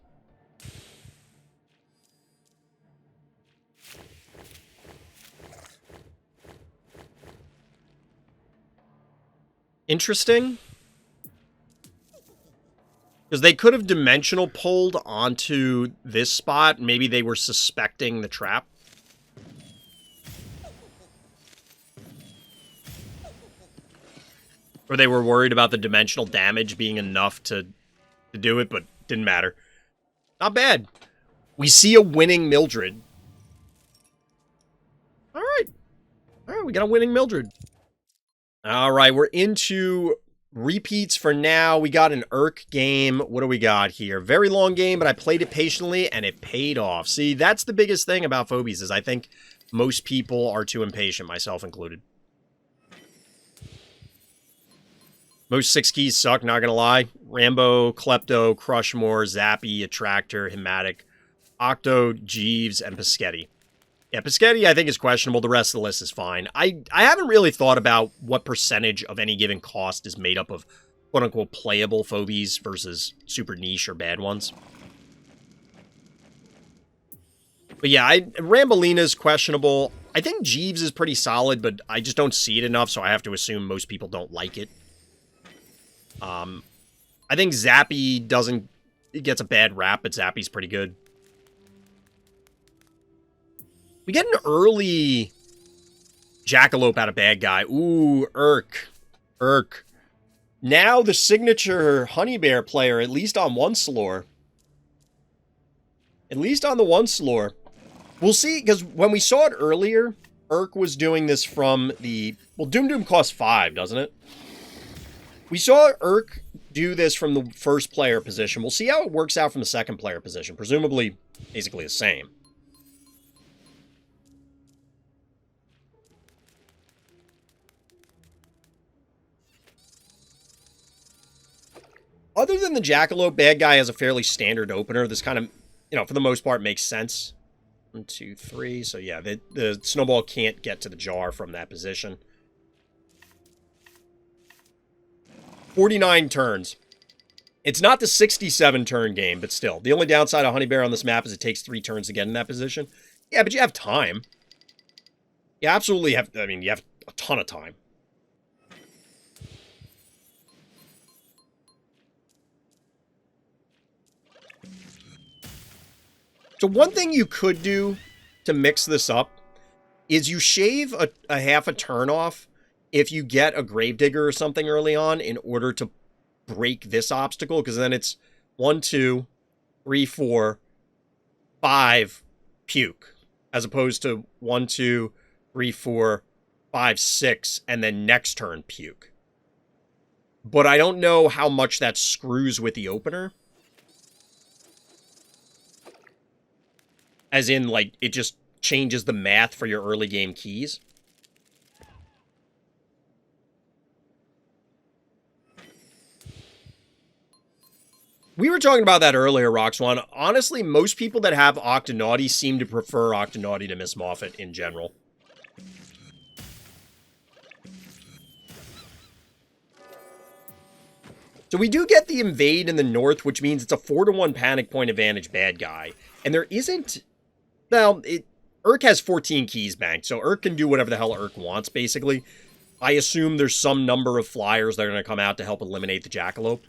Interesting. Because they could have dimensional pulled onto this spot. Maybe they were suspecting the trap. Or they were worried about the dimensional damage being enough to do it, but didn't matter. Not bad. We see a winning Mildred. Alright. Alright, we got a winning Mildred. Alright, we're into repeats for now. We got an Urk game. What do we got here? Very long game, but I played it patiently, and it paid off. See, that's the biggest thing about Phobies, is I think most people are too impatient, myself included. Most 6 keys suck, not gonna lie. Rambo, Klepto, Crushmore, Zappy, Attractor, Hematic, Octo, Jeeves, and Peschetti. Yeah, Peschetti I think is questionable. The rest of the list is fine. I haven't really thought about what percentage of any given cost is made up of quote-unquote playable Phobies versus super niche or bad ones. But yeah, Rambolina's questionable. I think Jeeves is pretty solid, but I just don't see it enough, so I have to assume most people don't like it. I think Zappy doesn't gets a bad rap, but Zappy's pretty good. We get an early Jackalope out of bad guy. Ooh, Urk. Now the signature Honey Bear player, at least on one sloor. At least on the one sloor. We'll see, because when we saw it earlier, Urk was doing this from the... Well, Doom costs 5, doesn't it? We saw Urk do this from the first player position. We'll see how it works out from the second player position. Presumably, basically the same. Other than the Jackalope, bad guy has a fairly standard opener. This kind of, you know, for the most part, makes sense. 1, 2, 3. So yeah, the snowball can't get to the jar from that position. 49 turns. It's not the 67 turn game, but still. The only downside of Honey Bear on this map is it takes 3 turns to get in that position. Yeah, but you have time. You absolutely have, I mean, you have a ton of time. So one thing you could do to mix this up is you shave a half a turn off if you get a Gravedigger or something early on in order to break this obstacle, because then it's 1, 2, 3, 4, 5, puke, as opposed to 1, 2, 3, 4, 5, 6, and then next turn puke. But I don't know how much that screws with the opener. As in, like, it just changes the math for your early game keys. We were talking about that earlier, Roxwan. Honestly, most people that have Octonaughty seem to prefer Octonaughty to Miss Moffat in general. So we do get the invade in the north, which means it's a 4-to-1 panic point advantage bad guy. And there isn't... Well, Urk has 14 keys banked, so Urk can do whatever the hell Urk wants, basically. I assume there's some number of flyers that are going to come out to help eliminate the Jackalope.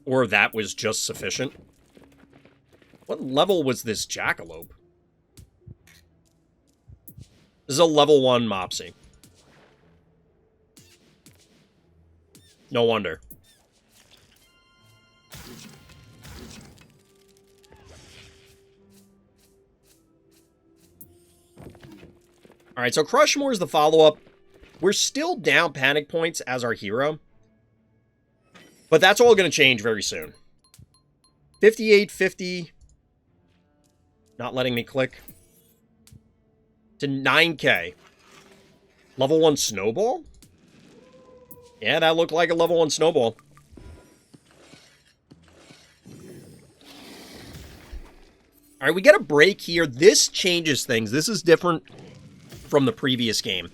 Or that was just sufficient. What level was this Jackalope? This is a level 1 Mopsy. No wonder. Alright, so Crushmore is the follow-up. We're still down panic points as our hero. But that's all going to change very soon. 58, 50. Not letting me click. To 9k. Level 1 Snowball? Yeah, that looked like a level 1 Snowball. Alright, we get a break here. This changes things. This is different from the previous game,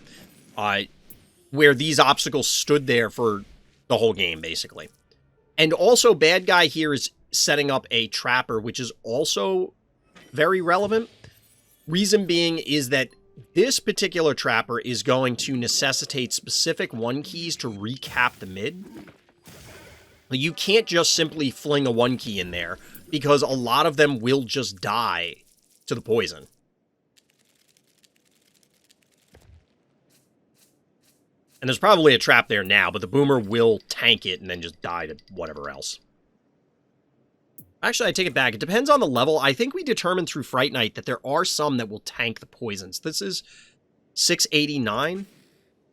where these obstacles stood there for the whole game, basically. And also, bad guy here is setting up a trapper, which is also very relevant. Reason being is that this particular trapper is going to necessitate specific 1 keys to recap the mid. You can't just simply fling a 1 key in there, because a lot of them will just die to the poison. And there's probably a trap there now, but the Boomer will tank it and then just die to whatever else. Actually, I take it back. It depends on the level. I think we determined through Fright Night that there are some that will tank the poisons. This is 689.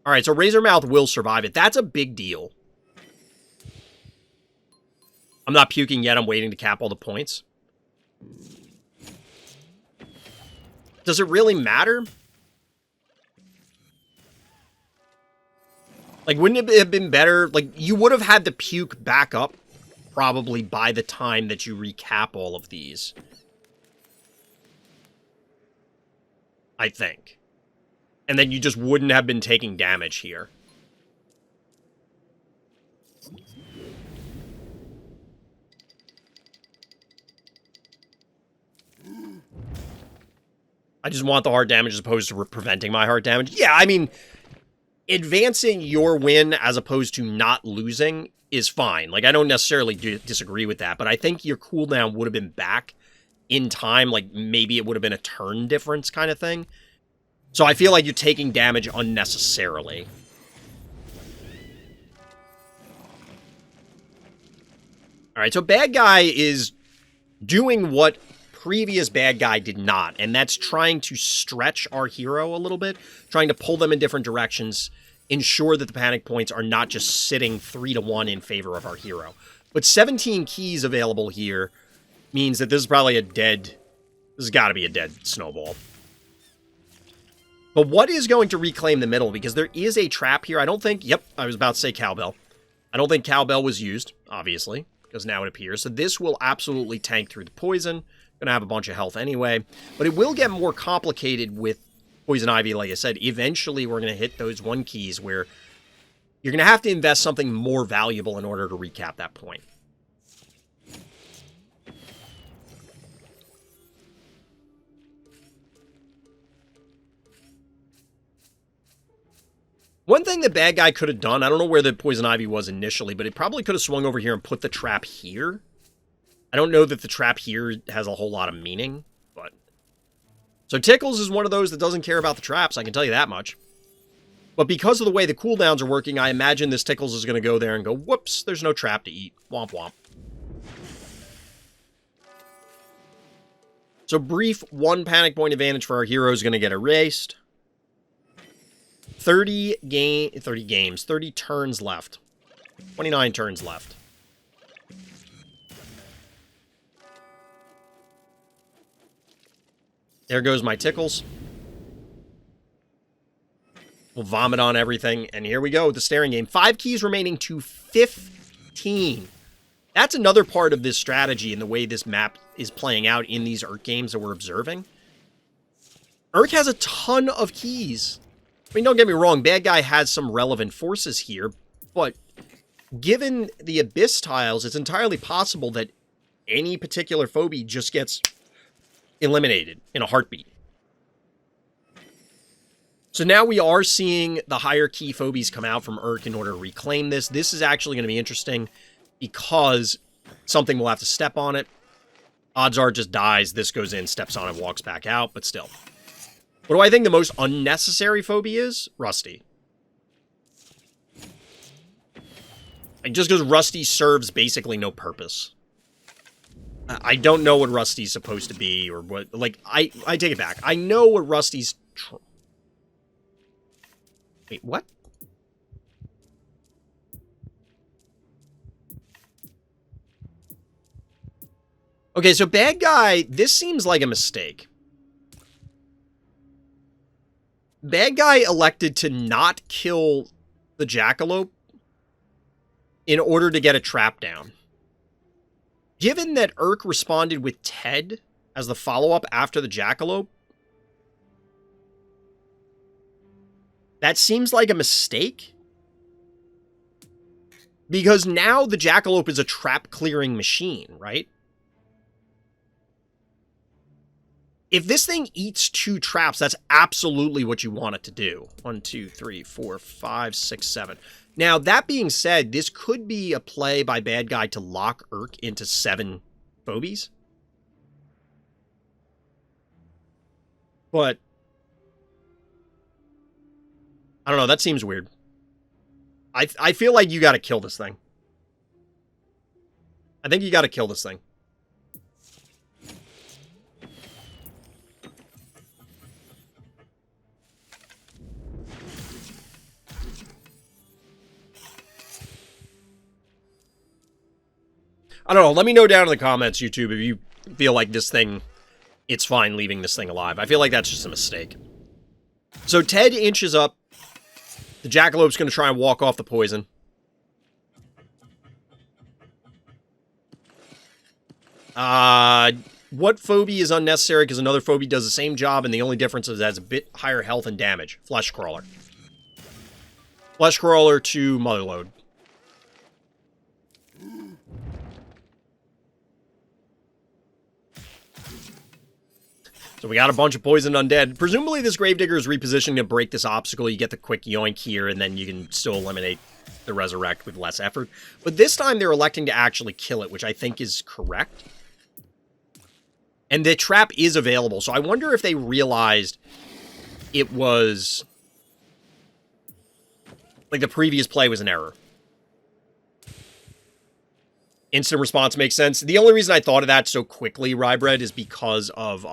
All right, so Razormouth will survive it. That's a big deal. I'm not puking yet. I'm waiting to cap all the points. Does it really matter? Like, wouldn't it have been better? Like, you would have had the puke back up probably by the time that you recap all of these. I think. And then you just wouldn't have been taking damage here. I just want the heart damage as opposed to preventing my heart damage. Yeah, I mean, advancing your win as opposed to not losing is fine. Like, I don't necessarily disagree with that, but I think your cooldown would have been back in time. Like, maybe it would have been a turn difference kind of thing. So I feel like you're taking damage unnecessarily. All right, so bad guy is doing what previous bad guy did not, and that's trying to stretch our hero a little bit, trying to pull them in different directions, ensure that the panic points are not just sitting 3-1 in favor of our hero. But 17 keys available here means that this is probably a dead... This has got to be a dead snowball. But what is going to reclaim the middle? Because there is a trap here. I don't think... Yep, I was about to say cowbell. I don't think cowbell was used, obviously, because now it appears. So this will absolutely tank through the poison. Going to have a bunch of health anyway. But it will get more complicated with Poison Ivy, like I said. Eventually, we're going to hit those 1 keys where you're going to have to invest something more valuable in order to recap that point. One thing the bad guy could have done, I don't know where the Poison Ivy was initially, but it probably could have swung over here and put the trap here. I don't know that the trap here has a whole lot of meaning, but... So Tickles is one of those that doesn't care about the traps, I can tell you that much. But because of the way the cooldowns are working, I imagine this Tickles is going to go there and go, whoops, there's no trap to eat. Womp womp. So brief 1 panic point advantage for our hero is going to get erased. 30 turns left. 29 turns left. There goes my Tickles. We'll vomit on everything, and here we go, the staring game. 5 keys remaining to 15. That's another part of this strategy and the way this map is playing out in these Urk games that we're observing. Urk has a ton of keys. I mean, don't get me wrong, bad guy has some relevant forces here, but given the Abyss tiles, it's entirely possible that any particular phobie just gets eliminated in a heartbeat. So now we are seeing the higher key phobies come out from Urk in order to reclaim this. This is actually going to be interesting because something will have to step on it. Odds are it just dies, this goes in, steps on it, walks back out, but still. What do I think the most unnecessary phobia is? Rusty. And just because Rusty serves basically no purpose. I don't know what Rusty's supposed to be, or what, like, I take it back. I know what Rusty's... Wait, what? Okay, so bad guy, this seems like a mistake. Bad guy elected to not kill the jackalope in order to get a trap down. Given that Urk responded with Ted as the follow-up after the jackalope, that seems like a mistake. Because now the jackalope is a trap-clearing machine, right? If this thing eats 2 traps, that's absolutely what you want it to do. 1, 2, 3, 4, 5, 6, 7. Now, that being said, this could be a play by bad guy to lock Urk into 7 phobies. But I don't know, that seems weird. I feel like you gotta kill this thing. I think you gotta kill this thing. I don't know, let me know down in the comments, YouTube, if you feel like this thing, it's fine leaving this thing alive. I feel like that's just a mistake. So Ted inches up. The jackalope's going to try and walk off the poison. What phobie is unnecessary because another phobie does the same job and the only difference is it has a bit higher health and damage. Flesh Crawler. Flesh Crawler to Motherload. So we got a bunch of poisoned undead. Presumably this Gravedigger is repositioning to break this obstacle. You get the quick yoink here, and then you can still eliminate the resurrect with less effort. But this time they're electing to actually kill it, which I think is correct. And the trap is available, so I wonder if they realized it was... like the previous play was an error. Instant response makes sense. The only reason I thought of that so quickly, Rybread, is because of...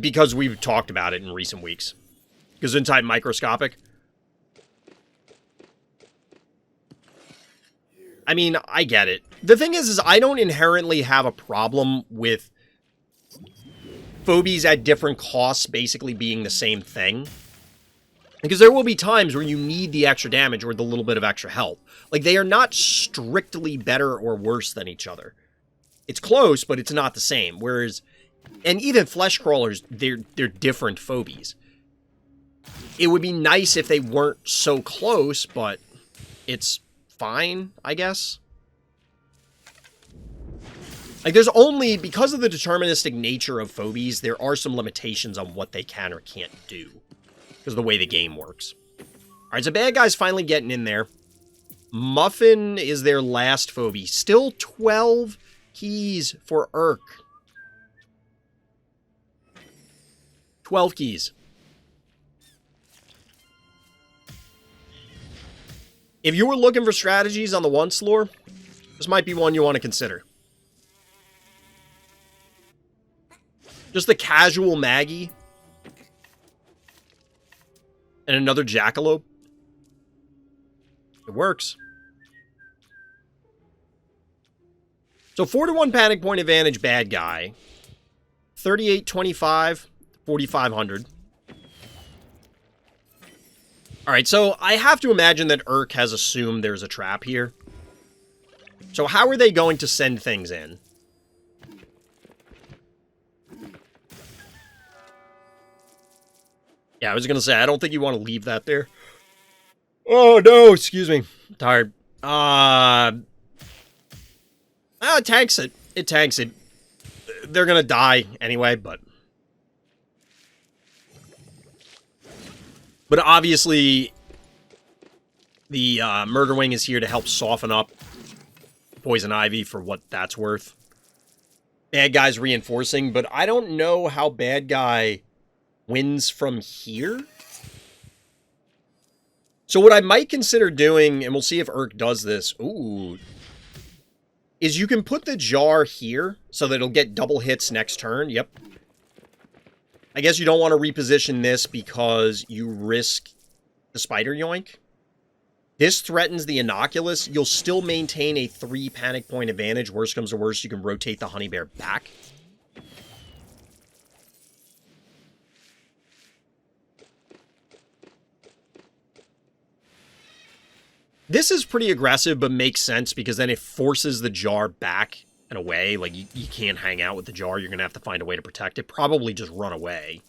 because we've talked about it in recent weeks. Gesundheit microscopic. I mean, I get it. The thing is I don't inherently have a problem with Phobies at different costs basically being the same thing. Because there will be times where you need the extra damage or the little bit of extra health. Like, they are not strictly better or worse than each other. It's close, but it's not the same. Whereas, and even flesh crawlers, they're different Phobies. It would be nice if they weren't so close, but it's fine, I guess. Like, there's only, because of the deterministic nature of Phobies, there are some limitations on what they can or can't do. Because of the way the game works. Alright, so bad guy's finally getting in there. Muffin is their last Phobie. Still 12 keys for Urk. 12 keys. If you were looking for strategies on the once lore, this might be one you want to consider. Just the casual Maggie. And another Jackalope. It works. So 4-1 panic point advantage, bad guy. 38-25, 4,500. Alright, so I have to imagine that Urk has assumed there's a trap here. So how are they going to send things in? Yeah, I was going to say, I don't think you want to leave that there. Oh, no, excuse me. I'm tired. It tanks it. It tanks it. They're going to die anyway, but... But obviously, the Murder Wing is here to help soften up Poison Ivy for what that's worth. Bad guy's reinforcing, but I don't know how bad guy wins from here. So what I might consider doing, and we'll see if Urk does this, ooh, is you can put the jar here so that it'll get double hits next turn. Yep. I guess you don't want to reposition this because you risk the spider yoink. This threatens the innocuous. You'll still maintain a 3 panic point advantage. Worst comes to worst, you can rotate the honey bear back. This is pretty aggressive, but makes sense because then it forces the jar back and away. Like, you can't hang out with the jar. You're going to have to find a way to protect it. Probably just run away.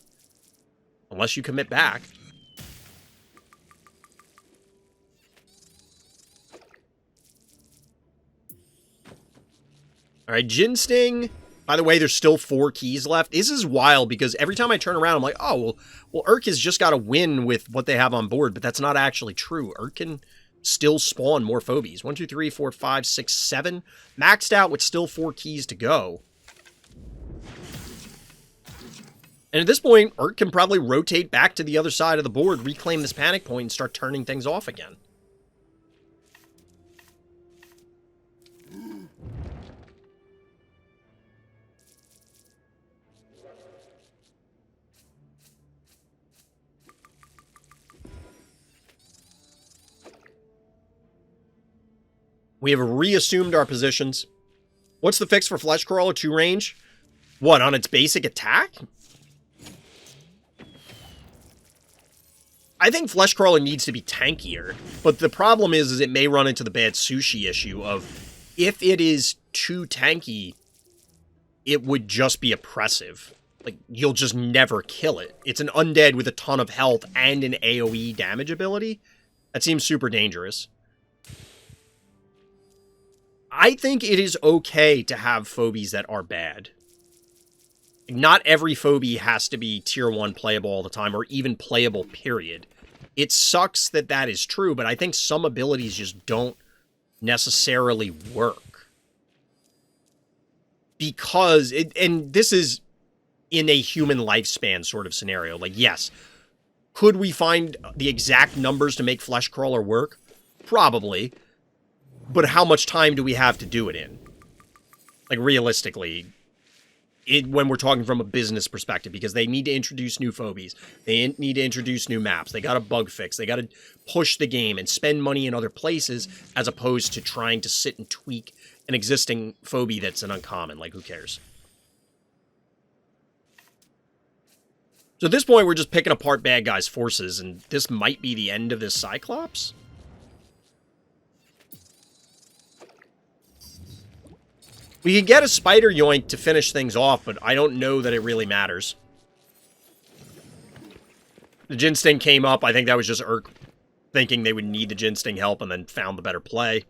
Unless you commit back. Alright, Gin Sting. By the way, there's still 4 keys left. This is wild because every time I turn around, I'm like, oh, well Urk has just got to win with what they have on board, but that's not actually true. Urk can still spawn more Phobies. 1, 2, 3, 4, 5, 6, 7. Maxed out with still 4 keys to go. And at this point, Urk can probably rotate back to the other side of the board, reclaim this panic point, and start turning things off again. We have reassumed our positions. What's the fix for Flesh Crawler 2 range? What, on its basic attack? I think Flesh Crawler needs to be tankier, but the problem is it may run into the bad sushi issue of if it is too tanky, it would just be oppressive. Like, you'll just never kill it. It's an undead with a ton of health and an AoE damage ability. That seems super dangerous. I think it is okay to have Phobies that are bad. Not every phobie has to be tier 1 playable all the time, or even playable, period. It sucks that that is true, but I think some abilities just don't necessarily work. Because, and this is in a human lifespan sort of scenario. Like, yes, could we find the exact numbers to make Fleshcrawler work? Probably. But how much time do we have to do it in? Like, realistically, when we're talking from a business perspective, because they need to introduce new phobies. They need to introduce new maps. They got to bug fix. They got to push the game and spend money in other places, as opposed to trying to sit and tweak an existing phobie that's an uncommon. Like, who cares? So at this point, we're just picking apart bad guys' forces, and this might be the end of this Cyclops? We can get a Spider Yoink to finish things off, but I don't know that it really matters. The Jin Sting came up. I think that was just Urk thinking they would need the Jin Sting help and then found the better play.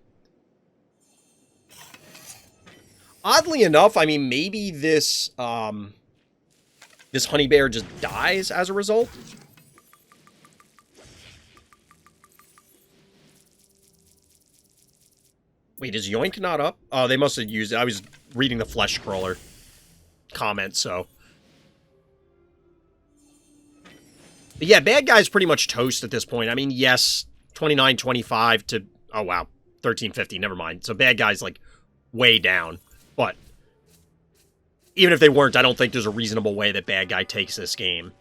Oddly enough, I mean, maybe this, this Honey Bear just dies as a result. Wait, is Yoink not up? Oh, they must have used it. I was reading the Fleshcrawler comment, so. But yeah, bad guy's pretty much toast at this point. I mean, yes, 29-25 to, oh wow, 13-50, never mind. So bad guy's like way down. But even if they weren't, I don't think there's a reasonable way that bad guy takes this game.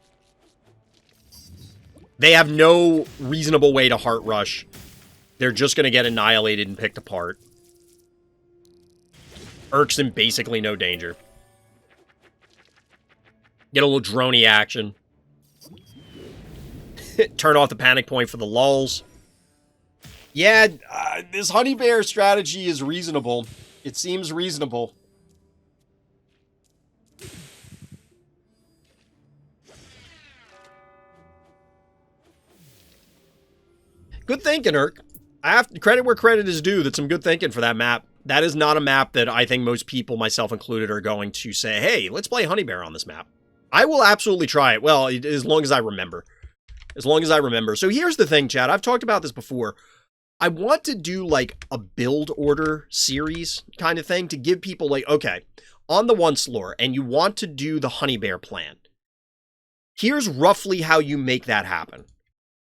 They have no reasonable way to Heart Rush. They're just going to get annihilated and picked apart. Urk's in basically no danger. Get a little droney action. Turn off the panic point for the lulls. Yeah, this Honey Bear strategy is reasonable. It seems reasonable. Good thinking, Urk. I have to credit where credit is due. That's some good thinking for that map. That is not a map that I think most people, myself included, are going to say, hey, let's play Honey Bear on this map. I will absolutely try it. Well, as long as I remember. As long as I remember. So here's the thing, chat. I've talked about this before. I want to do like a build order series kind of thing to give people like, okay, on the once lore, and you want to do the Honey Bear plan. Here's roughly how you make that happen.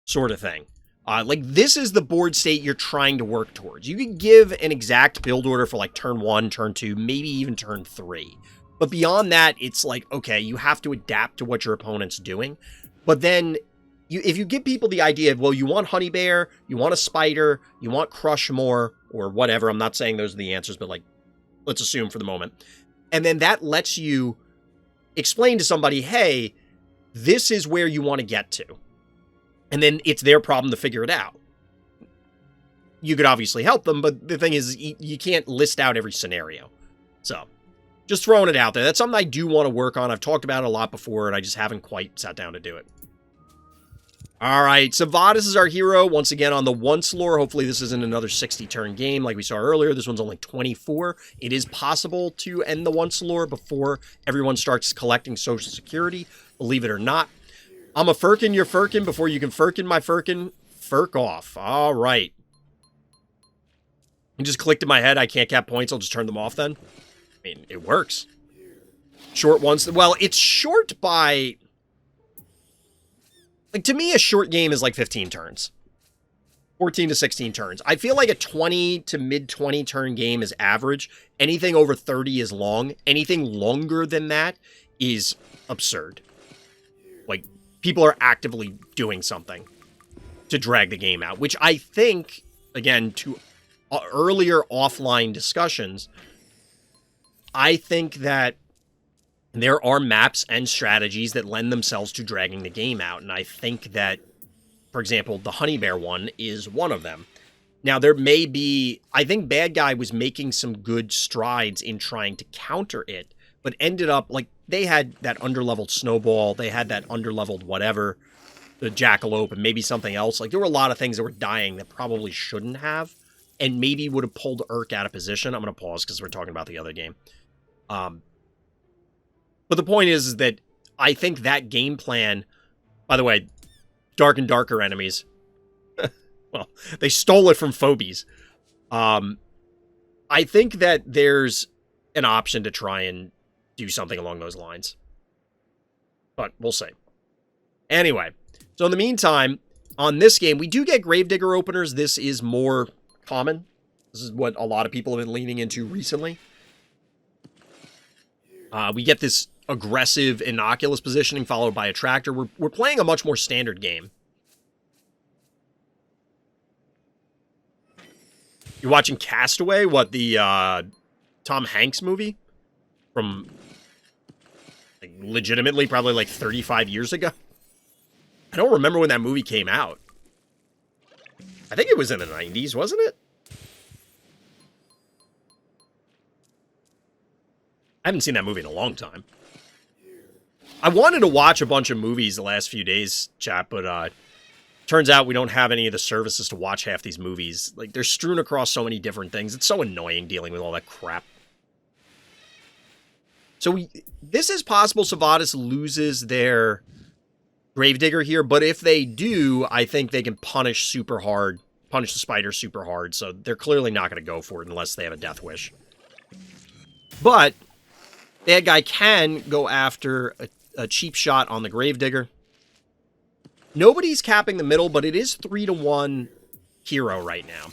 Sort of thing. Like, this is the board state you're trying to work towards. You can give an exact build order for, like, turn 1, turn 2, maybe even turn 3. But beyond that, it's like, okay, you have to adapt to what your opponent's doing. But then, if you give people the idea of, well, you want Honey Bear, you want a Spider, you want Crush more, or whatever. I'm not saying those are the answers, but, like, let's assume for the moment. And then that lets you explain to somebody, hey, this is where you want to get to. And then it's their problem to figure it out. You could obviously help them, but the thing is, you can't list out every scenario. So, just throwing it out there. That's something I do want to work on. I've talked about it a lot before, and I just haven't quite sat down to do it. Alright, Sivadas is our hero, once again on the once lore. Hopefully this isn't another 60-turn game like we saw earlier. This one's only 24. It is possible to end the once lore before everyone starts collecting Social Security, believe it or not. I'm a Firkin, you're Firkin, before you can Firkin my Firkin. Firk off. All right. You just clicked in my head, I can't cap points, I'll just turn them off then. I mean, it works. Short ones. Well, it's short by... Like, to me, a short game is like 15 turns. 14 to 16 turns. I feel like a 20 to mid-20 turn game is average. Anything over 30 is long. Anything longer than that is absurd. Like, people are actively doing something to drag the game out, which I think, again, to earlier offline discussions, I think that there are maps and strategies that lend themselves to dragging the game out, and I think that, for example, the Honey Bear one is one of them. Now, there may be... I think Bad Guy was making some good strides in trying to counter it, but ended up, like, they had that underleveled Snowball, they had that underleveled whatever, the Jackalope, and maybe something else. Like, there were a lot of things that were dying that probably shouldn't have, and maybe would have pulled Urk out of position. I'm going to pause because we're talking about the other game. But the point is that I think that game plan, by the way, Dark and Darker enemies, well, they stole it from Phobies. I think that there's an option to try and do something along those lines. But we'll see. Anyway, so in the meantime, on this game, we do get Gravedigger openers. This is more common. This is what a lot of people have been leaning into recently. We get this aggressive innocuous positioning followed by a tractor. We're playing a much more standard game. You're watching Castaway, what, the Tom Hanks movie? From, like, legitimately probably like 35 years ago? I don't remember when that movie came out. I think it was in the 90s, wasn't it? I haven't seen that movie in a long time. I wanted to watch a bunch of movies the last few days, chat, but turns out we don't have any of the services to watch half these movies. Like, they're strewn across so many different things. It's so annoying dealing with all that crap. So this is possible Sivadas loses their Gravedigger here, but if they do, I think they can punish super hard, punish the spider super hard, so they're clearly not going to go for it unless they have a Death Wish. But bad guy can go after a cheap shot on the Gravedigger. Nobody's capping the middle, but it is 3-1 hero right now.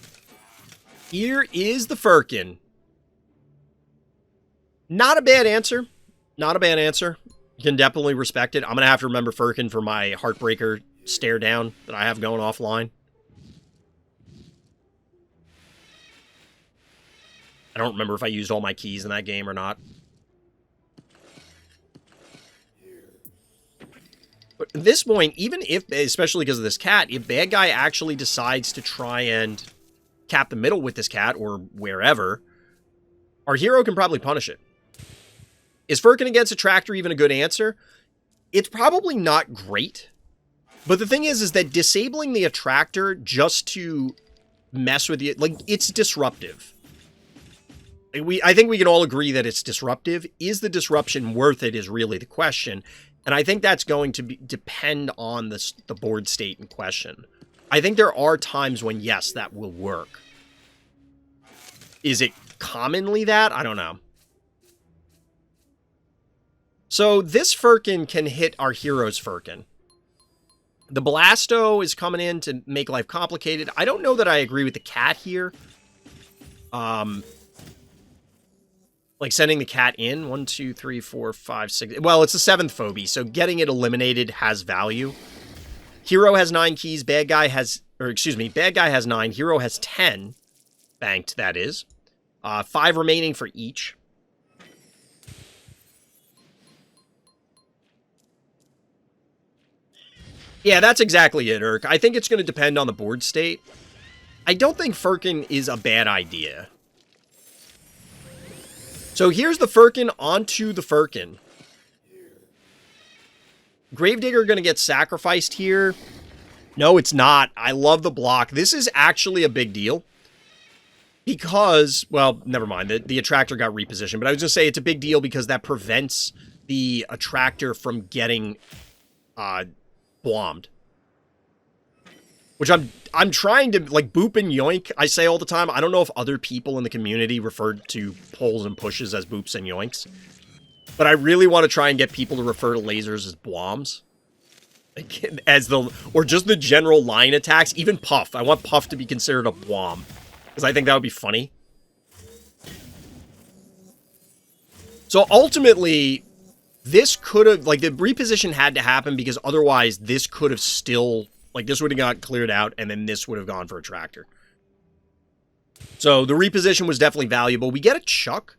Here is the Firkin. Not a bad answer. Not a bad answer. You can definitely respect it. I'm going to have to remember Firkin for my Heartbreaker stare down that I have going offline. I don't remember if I used all my keys in that game or not. But at this point, even if, especially because of this cat, if bad guy actually decides to try and cap the middle with this cat or wherever, our hero can probably punish it. Is Firkin against a tractor even a good answer? It's probably not great. But the thing is that disabling the attractor just to mess with you, like, it's disruptive. I think we can all agree that it's disruptive. Is the disruption worth it is really the question. And I think that's going to depend on the board state in question. I think there are times when, yes, that will work. Is it commonly that? I don't know. So this Firkin can hit our hero's Firkin. The Blasto is coming in to make life complicated. I don't know that I agree with the cat here. Like sending the cat in. 1, 2, 3, 4, 5, 6. Well, it's the 7th phobie, so getting it eliminated has value. Hero has 9 keys. Bad guy has, bad guy has 9. Hero has 10. Banked, that is. 5 remaining for each. Yeah, that's exactly it, Urk. I think it's going to depend on the board state. I don't think Firkin is a bad idea. So here's the Firkin onto the Firkin. Gravedigger going to get sacrificed here. No, it's not. I love the block. This is actually a big deal. Because, well, never mind. The attractor got repositioned. But I was going to say it's a big deal because that prevents the attractor from getting blommed. Which I'm trying to, like, boop and yoink, I say all the time. I don't know if other people in the community referred to pulls and pushes as boops and yoinks. But I really want to try and get people to refer to lasers as bloms. Like, or just the general line attacks. Even Puff. I want Puff to be considered a blom. Because I think that would be funny. So ultimately, this could have, like, the reposition had to happen because otherwise this could have still, like, this would have got cleared out and then this would have gone for a tractor. So the reposition was definitely valuable. We get a Chuck,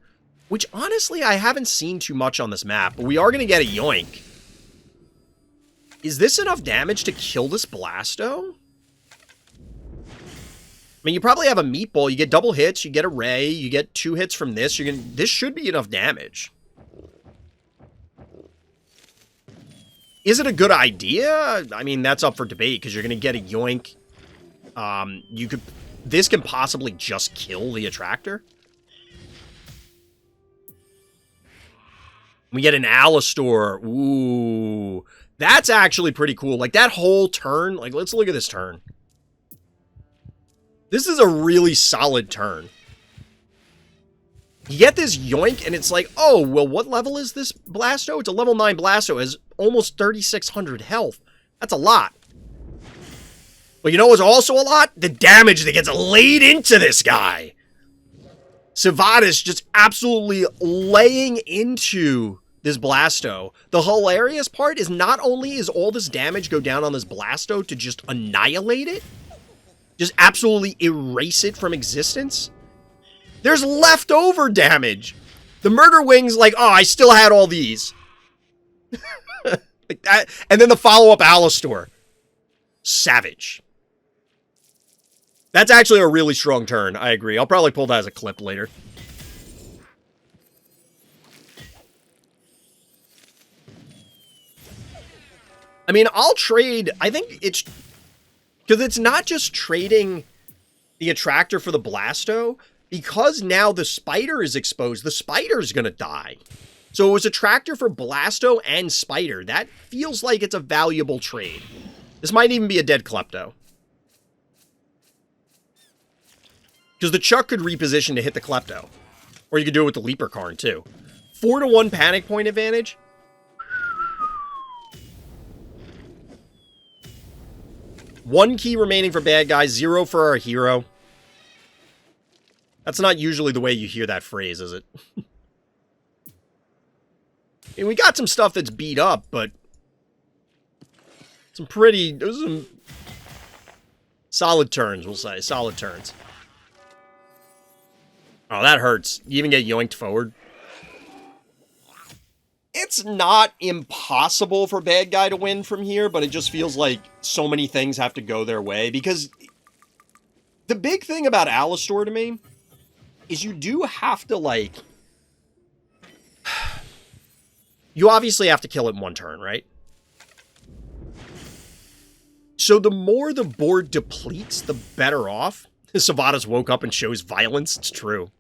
which honestly I haven't seen too much on this map, but we are going to get a Yoink. Is this enough damage to kill this Blasto? I mean, you probably have a Meatball. You get double hits, you get a Ray, you get 2 hits from this. This should be enough damage. Is it a good idea? I mean, that's up for debate because you're going to get a Yoink. This can possibly just kill the attractor. We get an Alistor. Ooh. That's actually pretty cool. Like, that whole turn. Like, let's look at this turn. This is a really solid turn. You get this Yoink, and it's like, oh, well, what level is this Blasto? It's a level 9 Blasto. It has almost 3,600 health. That's a lot. But you know what's also a lot? The damage that gets laid into this guy. Sivadas just absolutely laying into this Blasto. The hilarious part is not only is all this damage go down on this Blasto to just annihilate it, just absolutely erase it from existence, there's leftover damage. The Murder Wing's like, oh, I still had all these. Like that. And then the follow-up Alistor. Savage. That's actually a really strong turn. I agree. I'll probably pull that as a clip later. I mean, I'll trade... I think it's... Because it's not just trading the Attractor for the Blasto. Because now the Spider is exposed, the Spider's going to die. So it was Attractor for Blasto and Spider. That feels like it's a valuable trade. This might even be a dead Klepto. Because the Chuck could reposition to hit the Klepto. Or you could do it with the Leaper Karn, too. 4-1 Panic Point advantage. One key remaining for bad guys, 0 for our hero. That's not usually the way you hear that phrase, is it? And we got some stuff that's beat up, but... Those are some solid turns, we'll say. Solid turns. Oh, that hurts. You even get yoinked forward. It's not impossible for bad guy to win from here, but it just feels like so many things have to go their way. Because the big thing about Alistor to me is you do have to, like... You obviously have to kill it in one turn, right? So the more the board depletes, the better off. Sivadas woke up and shows violence. It's true.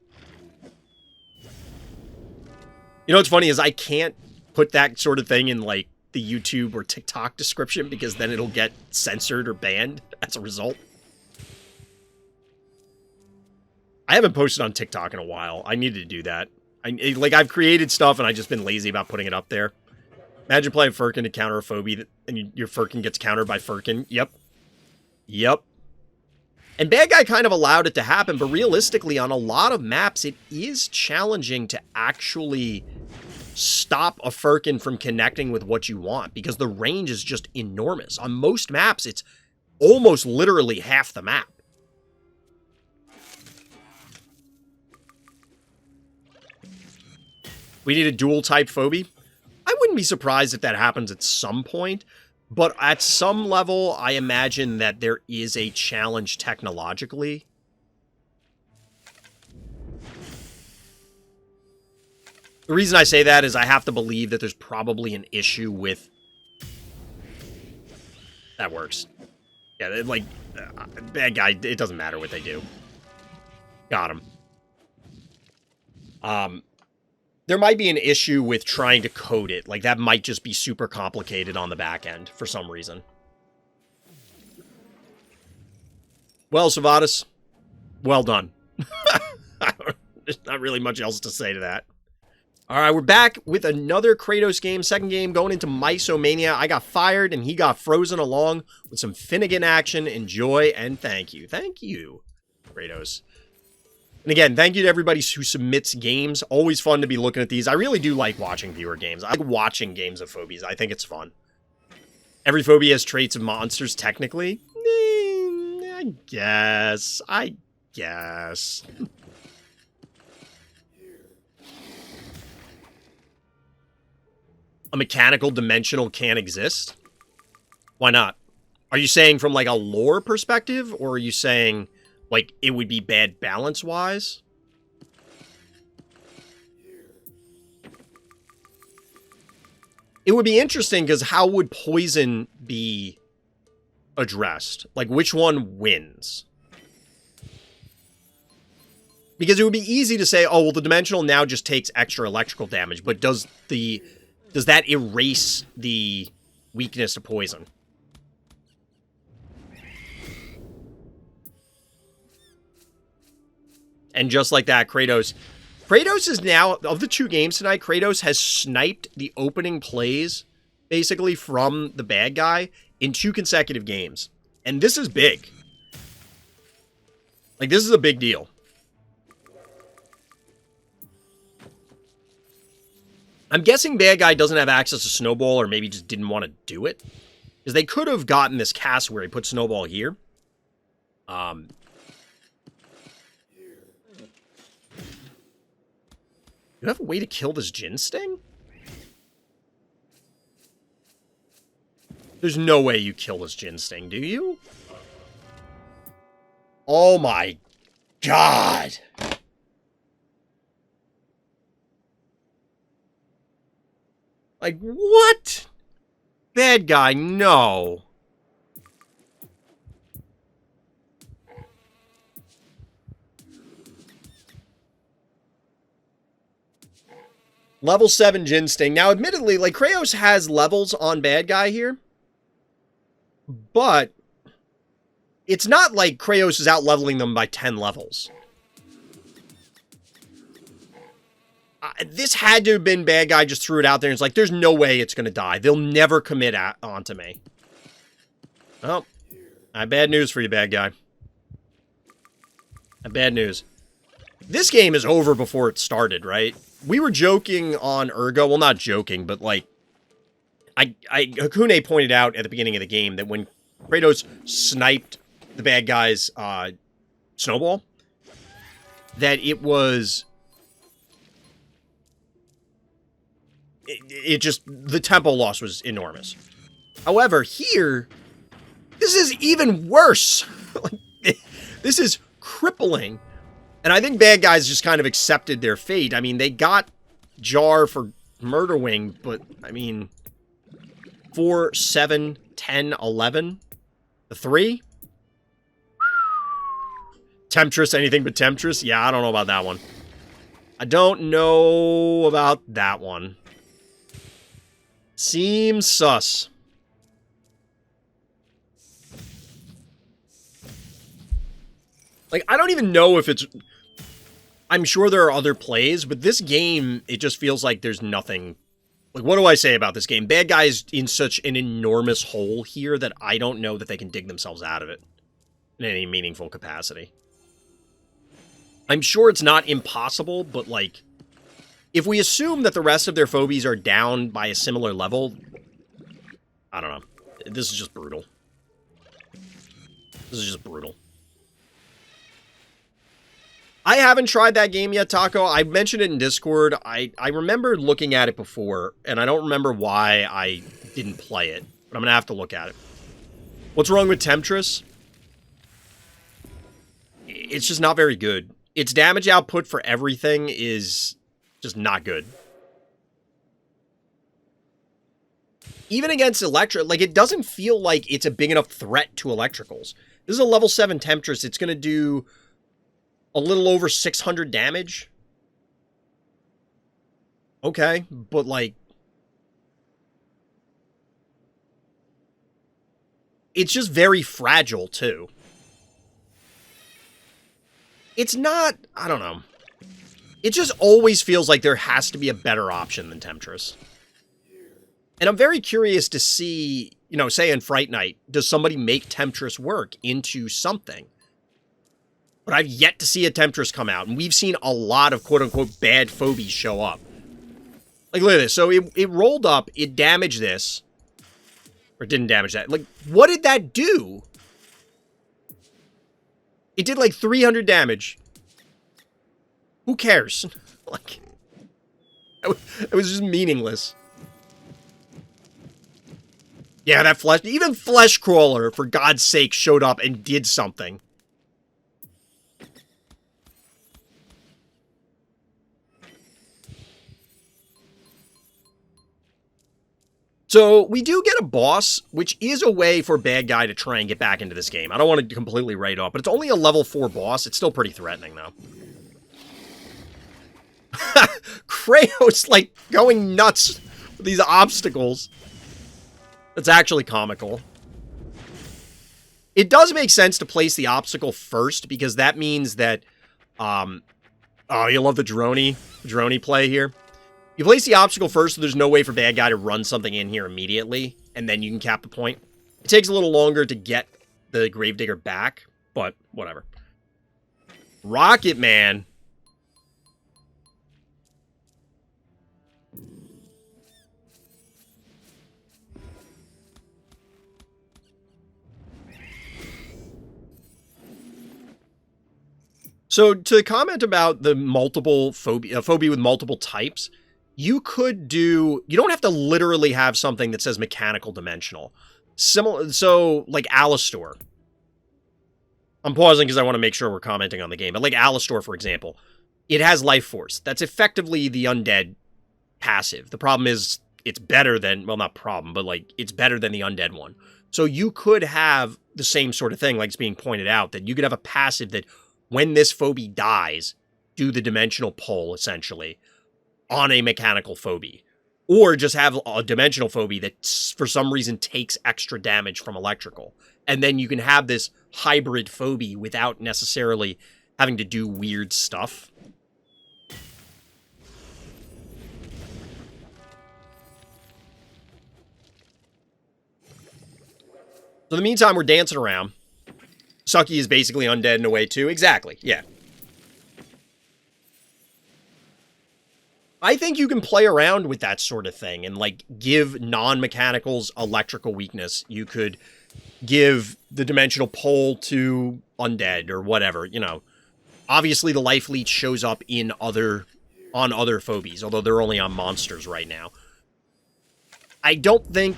You know what's funny is I can't put that sort of thing in, like, the YouTube or TikTok description because then it'll get censored or banned as a result. I haven't posted on TikTok in a while. I needed to do that. I've created stuff and I've just been lazy about putting it up there. Imagine playing Furkin to counter a Phobie and your Furkin gets countered by Furkin. Yep. Yep. And Bad Guy kind of allowed it to happen, but realistically, on a lot of maps, it is challenging to actually stop a Furkin from connecting with what you want, because the range is just enormous. On most maps, it's almost literally half the map. We need a dual-type Phobie. I wouldn't be surprised if that happens at some point, but at some level, I imagine that there is a challenge technologically. The reason I say that is I have to believe that there's probably an issue with... That works. Yeah, like, bad guy, it doesn't matter what they do. Got him. There might be an issue with trying to code it. Like, that might just be super complicated on the back end for some reason. Well, Sivadas, well done. There's not really much else to say to that. All right, we're back with another Kratosss game. Second game going into Mysomania. I got fired and he got frozen along with some Finnegan action. Enjoy and thank you. Thank you, Kratosss. And again, thank you to everybody who submits games. Always fun to be looking at these. I really do like watching viewer games. I like watching games of Phobies. I think it's fun. Every Phobie has traits of monsters, technically. I guess. A mechanical dimensional can't exist? Why not? Are you saying from, like, a lore perspective? Or are you saying... like, it would be bad balance-wise? It would be interesting, because how would poison be addressed? Like, which one wins? Because it would be easy to say, oh, well, the dimensional now just takes extra electrical damage, but does that erase the weakness to poison? And just like that, Kratosss is now, of the 2 games tonight, Kratosss has sniped the opening plays, basically, from the bad guy in 2 consecutive games. And this is big. Like, this is a big deal. I'm guessing bad guy doesn't have access to Snowball, or maybe just didn't want to do it. Because they could have gotten this cast where he put Snowball here. You have a way to kill this Jin Sting? There's no way you kill this Jin Sting, do you? Oh my god! Like, what? Bad guy, no. Level 7 Jin Sting. Now, admittedly, like, Kratosss has levels on bad guy here. But it's not like Kratosss is out-leveling them by 10 levels. This had to have been bad guy just threw it out there and it's like, there's no way it's going to die. They'll never commit onto me. Oh, I have bad news for you, bad guy. I have bad news. This game is over before it started, right? We were joking on Urgo. Well, not joking, but like, Hakune pointed out at the beginning of the game that when Kratosss sniped the bad guy's Snowball, that it was... It just, the tempo loss was enormous. However, here, this is even worse. This is crippling. And I think bad guys just kind of accepted their fate. I mean, they got Jar for Murder Wing, but, I mean, 4, 7, 10, 11, the 3? Temptress, anything but Temptress? Yeah, I don't know about that one. I don't know about that one. Seems sus. Like, I don't even know if it's... I'm sure there are other plays, but this game, it just feels like there's nothing... Like, what do I say about this game? Bad guys in such an enormous hole here that I don't know that they can dig themselves out of it in any meaningful capacity. I'm sure it's not impossible, but, like... If we assume that the rest of their phobies are down by a similar level, I don't know. This is just brutal. This is just brutal. I haven't tried that game yet, Taco. I mentioned it in Discord. I remember looking at it before, and I don't remember why I didn't play it. But I'm going to have to look at it. What's wrong with Temptress? It's just not very good. Its damage output for everything is... just not good. Even against like, it doesn't feel like it's a big enough threat to electricals. This is a level 7 Temptress. It's going to do a little over 600 damage. Okay, but, like... It's just very fragile, too. It's not... I don't know. It just always feels like there has to be a better option than Temptress. And I'm very curious to see, you know, say in Fright Night, does somebody make Temptress work into something? But I've yet to see a Temptress come out, and we've seen a lot of quote-unquote bad phobies show up. Like, look at this. So it rolled up, it damaged this. Or it didn't damage that. Like, what did that do? It did like 300 damage. Who cares? Like, it was just meaningless. Yeah, that flesh, even Flesh Crawler, for God's sake, showed up and did something. So, we do get a boss, which is a way for bad guy to try and get back into this game. I don't want to completely write off, but it's only a level 4 boss. It's still pretty threatening, though. Kratosss, like, going nuts with these obstacles. That's actually comical. It does make sense to place the obstacle first, because that means that, oh, you love the droney play here. You place the obstacle first, so there's no way for bad guy to run something in here immediately, and then you can cap the point. It takes a little longer to get the Gravedigger back, but whatever. Rocket Man. So, to comment about the multiple phobia with multiple types, you could do... You don't have to literally have something that says mechanical dimensional. Similar, so, like Alistor. I'm pausing because I want to make sure we're commenting on the game. But like Alistor, for example, it has life force. That's effectively the undead passive. The problem is it's better than... Well, not problem, but like it's better than the undead one. So you could have the same sort of thing, like it's being pointed out, that you could have a passive that... When this phobie dies, do the dimensional pull, essentially, on a mechanical phobie. Or just have a dimensional phobie that, for some reason, takes extra damage from electrical. And then you can have this hybrid phobie without necessarily having to do weird stuff. So in the meantime, we're dancing around. Sucky is basically undead in a way, too. Exactly, yeah. I think you can play around with that sort of thing and, like, give non-mechanicals electrical weakness. You could give the dimensional pull to undead or whatever, you know. Obviously, the life leech shows up on other phobies, although they're only on monsters right now. I don't think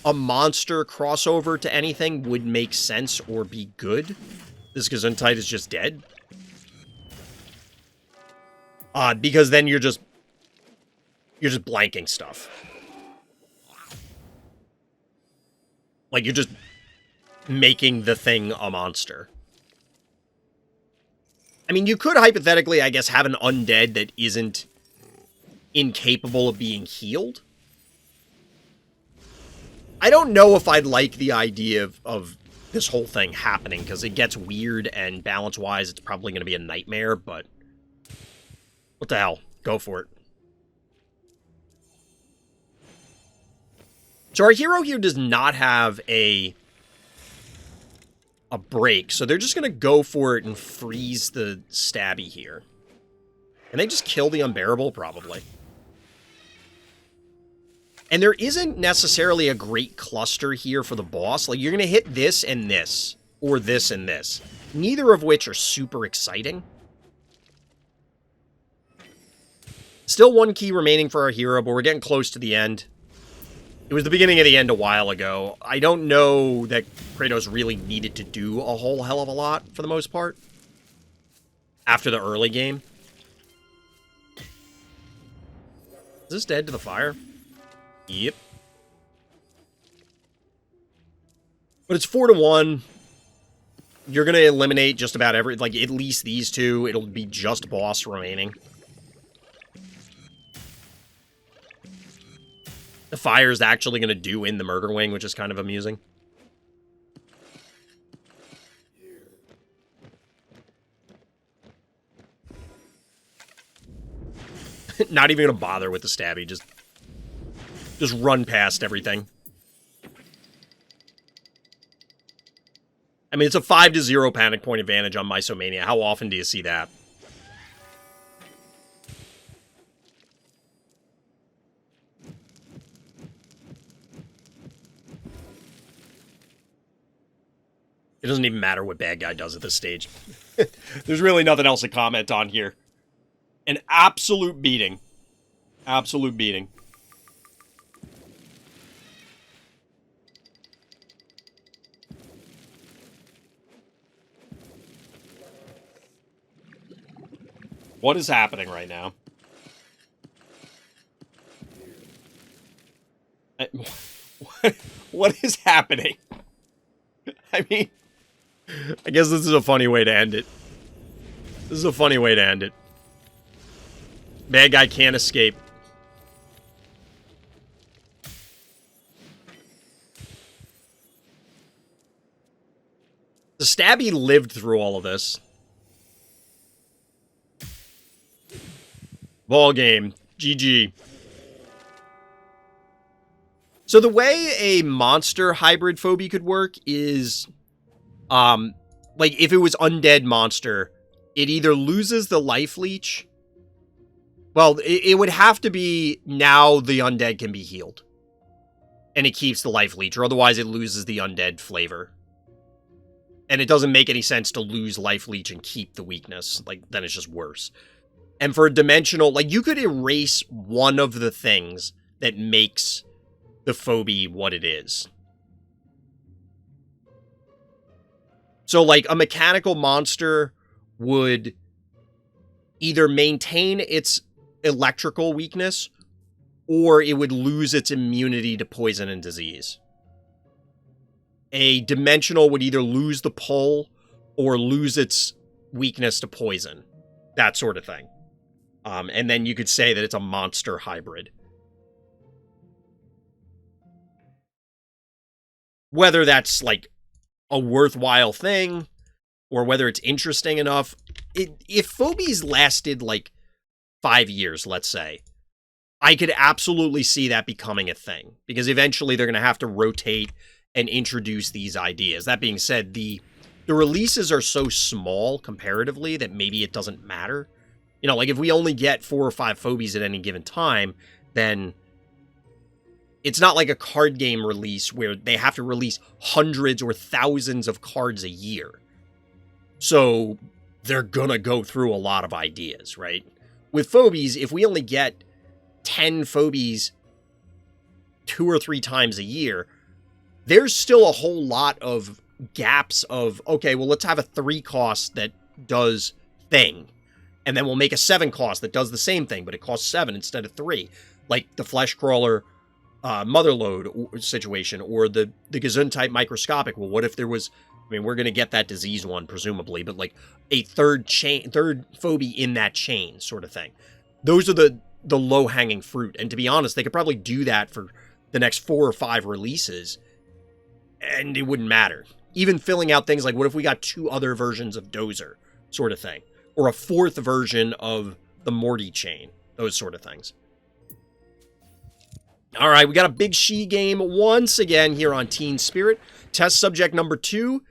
a monster crossover to anything would make sense or be good. This Gesundheit is just dead. Because then you're just blanking stuff. Like, you're just making the thing a monster. I mean, you could hypothetically, I guess, have an undead that isn't incapable of being healed. I don't know if I'd like the idea of this whole thing happening, because it gets weird, and balance-wise, it's probably going to be a nightmare, but... What the hell? Go for it. So our hero here does not have a break, so they're just going to go for it and freeze the stabby here. And they just kill the unbearable, probably. And there isn't necessarily a great cluster here for the boss. Like, you're going to hit this and this, or this and this. Neither of which are super exciting. Still one key remaining for our hero, but we're getting close to the end. It was the beginning of the end a while ago. I don't know that Kratosss really needed to do a whole hell of a lot, for the most part, after the early game. Is this dead to the fire? Yep. But it's 4-1. You're going to eliminate just about every... Like, at least these two. It'll be just boss remaining. The fire is actually going to do in the murder wing, which is kind of amusing. Not even going to bother with the stabby, just run past everything. I mean, it's a 5-0 panic point advantage on Mysomania. How often do you see that? It doesn't even matter what bad guy does at this stage. There's really nothing else to comment on here. An absolute beating. Absolute beating. What is happening right now? What is happening? I mean, I guess this is a funny way to end it. This is a funny way to end it. Bad guy can't escape. The Stabby lived through all of this. Ball game. GG. So the way a monster hybrid phobie could work is, like, if it was undead monster, it either loses the life leech. Well, it would have to be now the undead can be healed. And it keeps the life leech, or otherwise it loses the undead flavor. And it doesn't make any sense to lose life leech and keep the weakness. Like, then it's just worse. And for a dimensional, like, you could erase one of the things that makes the phobie what it is. So, like, a mechanical monster would either maintain its electrical weakness, or it would lose its immunity to poison and disease. A dimensional would either lose the pull or lose its weakness to poison. That sort of thing. And then you could say that it's a monster hybrid. Whether that's, like, a worthwhile thing, or whether it's interesting enough. If Phobies lasted, like, 5 years, let's say, I could absolutely see that becoming a thing. Because eventually they're going to have to rotate and introduce these ideas. That being said, the releases are so small comparatively that maybe it doesn't matter. You know, like, if we only get 4 or 5 Phobies at any given time, then it's not like a card game release where they have to release hundreds or thousands of cards a year. So they're gonna go through a lot of ideas, right? With Phobies, if we only get 10 Phobies 2 or 3 times a year, there's still a whole lot of gaps of, okay, well, let's have a 3 cost that does thing. And then we'll make a 7 cost that does the same thing, but it costs 7 instead of 3. Like the Flesh Crawler Motherload situation, or the Gesundheit Microscopic. Well, what if there was, I mean, we're going to get that disease one, presumably, but like a third phobie in that chain sort of thing. Those are the low-hanging fruit. And to be honest, they could probably do that for the next 4 or 5 releases, and it wouldn't matter. Even filling out things like, what if we got 2 other versions of Dozer, sort of thing. Or a 4th version of the Morty chain. Those sort of things. All right, we got a Big She game once again here on Teen Spirit. Test subject number 2.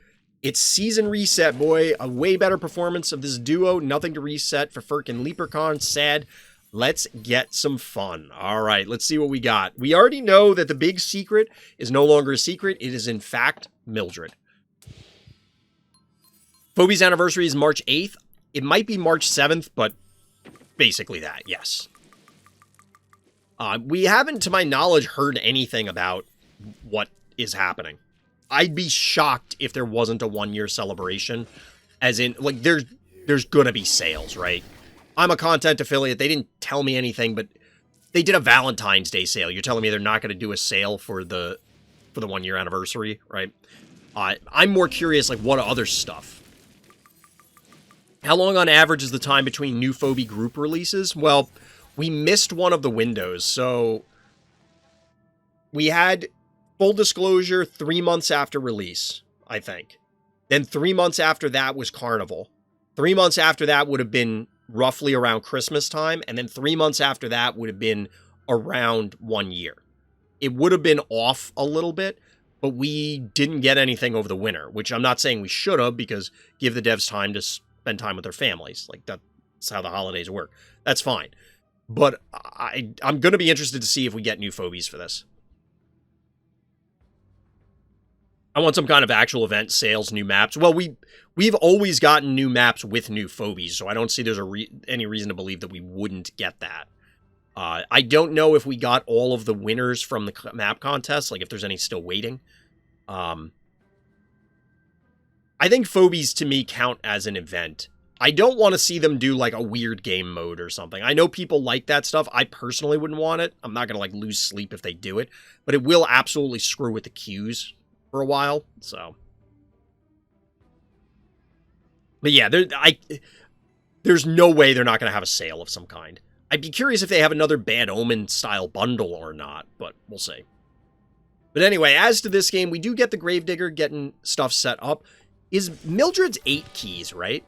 It's season reset, boy. A way better performance of this duo. Nothing to reset for Ferk and Leapercon. Sad. Let's get some fun. All right, let's see what we got. We already know that the big secret is no longer a secret. It is, in fact, Mildred. Phobies anniversary is March 8th. It might be March 7th, but basically that, yes. We haven't, to my knowledge, heard anything about what is happening. I'd be shocked if there wasn't a 1-year celebration. As in, like, there's gonna be sales, right? I'm a content affiliate. They didn't tell me anything, but they did a Valentine's Day sale. You're telling me they're not going to do a sale for the 1-year anniversary, right? I'm more curious, like, what other stuff? How long on average is the time between new Phobie group releases? Well, we missed one of the windows, so we had, full disclosure, 3 months after release, I think. Then 3 months after that was Carnival. 3 months after that would have been roughly around Christmas time, and then 3 months after that would have been around 1 year. It would have been off a little bit, but we didn't get anything over the winter, which I'm not saying we should have, because give the devs time to spend time with their families. Like, that's how the holidays work. That's fine. But I'm going to be interested to see if we get new Phobies for this. I want some kind of actual event, sales, new maps. Well, we've always gotten new maps with new Phobies, so I don't see there's any reason to believe that we wouldn't get that. I don't know if we got all of the winners from the map contest, like if there's any still waiting. I think Phobies, to me, count as an event. I don't want to see them do, like, a weird game mode or something. I know people like that stuff. I personally wouldn't want it. I'm not going to, like, lose sleep if they do it. But it will absolutely screw with the queues for a while, so. But yeah, there's no way they're not going to have a sale of some kind. I'd be curious if they have another Bad Omen style bundle or not, but we'll see. But anyway, as to this game, we do get the Gravedigger getting stuff set up. Is Mildred's 8 keys, right?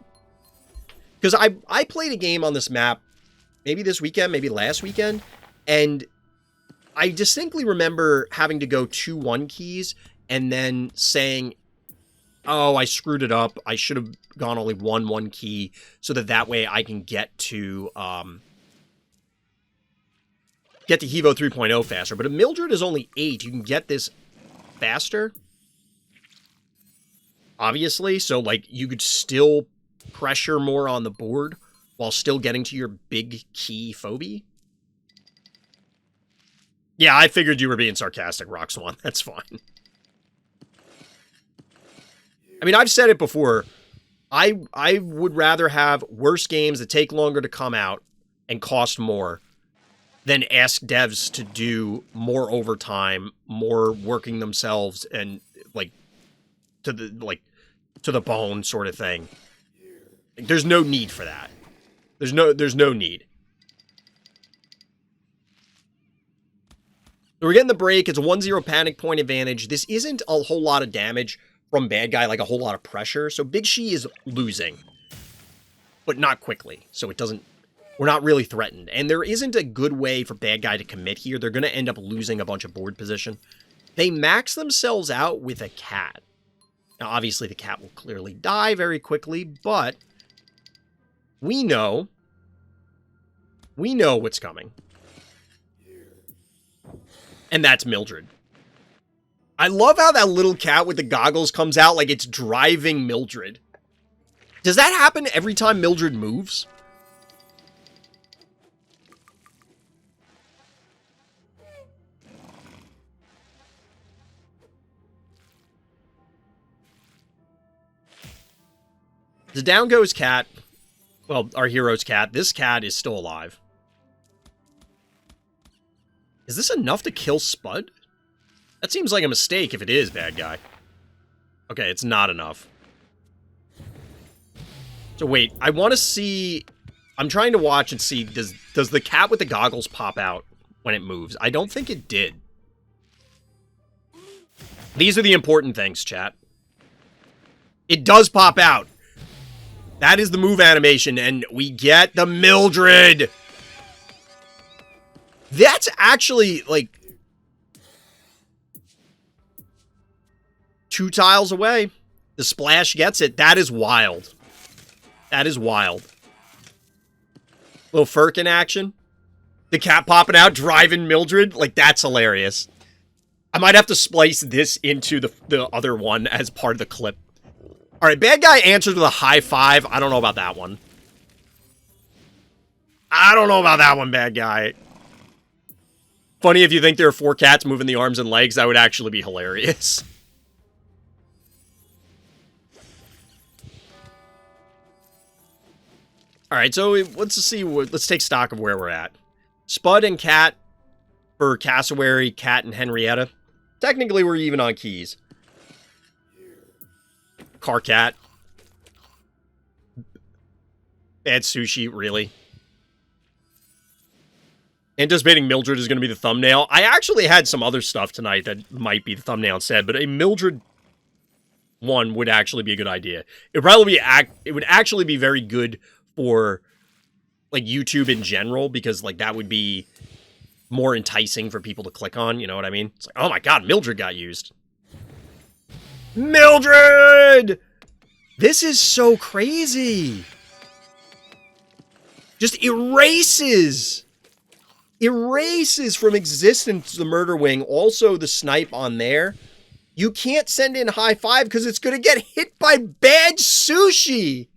Because I played a game on this map, maybe this weekend, maybe last weekend, and I distinctly remember having to go 2 1 keys and then saying, oh, I screwed it up. I should have gone only 1 key so that way I can get to Hevo 3.0 faster. But if Mildred is only 8, you can get this faster. Obviously, so like you could still pressure more on the board while still getting to your big key phobie. Yeah, I figured you were being sarcastic, Rock Swan. That's fine. I mean, I've said it before. I would rather have worse games that take longer to come out and cost more than ask devs to do more overtime, more working themselves, and like to the bone sort of thing. There's no need for that. There's no need. So we're getting the break. It's a 1-0 panic point advantage. This isn't a whole lot of damage from bad guy, like a whole lot of pressure. So Big She is losing, but not quickly. So it doesn't, we're not really threatened. And there isn't a good way for bad guy to commit here. They're going to end up losing a bunch of board position. They max themselves out with a cat. Now, obviously, the cat will clearly die very quickly, but we know what's coming. And that's Mildred. I love how that little cat with the goggles comes out like it's driving Mildred. Does that happen every time Mildred moves? The down goes cat. Well, our hero's cat. This cat is still alive. Is this enough to kill Spud? That seems like a mistake if it is, bad guy. Okay, it's not enough. So wait, I want to see... I'm trying to watch and see, does the cat with the goggles pop out when it moves? I don't think it did. These are the important things, chat. It does pop out. That is the move animation, and we get the Mildred! That's actually, like... 2 tiles away. The splash gets it. That is wild. That is wild. Little Firkin action. The cat popping out, driving Mildred. Like, that's hilarious. I might have to splice this into the other one as part of the clip. Alright, bad guy answers with a high five. I don't know about that one. I don't know about that one, bad guy. Funny if you think there are 4 cats moving the arms and legs. That would actually be hilarious. Alright, so let's see. Let's take stock of where we're at. Spud and Cat for Cassowary, Cat and Henrietta. Technically, we're even on keys. Car Cat. Bad Sushi, really. Anticipating Mildred is going to be the thumbnail. I actually had some other stuff tonight that might be the thumbnail instead, but a Mildred one would actually be a good idea. It would probably be it would actually be very good for like YouTube in general, because like that would be more enticing for people to click on, you know what I mean? It's like, oh my god, Mildred got used. Mildred! This is so crazy. Just erases from existence the Murder Wing. Also the snipe on there. You can't send in high five because it's going to get hit by Bad Sushi.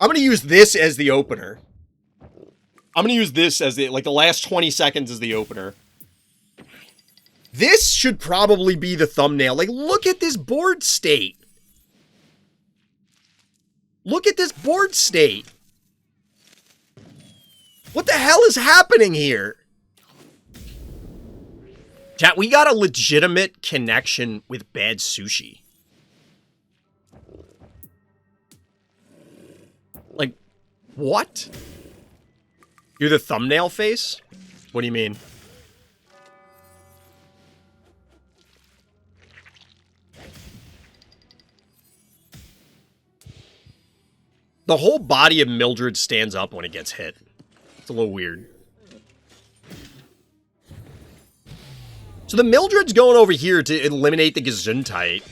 I'm going to use this as the opener. I'm going to use this as the last 20 seconds as the opener. This should probably be the thumbnail. Like, look at this board state. Look at this board state. What the hell is happening here? Chat, we got a legitimate connection with Bad Sushi. Like, what? Do the thumbnail face? What do you mean? The whole body of Mildred stands up when it gets hit. It's a little weird. So the Mildred's going over here to eliminate the Gesundheit.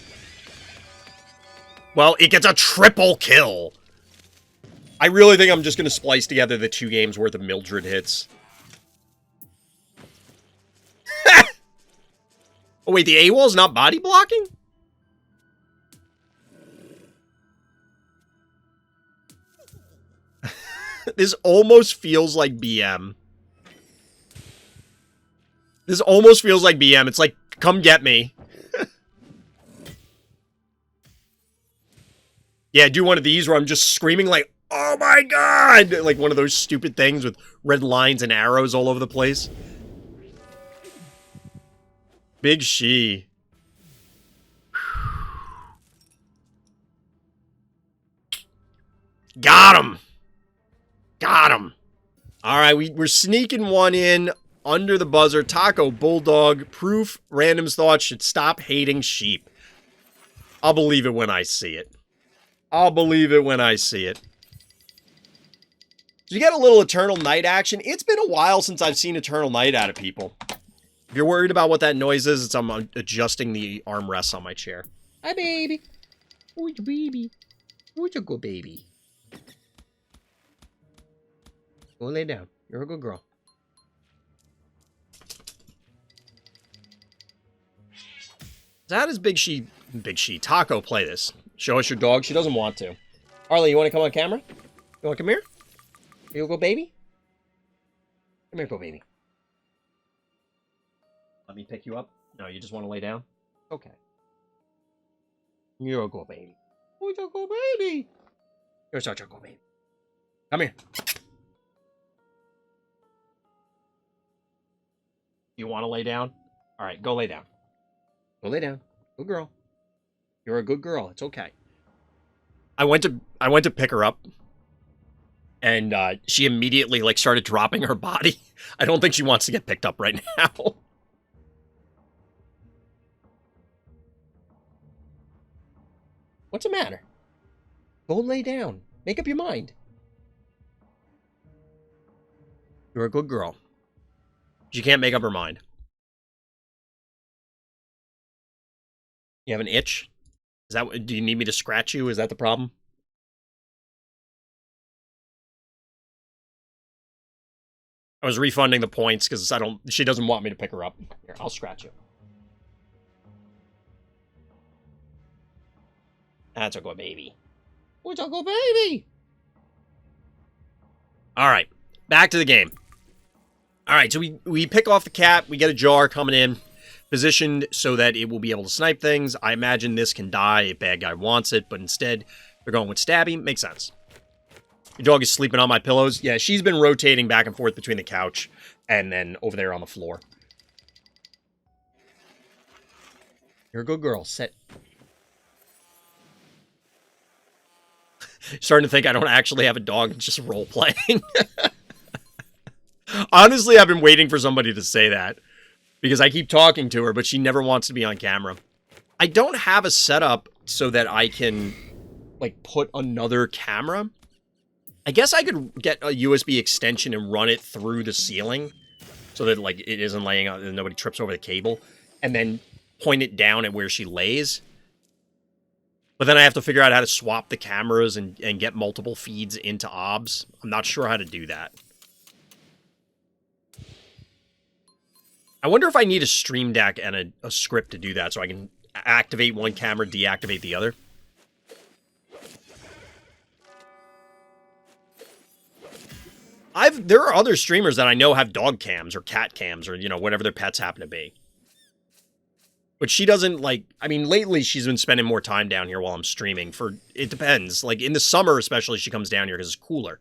Well, it gets a triple kill. I really think I'm just going to splice together the 2 games worth of Mildred hits. Oh, wait, the AWOL's not body blocking? This almost feels like BM. This almost feels like BM. It's like, come get me. Yeah, do one of these where I'm just screaming like, oh my god! Like one of those stupid things with red lines and arrows all over the place. Big She. Got him! Got him! Alright, we're sneaking one in under the buzzer. Tacobulldog. Proof Random's thoughts should stop hating sheep. I'll believe it when I see it. I'll believe it when I see it. So you get a little Eternal Night action. It's been a while since I've seen Eternal Night out of people. If you're worried about what that noise is, it's I'm adjusting the armrests on my chair. Hi, baby. Who's your baby? Who's your good baby? Go lay down. You're a good girl. So how does Big She Taco play this? Show us your dog. She doesn't want to. Arlie, you want to come on camera? You want to come here? You go baby? Come here, go baby. Let me pick you up. No, you just want to lay down? Okay. You're a good baby. You're a good baby. You're such a good baby. Come here. You want to lay down? All right, go lay down. Go lay down. Good girl. You're a good girl. It's okay. I went to pick her up, and she immediately like started dropping her body. I don't think she wants to get picked up right now. What's the matter? Go lay down. Make up your mind. You're a good girl. She can't make up her mind. You have an itch? Is that? Do you need me to scratch you? Is that the problem? I was refunding the points because she doesn't want me to pick her up. Here, I'll scratch you. That's a good baby. What's a good baby? All right, back to the game. All right, so we pick off the cat. We get a jar coming in, positioned so that it will be able to snipe things. I imagine this can die if bad guy wants it, but instead they're going with stabby. Makes sense. Your dog is sleeping on my pillows. Yeah, she's been rotating back and forth between the couch and then over there on the floor. You're a good girl. Sit. Starting to think I don't actually have a dog. It's just role-playing. Honestly, I've been waiting for somebody to say that. Because I keep talking to her, but she never wants to be on camera. I don't have a setup so that I can, like, put another camera. I guess I could get a USB extension and run it through the ceiling. So that, like, it isn't laying out and nobody trips over the cable. And then point it down at where she lays. But then I have to figure out how to swap the cameras and get multiple feeds into OBS. I'm not sure how to do that. I wonder if I need a Stream Deck and a script to do that so I can activate one camera, deactivate the other. There are other streamers that I know have dog cams or cat cams or, you know, whatever their pets happen to be. But she doesn't, like, I mean, lately she's been spending more time down here while I'm streaming. It depends. Like, in the summer especially, she comes down here because it's cooler.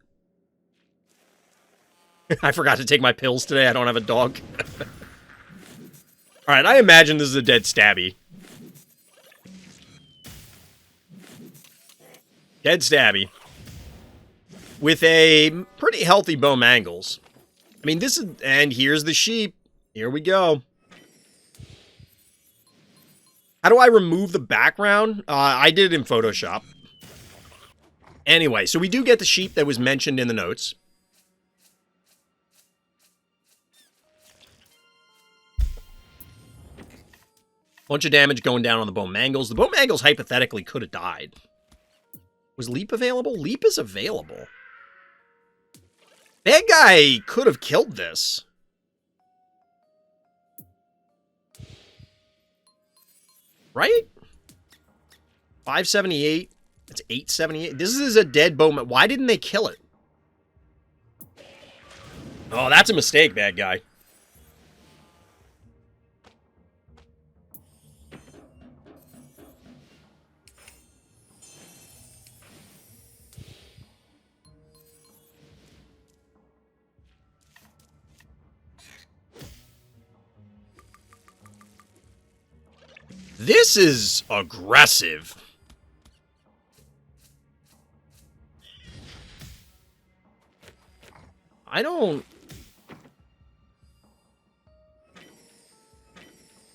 I forgot to take my pills today. I don't have a dog. Alright, I imagine this is a dead stabby. Dead stabby. With a pretty healthy bow mangles. I mean, this is... And here's the sheep. Here we go. How do I remove the background? I did it in Photoshop. Anyway, so we do get the sheep that was mentioned in the notes. Bunch of damage going down on the bone mangles. The bone mangles hypothetically could have died. Was Leap available? Leap is available. Bad guy could have killed this. Right? 578. That's 878. This is a dead bowman. Why didn't they kill it? Oh, that's a mistake, bad guy. This is aggressive. I don't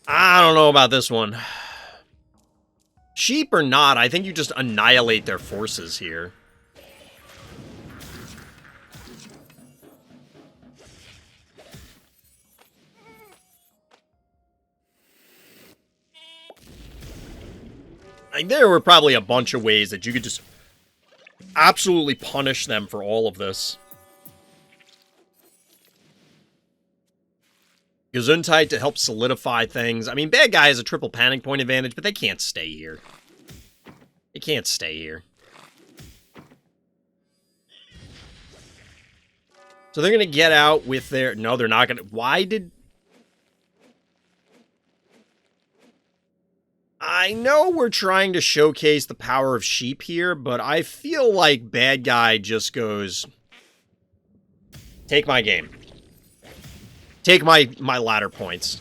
know about this one. Sheep or not, I think you just annihilate their forces here. Like, there were probably a bunch of ways that you could just absolutely punish them for all of this. Gesundheit to help solidify things. I mean, bad guy has a triple panic point advantage, but they can't stay here. They can't stay here. So they're going to get out with their... No, they're not going to... Why did... I know we're trying to showcase the power of sheep here, but I feel like bad guy just goes... Take my game. Take my ladder points.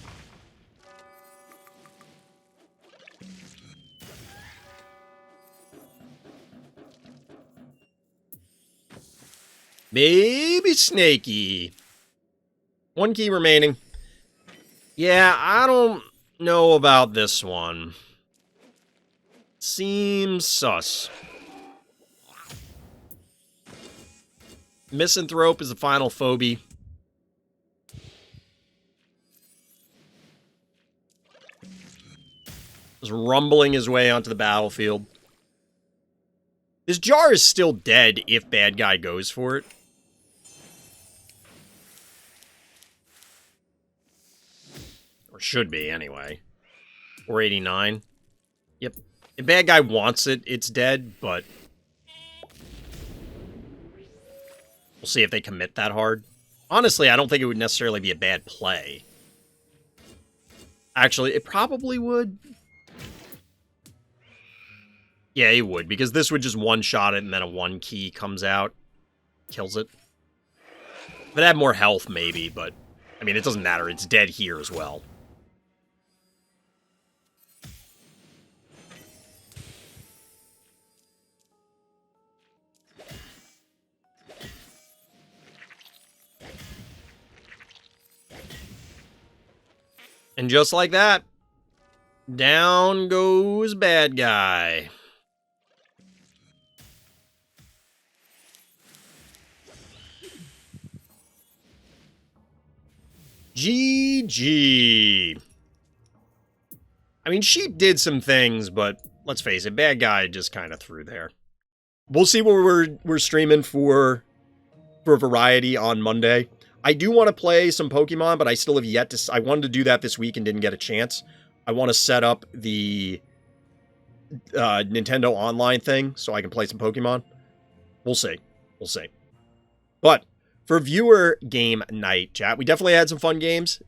Maybe Snaky. One key remaining. Yeah, I don't know about this one. Seems sus. Misanthrope is the final phobie. Just rumbling his way onto the battlefield. This jar is still dead if bad guy goes for it. Or should be, anyway. 489. Yep. If bad guy wants it, it's dead, but... We'll see if they commit that hard. Honestly, I don't think it would necessarily be a bad play. Actually, it probably would... Yeah, he would, because this would just one-shot it, and then a one key comes out. Kills it. If it had more health, maybe, but... I mean, it doesn't matter. It's dead here as well. And just like that, down goes bad guy. GG. I mean, Sheep did some things, but let's face it, bad guy just kind of threw there. We'll see what we're streaming for variety on Monday. I do want to play some Pokemon, but I still have yet to... I wanted to do that this week and didn't get a chance. I want to set up the Nintendo Online thing so I can play some Pokemon. We'll see. We'll see. But for viewer game night, chat, we definitely had some fun games.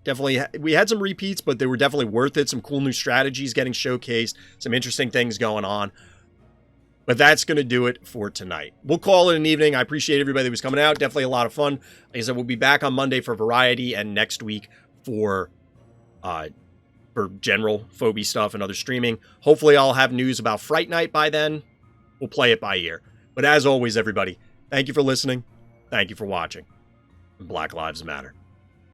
We had some repeats, but they were definitely worth it. Some cool new strategies getting showcased. Some interesting things going on. But that's going to do it for tonight. We'll call it an evening. I appreciate everybody that was coming out. Definitely a lot of fun. Like I said, we'll be back on Monday for variety and next week for general Phobie stuff and other streaming. Hopefully I'll have news about Fright Night by then. We'll play it by ear. But as always, everybody, thank you for listening. Thank you for watching. Black Lives Matter.